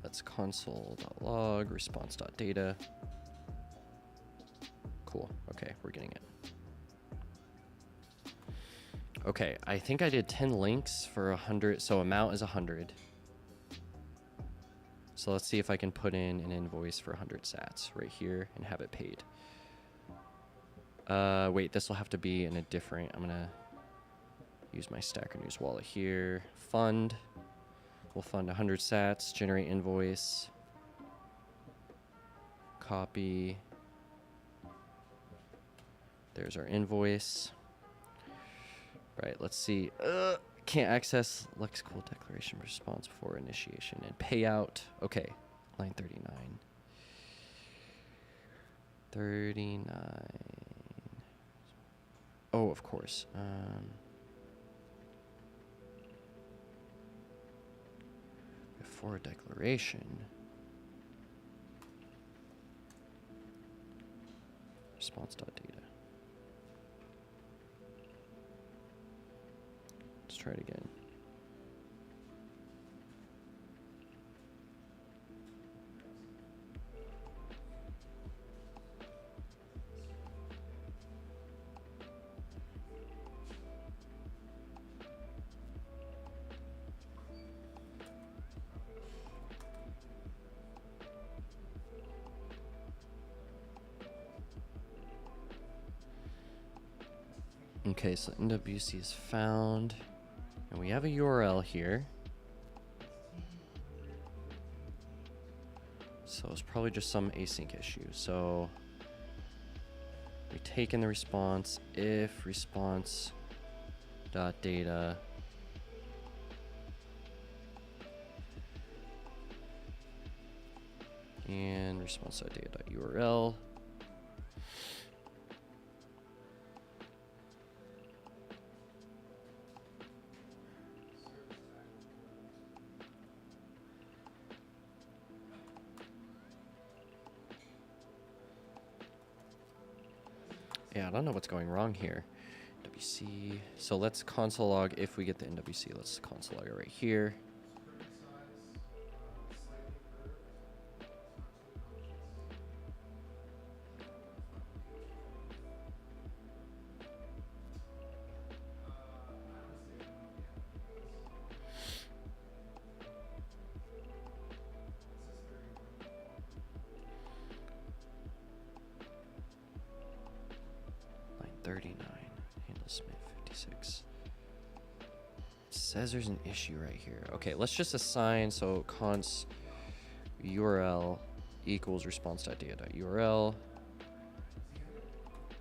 let's console.log response.data. Cool. Okay, we're getting it. Okay, I think I did 10 links for 100, so amount is 100. So let's see if I can put in an invoice for 100 sats right here and have it paid. Wait, this will have to be in a different, I'm gonna use my Stacker News wallet here. Fund, we'll fund 100 sats, generate invoice, copy. There's our invoice. Right, let's see. Can't access lexical declaration response before initiation and payout. Okay, line 39. 39. Oh, of course. Before a declaration. Response.data. Let's try it again. Okay, so NWC is found, and we have a URL here. So it's probably just some async issue. So we take in the response if response dot data and response dot data dot URL. Yeah, I don't know what's going wrong here. NWC. So let's console log if we get the NWC. Let's console log it right here. Line 39. Handle Smith 56. It says there's an issue right here. Okay, let's just assign, so const URL equals response.data.url.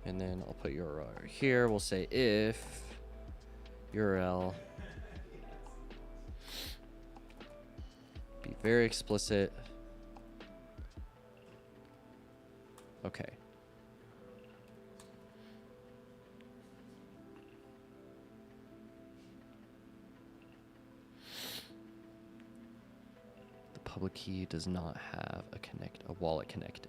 And then I'll put URL right here. We'll say if URL. Be very explicit. Okay. The public key does not have a wallet connected.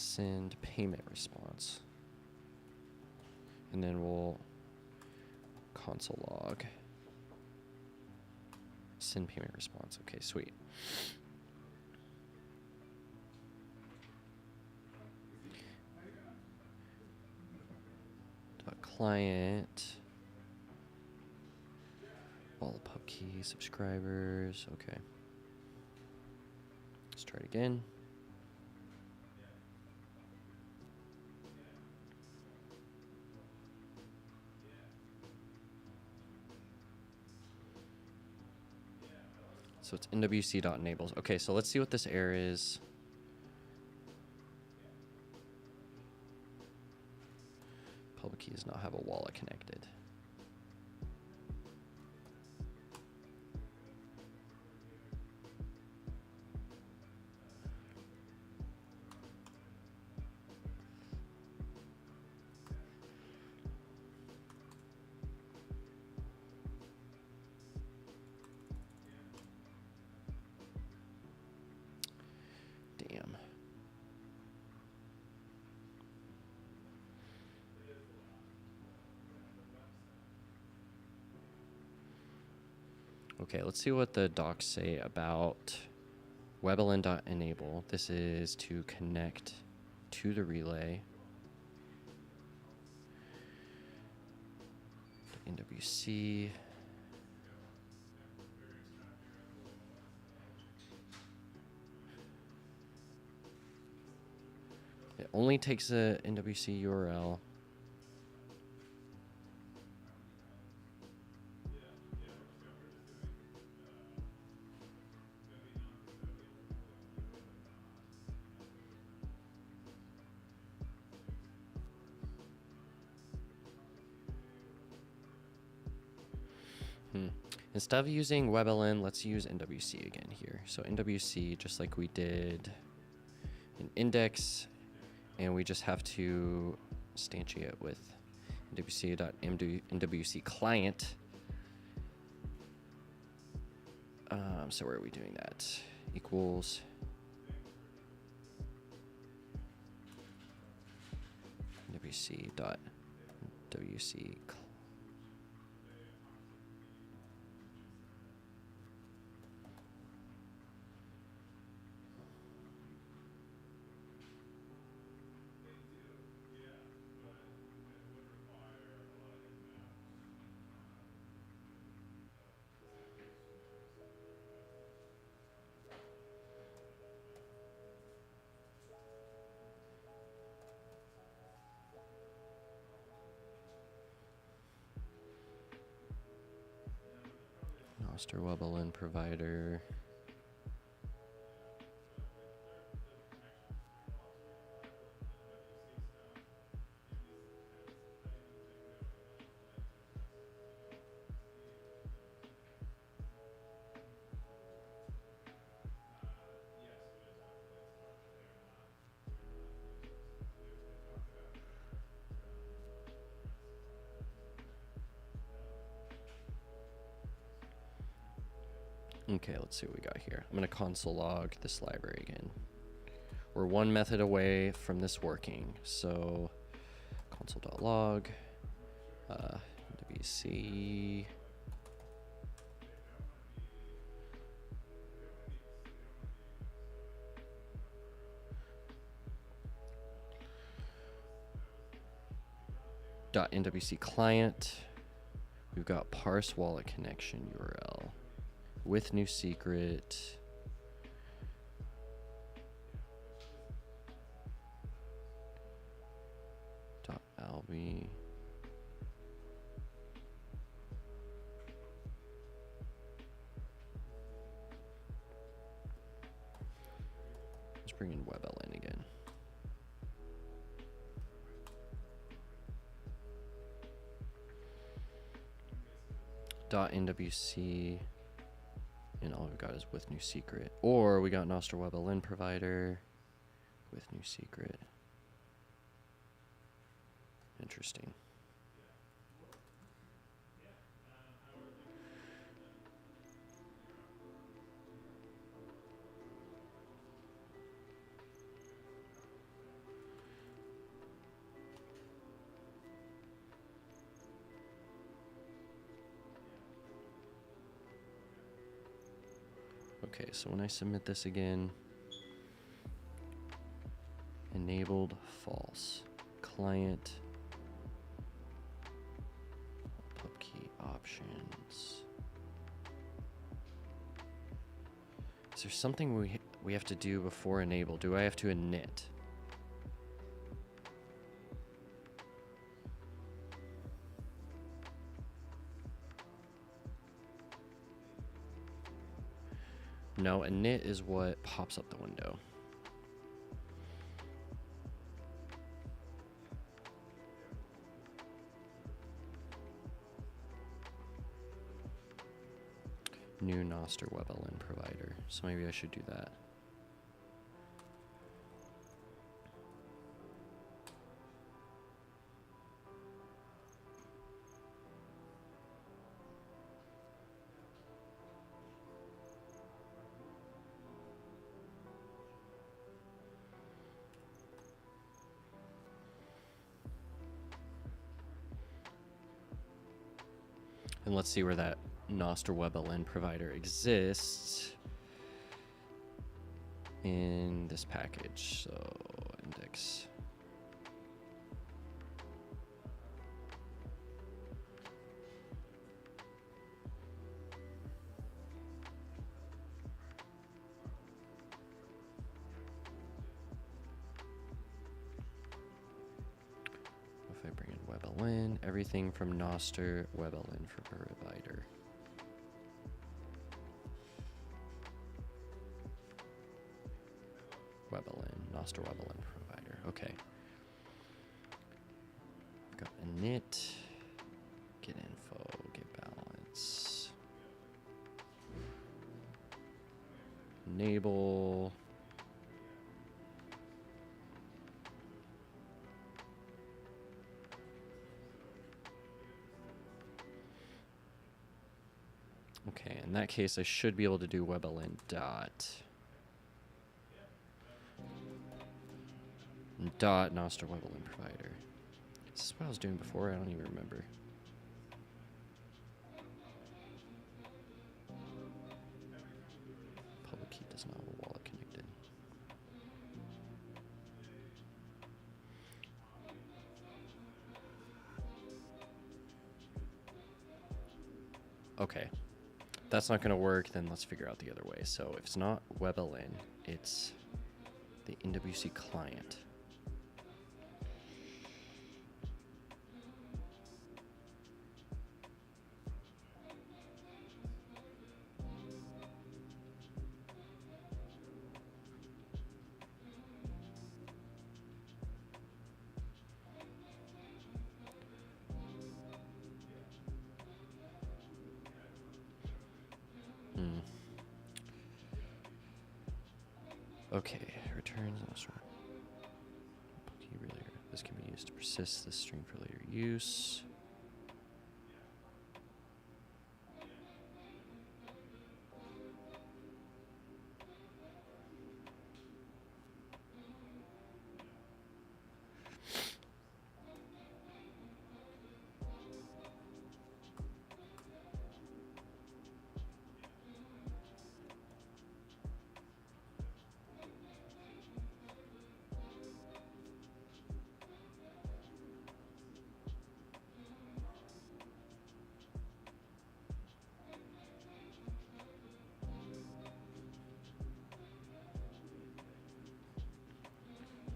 Send payment response. And then we'll console log. Send payment response. Okay, sweet. Client. All the pub key subscribers. Okay. Let's try it again. So it's nwc.enables. Okay, so let's see what this error is. Public key does not have a wallet connected. Damn. Okay, let's see what the docs say about webln.enable. This is to connect to the relay. NWC. It only takes a NWC URL. Instead of using WebLN, let's use NWC again here. So NWC, just like we did in index, and we just have to instantiate with NWC client. So where are we doing that? Equals NWC.WC. Master WebLN provider. Okay, let's see what we got here. I'm going to console log this library again. We're one method away from this working. So console.log, WC. .nwc client. We've got parse wallet connection URL. With new secret. .alb. Let's bring in WebLN again. .nwc. And all we've got is with new secret. Or we got Nostr WebLN provider with new secret. Interesting. Okay, so when I submit this again, enabled false. Client pubkey options. Is there something we have to do before enable? Do I have to init? No, init is what pops up the window. New Nostr WebLN provider. So maybe I should do that. And let's see where that Nostr WebLN provider exists in this package. So index. WebLN, everything from Noster, WebLN for provider. WebLN, Noster WebLN provider. Okay. I've got init, get info, get balance, enable. Okay, in that case, I should be able to do WebLN dot Noster WebLN provider. Is this what I was doing before? I don't even remember. Public key does not have a wallet connected. Okay. That's not going to work, then let's figure out the other way. So if it's not WebLN, it's the NWC client. Okay, returns. Key relayer. This can be used to persist this string for later use.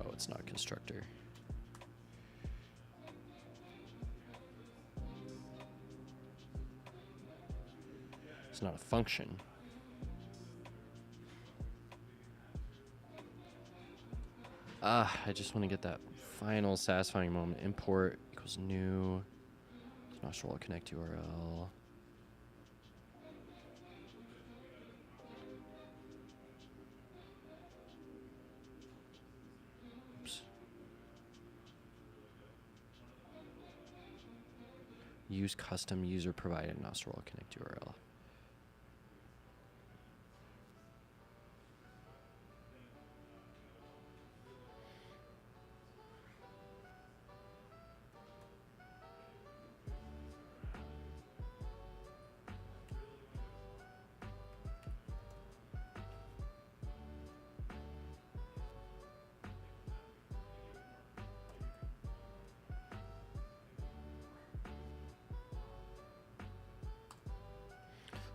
Oh, it's not a constructor. It's not a function. I just want to get that final satisfying moment. Import equals new. Not sure I'll connect URL. Oops. Use custom user provided Nostral connect URL.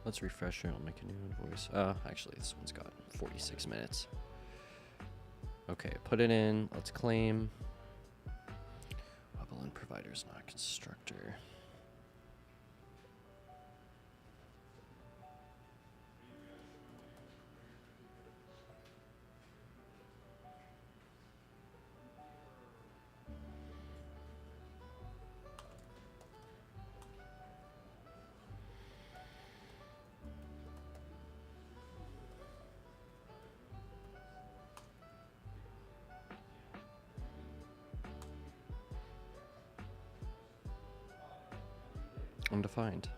Let's refresh it. I'll make a new invoice. Actually, this one's got 46 minutes. Okay, put it in. Let's claim. WebLN provider is not constructor. Undefined.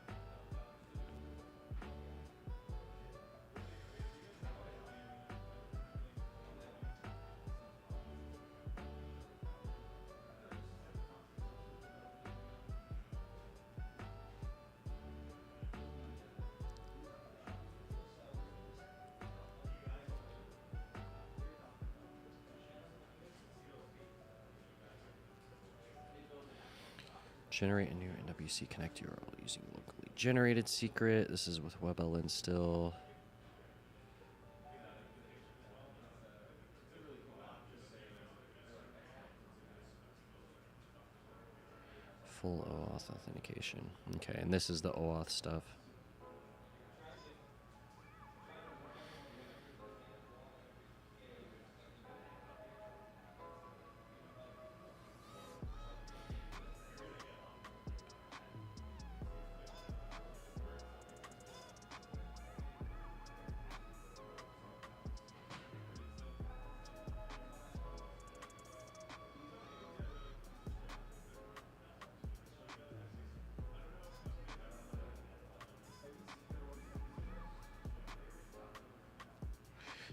Generate a new NWC connect URL using locally generated secret. This is with WebLN still. full OAuth authentication. Okay, and this is the OAuth stuff.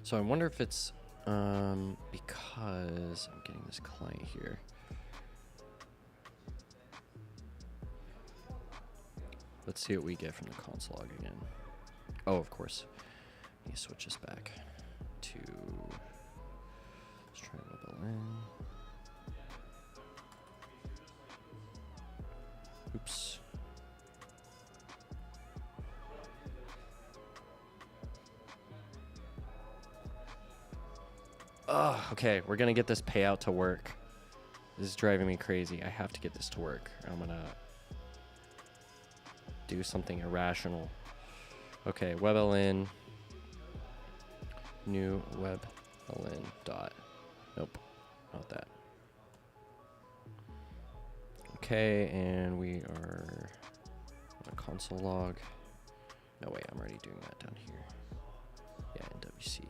So I wonder if it's because I'm getting this client here. Let's see what we get from the console log again. Oh, of course. Let me switch this back to, let's try WebLN. Oops. Ugh, okay, we're gonna get this payout to work. This is driving me crazy. I have to get this to work. I'm gonna do something irrational. Okay, WebLN, new WebLN dot. Nope, not that. Okay, and we are on a console log. No, wait, I'm already doing that down here. Yeah, NWC.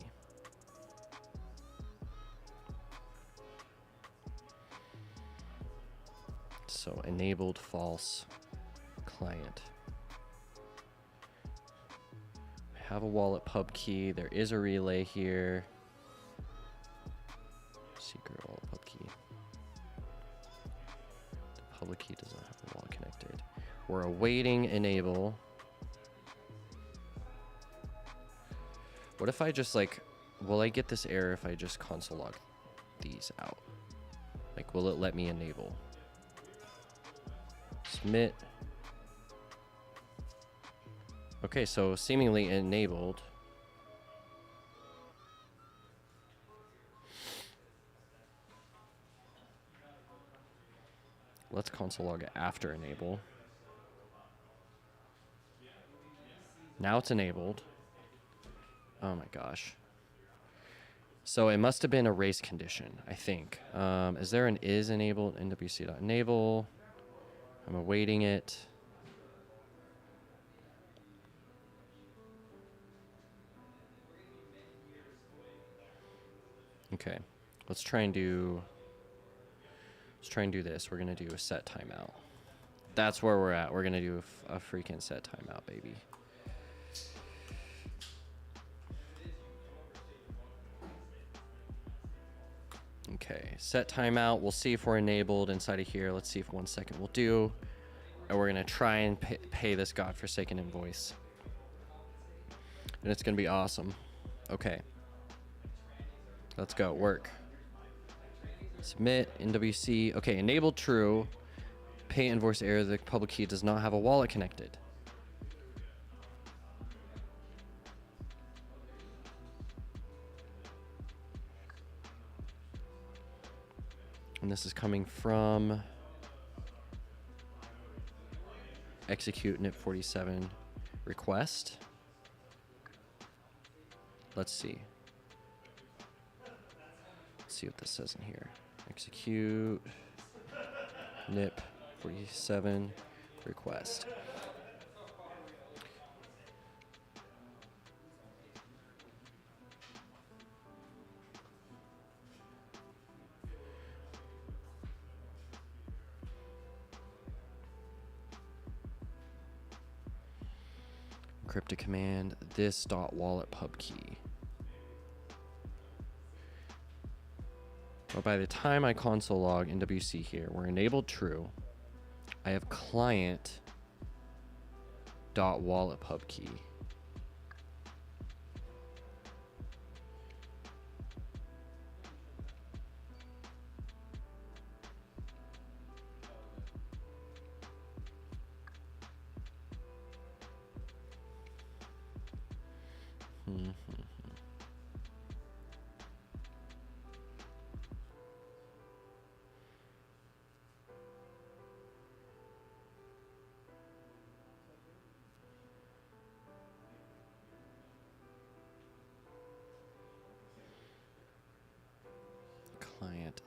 So enabled false client. I have a wallet pub key. There is a relay here. Secret wallet pub key. The public key does not have a wallet connected. We're awaiting enable. What if I just like, will I get this error if I just console log these out? Like, will it let me enable? Submit. Okay, so seemingly enabled. Let's console log it after enable. Now it's enabled. Oh my gosh. So it must have been a race condition, I think. Is there an is enabled? NWC.enable. I'm awaiting it. Okay, let's try and do this. We're gonna do a set timeout. That's where we're at. We're gonna do a freaking set timeout, baby. Okay, set timeout. We'll see if we're enabled inside of here. Let's see if 1 second will do. And we're gonna try and pay this godforsaken invoice. And it's gonna be awesome. Okay. Let's go, work. Submit, NWC. Okay, enabled true. Pay invoice error, the public key does not have a wallet connected. And this is coming from execute NIP47 request. Let's see. Let's see what this says in here. Execute NIP47 request. Encrypted command this dot wallet pub key. But by the time I console log NWC here, we're enabled true. I have client dot wallet pub key.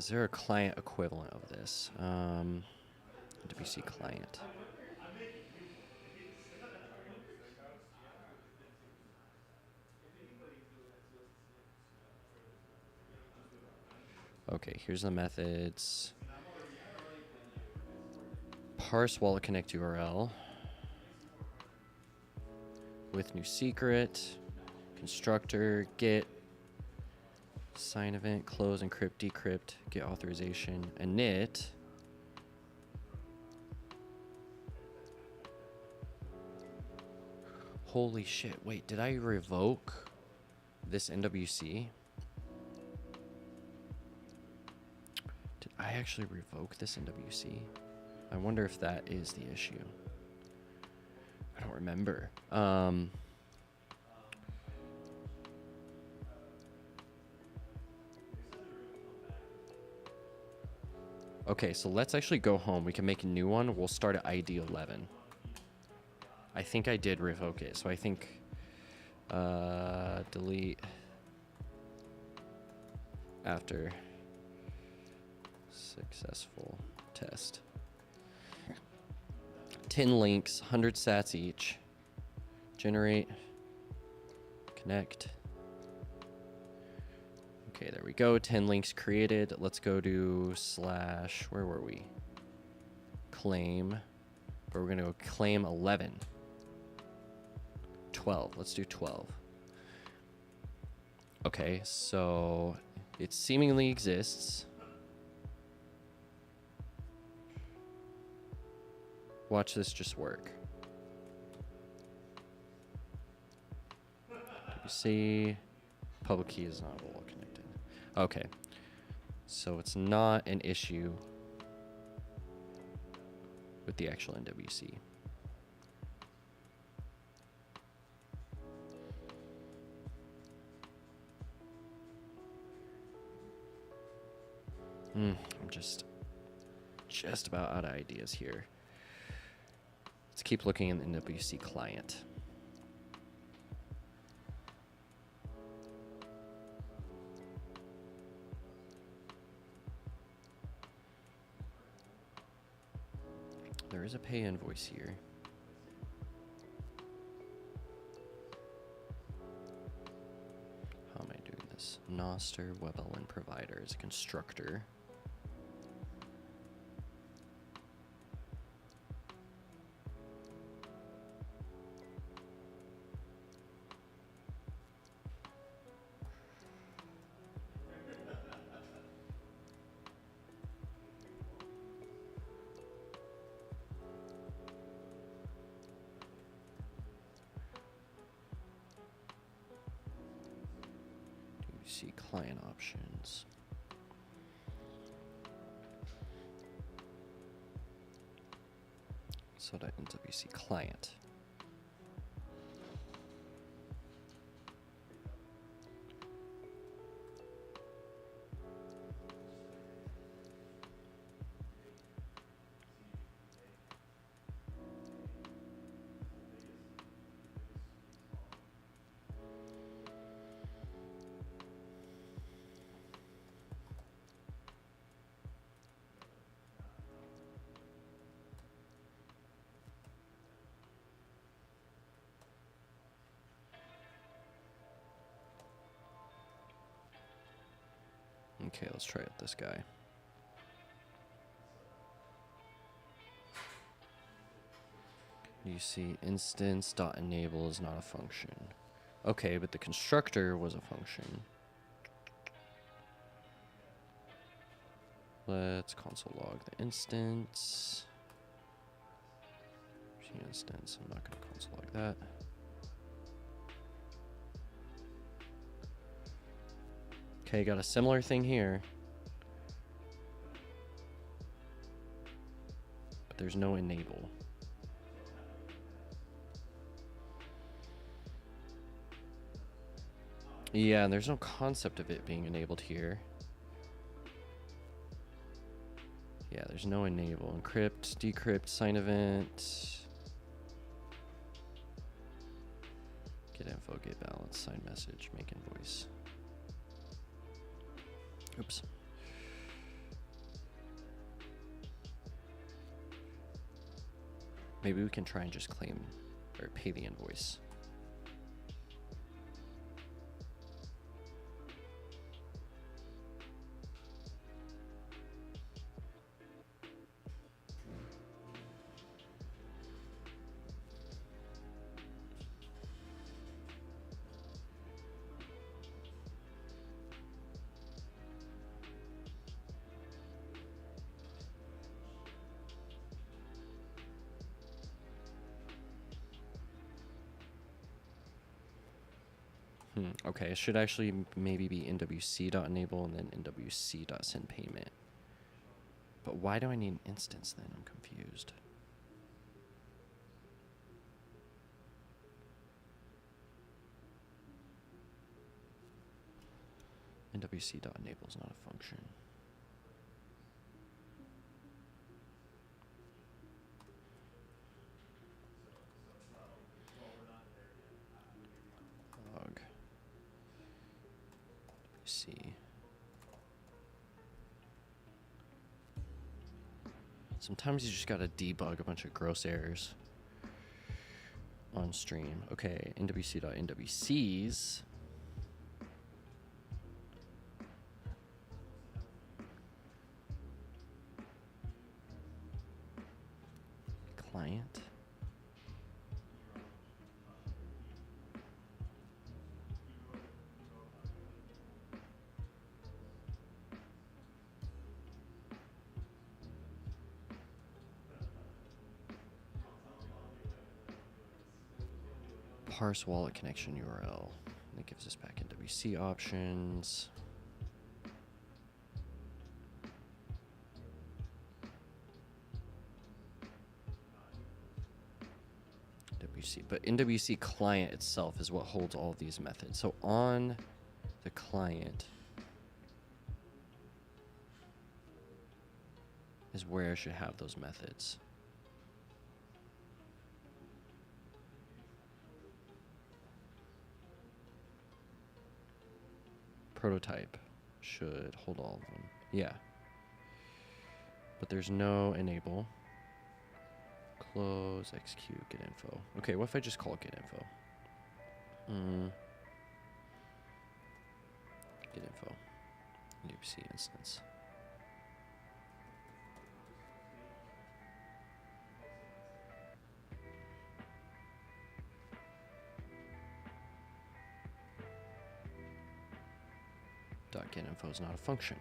Is there a client equivalent of this? WC client. Okay, here's the methods. Parse wallet connect URL with new secret, constructor, get, sign event, close, encrypt, decrypt, get authorization, init. Holy shit, wait, did I revoke this NWC? Did I actually revoke this NWC? I wonder if that is the issue. I don't remember. Okay, so let's actually go home. We can make a new one. We'll start at ID 11. I think I did revoke it, so I think delete after successful test. 10 links, 100 sats each. Generate, connect. Okay, there we go. 10 links created. Let's go to slash, where were we? Claim, but we're gonna go claim 11. 12, let's do 12. Okay, so it seemingly exists. Watch this just work. WC, public key is not well connected. Okay, so it's not an issue with the actual NWC. I'm just about out of ideas here. Let's keep looking in the NWC client. There is a pay invoice here. How am I doing this? Noster WebLN provider is a constructor. See client options. So that NWC client. Okay, let's try out this guy. You see instance.enable is not a function. Okay, but the constructor was a function. Let's console log the instance. Instance, I'm not going to console log that. Okay, got a similar thing here. But there's no enable. Yeah, and there's no concept of it being enabled here. Yeah, there's no enable. Encrypt, decrypt, sign event. Get info, get balance, sign message, make invoice. Oops. Maybe we can try and just claim or pay the invoice. Okay, it should actually maybe be nwc.enable and then nwc.sendPayment. But why do I need an instance then? I'm confused. nwc.enable is not a function. Log. See. Sometimes you just gotta debug a bunch of gross errors on stream. Okay, nwc.nwcs. Client. Parse wallet connection URL. That gives us back NWC options. NWC, but NWC client itself is what holds all of these methods. So on the client is where I should have those methods. Prototype should hold all of them. Yeah. But there's no enable. Close, execute, get info. Okay, what if I just call it get info? Get info. NWC instance. Get info is not a function.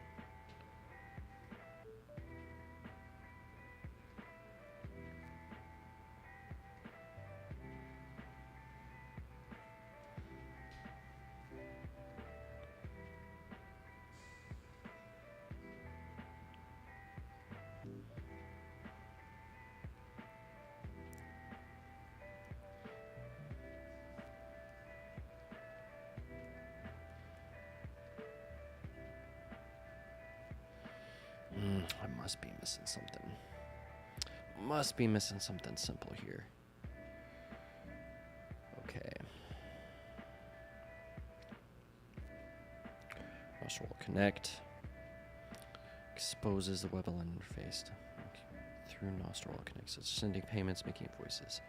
I must be missing something. Must be missing something simple here. Okay. Nostril will connect. Exposes the WebLN interface through Nostril will connect. So it's sending payments, making invoices.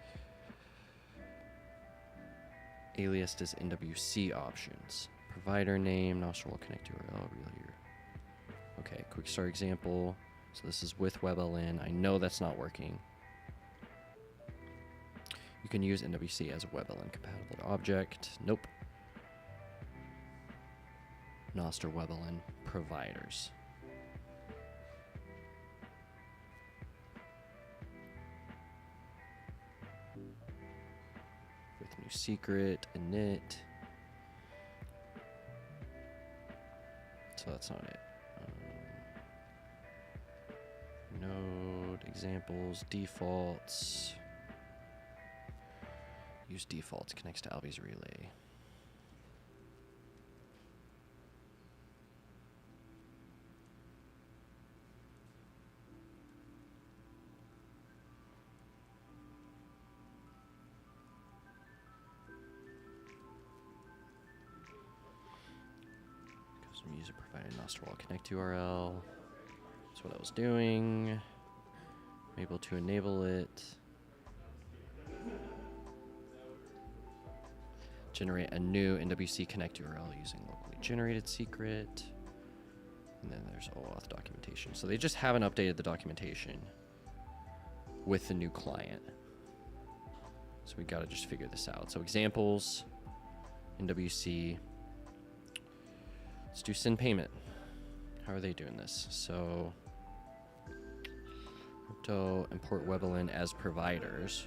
Aliased is NWC options. Provider name, Nostril will connect URL, real here. Okay, quick start example. So this is with WebLN. I know that's not working. You can use NWC as a WebLN compatible object. Nope. Nostr WebLN providers. With new secret, init. So that's not it. Node, examples, defaults. Use defaults, connects to Alby's relay. Custom user provided Nostr wall connect URL. That's what I was doing. I'm able to enable it. generate a new NWC Connect URL using locally generated secret. And then there's OAuth documentation. So they just haven't updated the documentation with the new client. So we gotta just figure this out. So examples, NWC. Let's do send payment. How are they doing this? So crypto import WebLN as providers.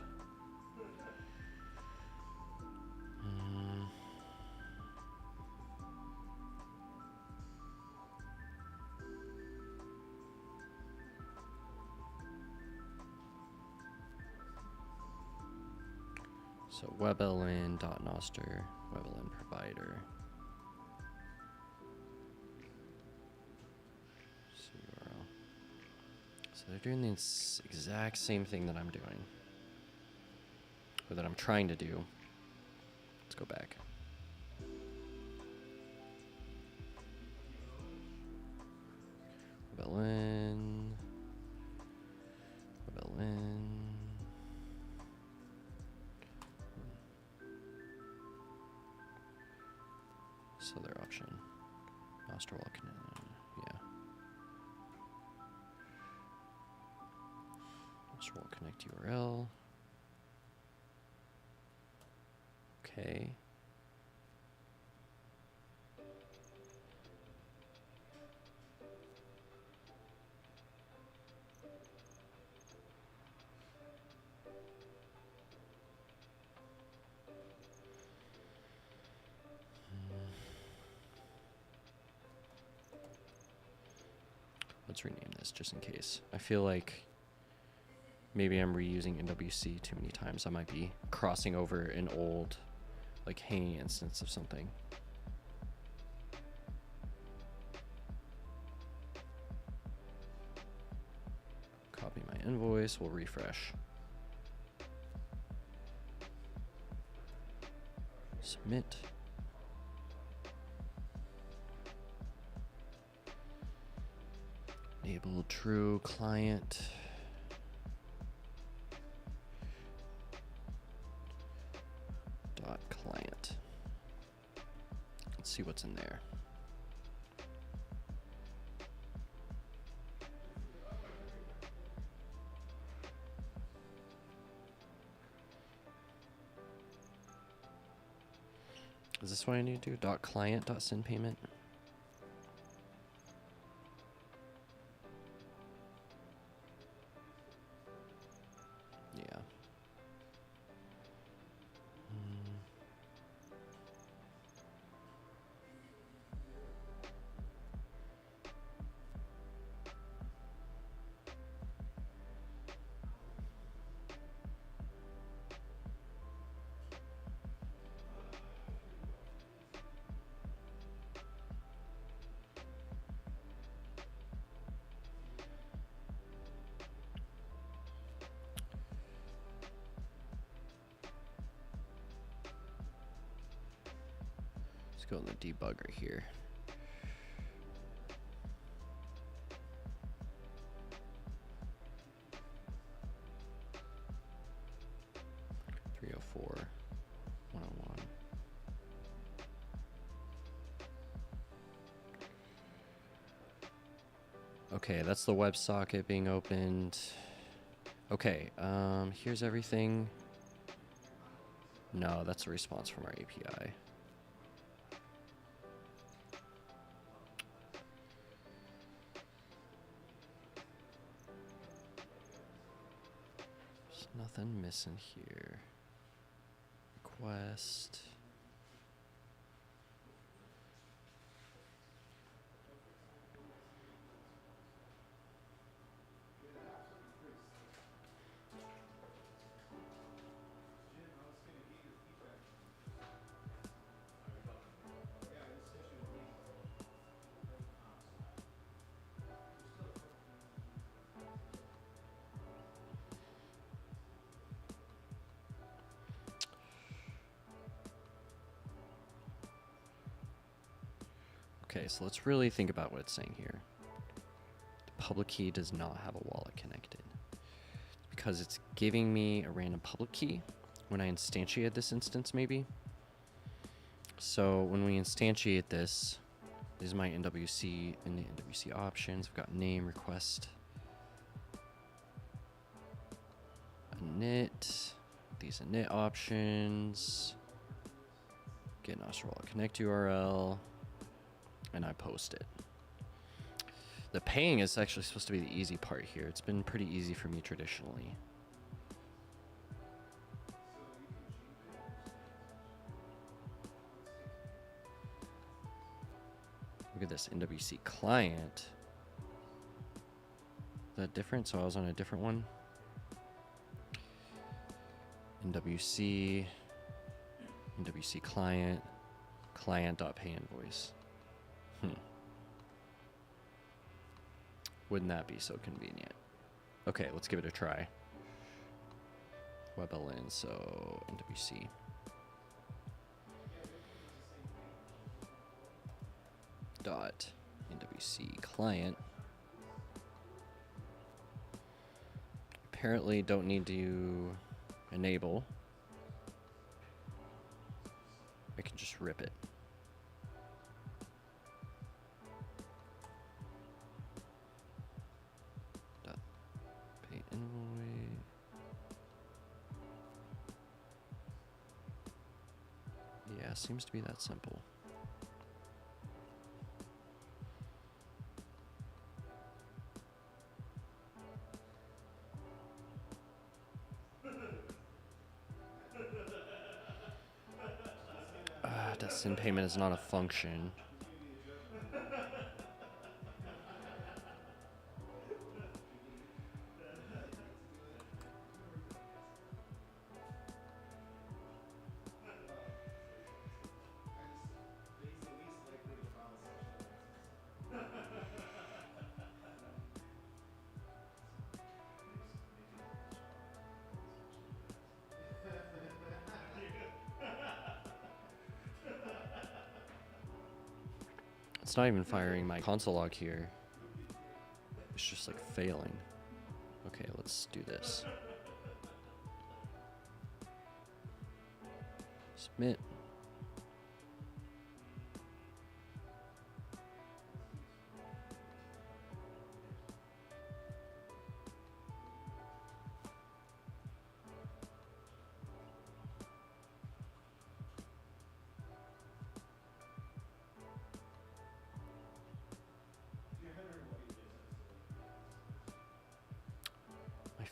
So WebLN.Noster, WebLN provider. URL. So they're doing the exact same thing that I'm doing, or that I'm trying to do. Let's go back. WebLN. WebLN. So their option. Master wall connect. Yeah. Master wall connect URL. Okay. Let's rename this just in case. I feel like maybe I'm reusing NWC too many times. I might be crossing over an old, like, hanging instance of something. Copy my invoice, we'll refresh. Submit. Enable true client. Dot client. Let's see what's in there. Is this what I need to do? Dot client dot send payment. Let's go in the debugger here. .304, 101. Okay, that's the WebSocket being opened. Okay, here's everything. No, that's a response from our API. There's nothing missing here. Request. Okay, so let's really think about what it's saying here. The public key does not have a wallet connected. Because it's giving me a random public key when I instantiate this instance, maybe. So when we instantiate this, this is my NWC in the NWC options. We've got name, request, init, these init options, get master wallet connect URL, and I post it. The paying is actually supposed to be the easy part here. It's been pretty easy for me traditionally. Look at this NWC client. Is that different? So I was on a different one. NWC client, client.payInvoice. Wouldn't that be so convenient? Okay, let's give it a try. WebLN, so NWC. Dot NWC client. Apparently don't need to enable. I can just rip it. Dot pay invoice. Yeah, seems to be that simple. That send payment is not a function. It's not even firing my console log here. It's just like failing. Okay, let's do this. Submit.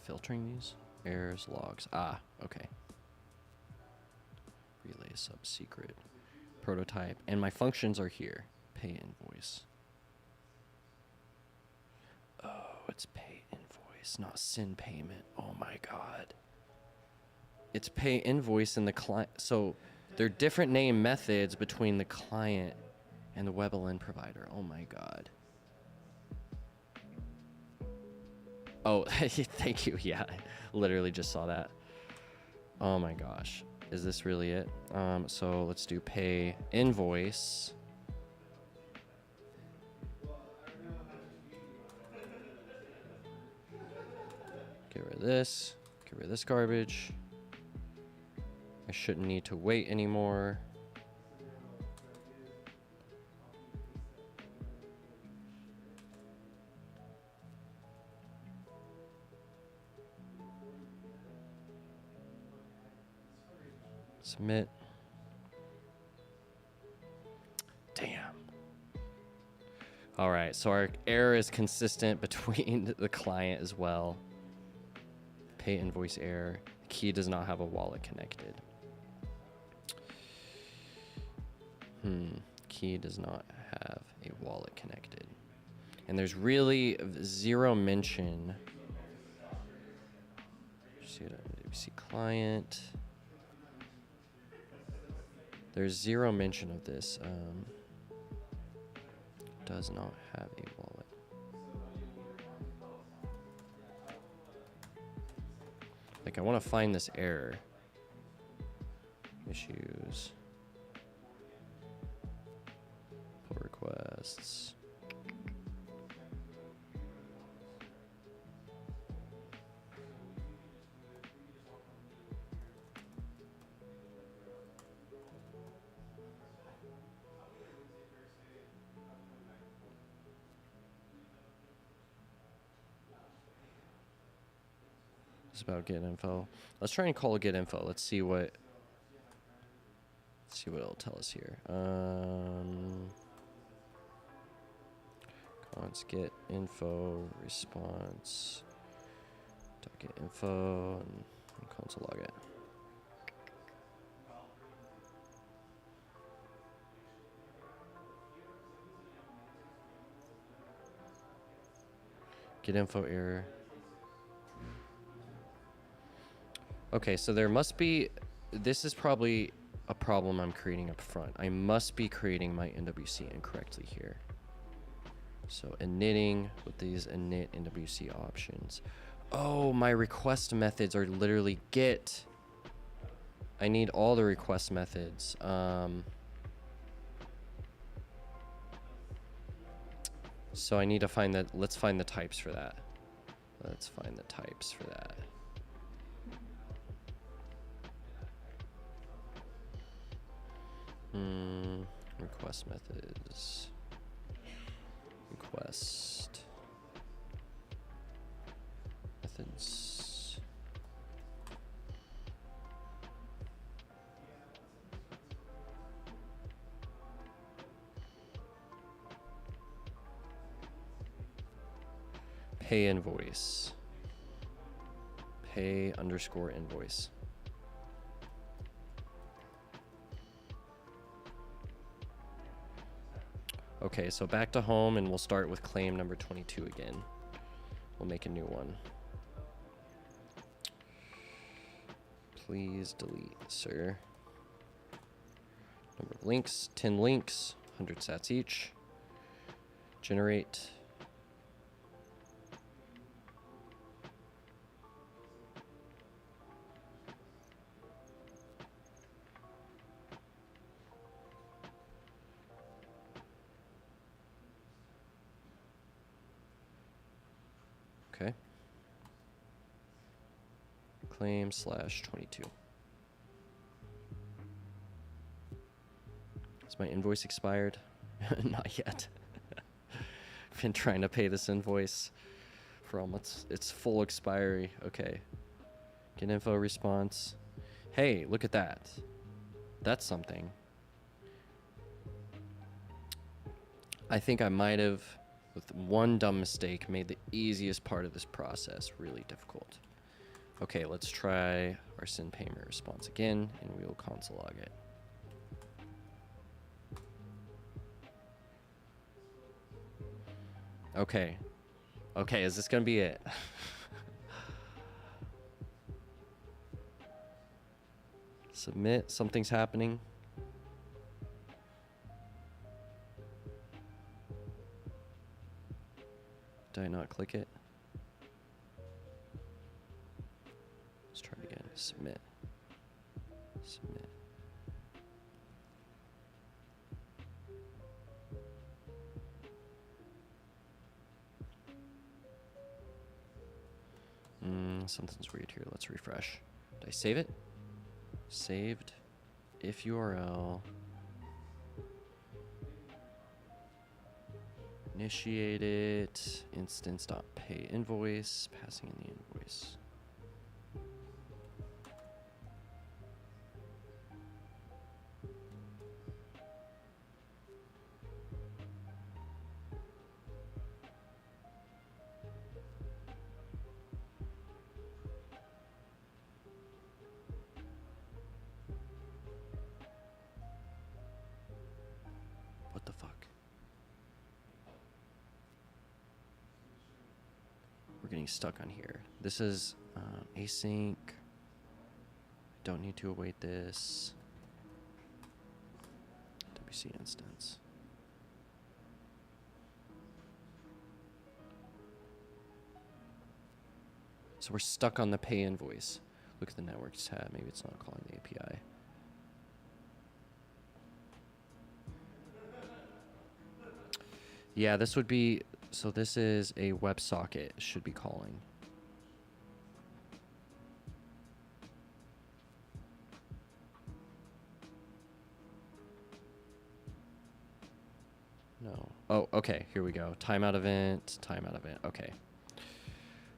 Filtering these errors, logs. Ah, okay. Relay sub secret prototype, and my functions are here. Pay invoice. Oh, it's pay invoice, not send payment. Oh my god. It's pay invoice in the client. So there are different name methods between the client and the WebLN provider. Oh my god. Oh, thank you. Yeah, I literally just saw that. Oh my gosh. Is this really it? So let's do pay invoice. Get rid of this. Get rid of this garbage. I shouldn't need to wait anymore. Submit. Damn. All right, so our error is consistent between the client as well. Pay invoice error. The key does not have a wallet connected. Key does not have a wallet connected. And there's really zero mention. See client. There's zero mention of this. Does not have a wallet. Like, I want to find this error. Issues. Pull requests. It's about get info. Let's try and call get info. Let's see what it'll tell us here. Cons get info response. Dot get info and console log it. Get info error. Okay, so there must be, this is probably a problem I'm creating up front. I must be creating my NWC incorrectly here. So initting with these init NWC options. Oh, my request methods are literally get. I need all the request methods. So I need to find that. Let's find the types for that. Let's find the types for that. Request methods. Request methods. Pay invoice. Pay underscore invoice. Okay, so back to home and we'll start with claim number 22 again. We'll make a new one. Please delete, sir. Number of links, 10 links, 100 sats each. Generate. Okay. Claim /22. Is my invoice expired? Not yet. I've been trying to pay this invoice for almost its full expiry. Okay. Get info response. Hey, look at that. That's something. I think I might have, with one dumb mistake, made the easiest part of this process really difficult. Okay, let's try our send payment response again, and we will console log it. Okay. Okay, is this gonna be it? Submit, something's happening. Did I not click it? Let's try it again. Submit. Submit. Something's weird here. Let's refresh. Did I save it? Saved. If URL. Initiate it. Instance.pay invoice. Passing in the invoice. What the fuck? We're getting stuck on here. This is async. Don't need to await this. WC instance. So we're stuck on the pay invoice. Look at the networks tab. Maybe it's not calling the API. Yeah, this would be, so this is a WebSocket it should be calling. No. Oh, okay, here we go. Timeout event, okay.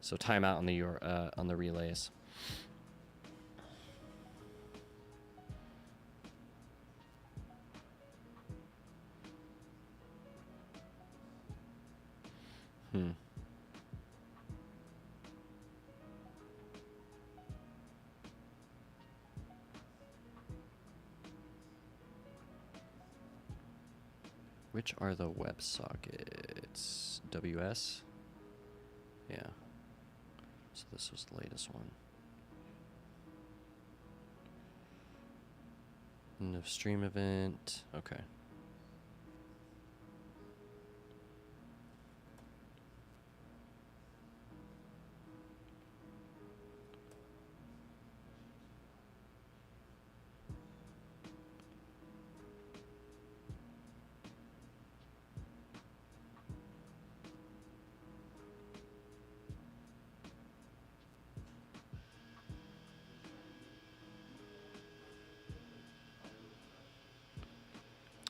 So timeout on the relays. Which are the WebSockets? WS? Yeah. So this was the latest one. End of stream event. Okay.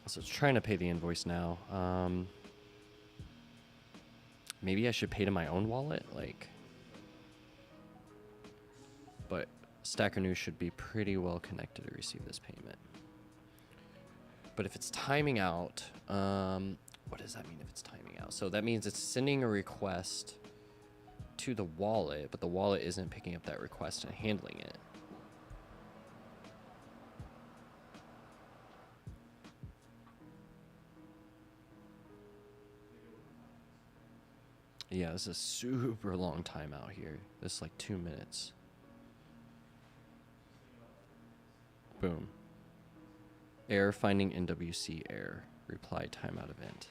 So it's trying to pay the invoice now. Maybe I should pay to my own wallet, like. But Stacker News should be pretty well connected to receive this payment. But if it's timing out, what does that mean if it's timing out? So that means it's sending a request to the wallet, but the wallet isn't picking up that request and handling it. Yeah, this is a super long timeout here. This is like 2 minutes. Boom. Error finding NWC error. Reply timeout event.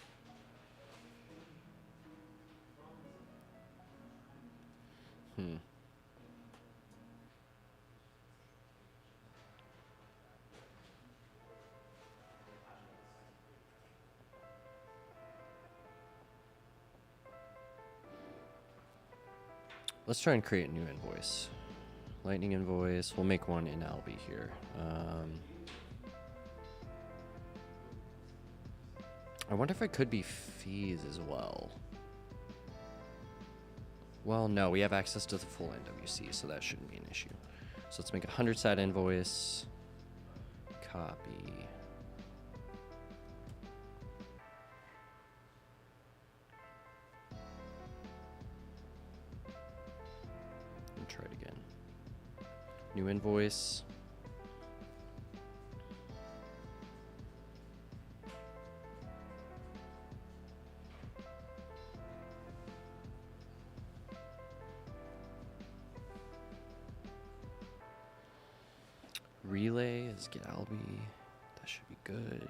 Let's try and create a new invoice. Lightning invoice. We'll make one in Albi here. I wonder if it could be fees as well. Well, no, we have access to the full NWC, so that shouldn't be an issue. So let's make a 100-sat invoice. Copy. And try it again. New invoice. Relay is get Albi. That should be good.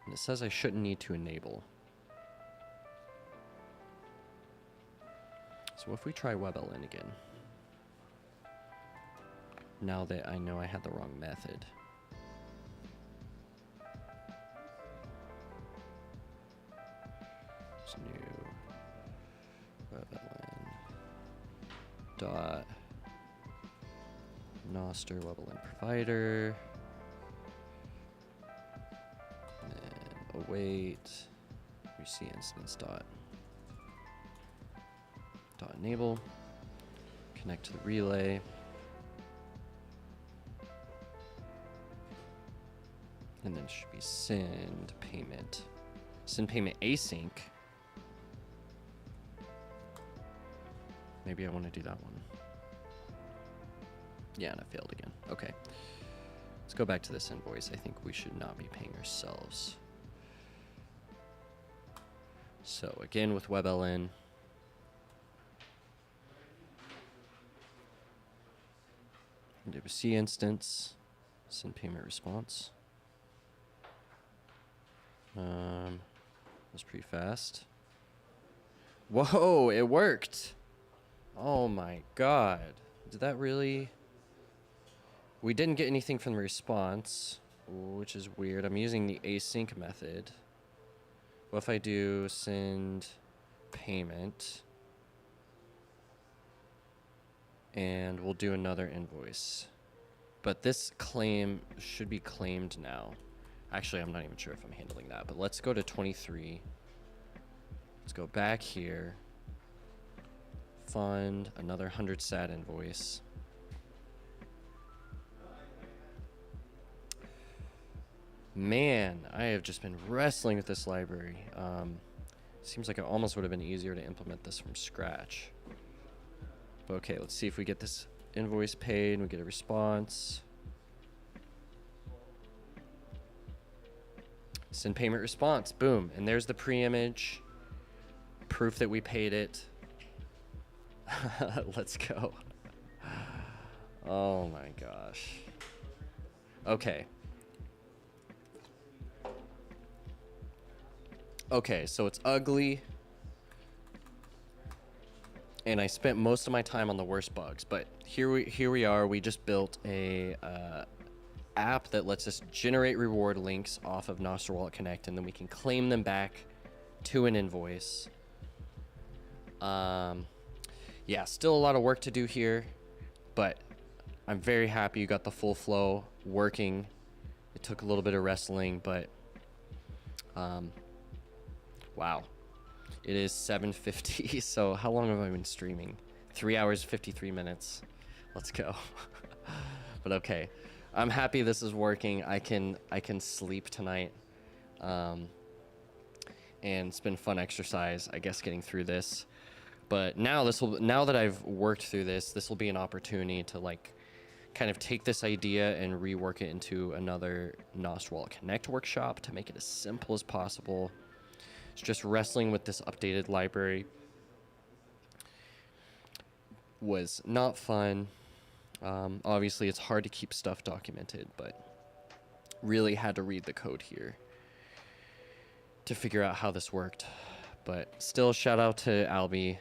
And it says I shouldn't need to enable. So if we try WebLN again. Now that I know I had the wrong method. It's new WebLN dot Noster WebLN provider. And then await UC instance dot enable. Connect to the relay. And then it should be send payment. Send payment async. Maybe I want to do that one. Yeah, and I failed again. Okay. Let's go back to this invoice. I think we should not be paying ourselves. So again with WebLN. NWC instance. Send payment response. That's pretty fast. Whoa, it worked. Oh my god. Did that really? We didn't get anything from the response, which is weird. I'm using the async method. What if I do send payment? And we'll do another invoice. But this claim should be claimed now. Actually, I'm not even sure if I'm handling that, but let's go to 23. Let's go back here. Fund another 100 SAT invoice. Man, I have just been wrestling with this library. Seems like it almost would have been easier to implement this from scratch. But okay, let's see if we get this invoice paid and we get a response. Send payment response, boom. And there's the pre-image, proof that we paid it. Let's go. Oh my gosh. Okay. Okay, so it's ugly. And I spent most of my time on the worst bugs, but here we are. We just built a app that lets us generate reward links off of Nostr Wallet Connect, and then we can claim them back to an invoice. Yeah, still a lot of work to do here, but I'm very happy you got the full flow working. It took a little bit of wrestling, but wow. It is 7:50, so how long have I been streaming? 3 hours, 53 minutes. Let's go. But okay. I'm happy this is working. I can sleep tonight. And it's been fun exercise, I guess, getting through this. But now that I've worked through this will be an opportunity to like kind of take this idea and rework it into another Nostr Wallet Connect workshop to make it as simple as possible. It's just wrestling with this updated library was not fun. Obviously, it's hard to keep stuff documented, but really had to read the code here to figure out how this worked. But still, shout out to Albie.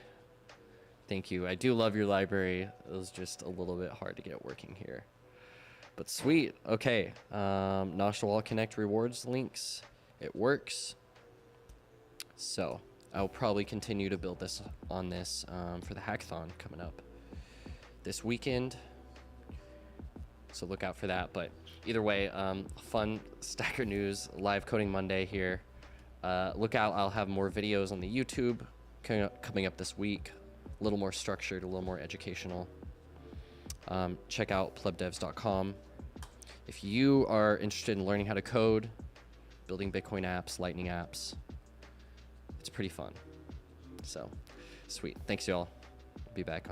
Thank you. I do love your library. It was just a little bit hard to get it working here. But sweet. Okay. Nostr Wallet Connect rewards links. It works. So I'll probably continue to build this on this for the hackathon coming up this weekend. So look out for that. But either way, fun Stacker News live coding Monday here. Look out. I'll have more videos on the YouTube coming up this week. A little more structured, a little more educational. Check out PlebDevs.com. If you are interested in learning how to code, building Bitcoin apps, Lightning apps, it's pretty fun. So, sweet. Thanks, y'all. Be back on.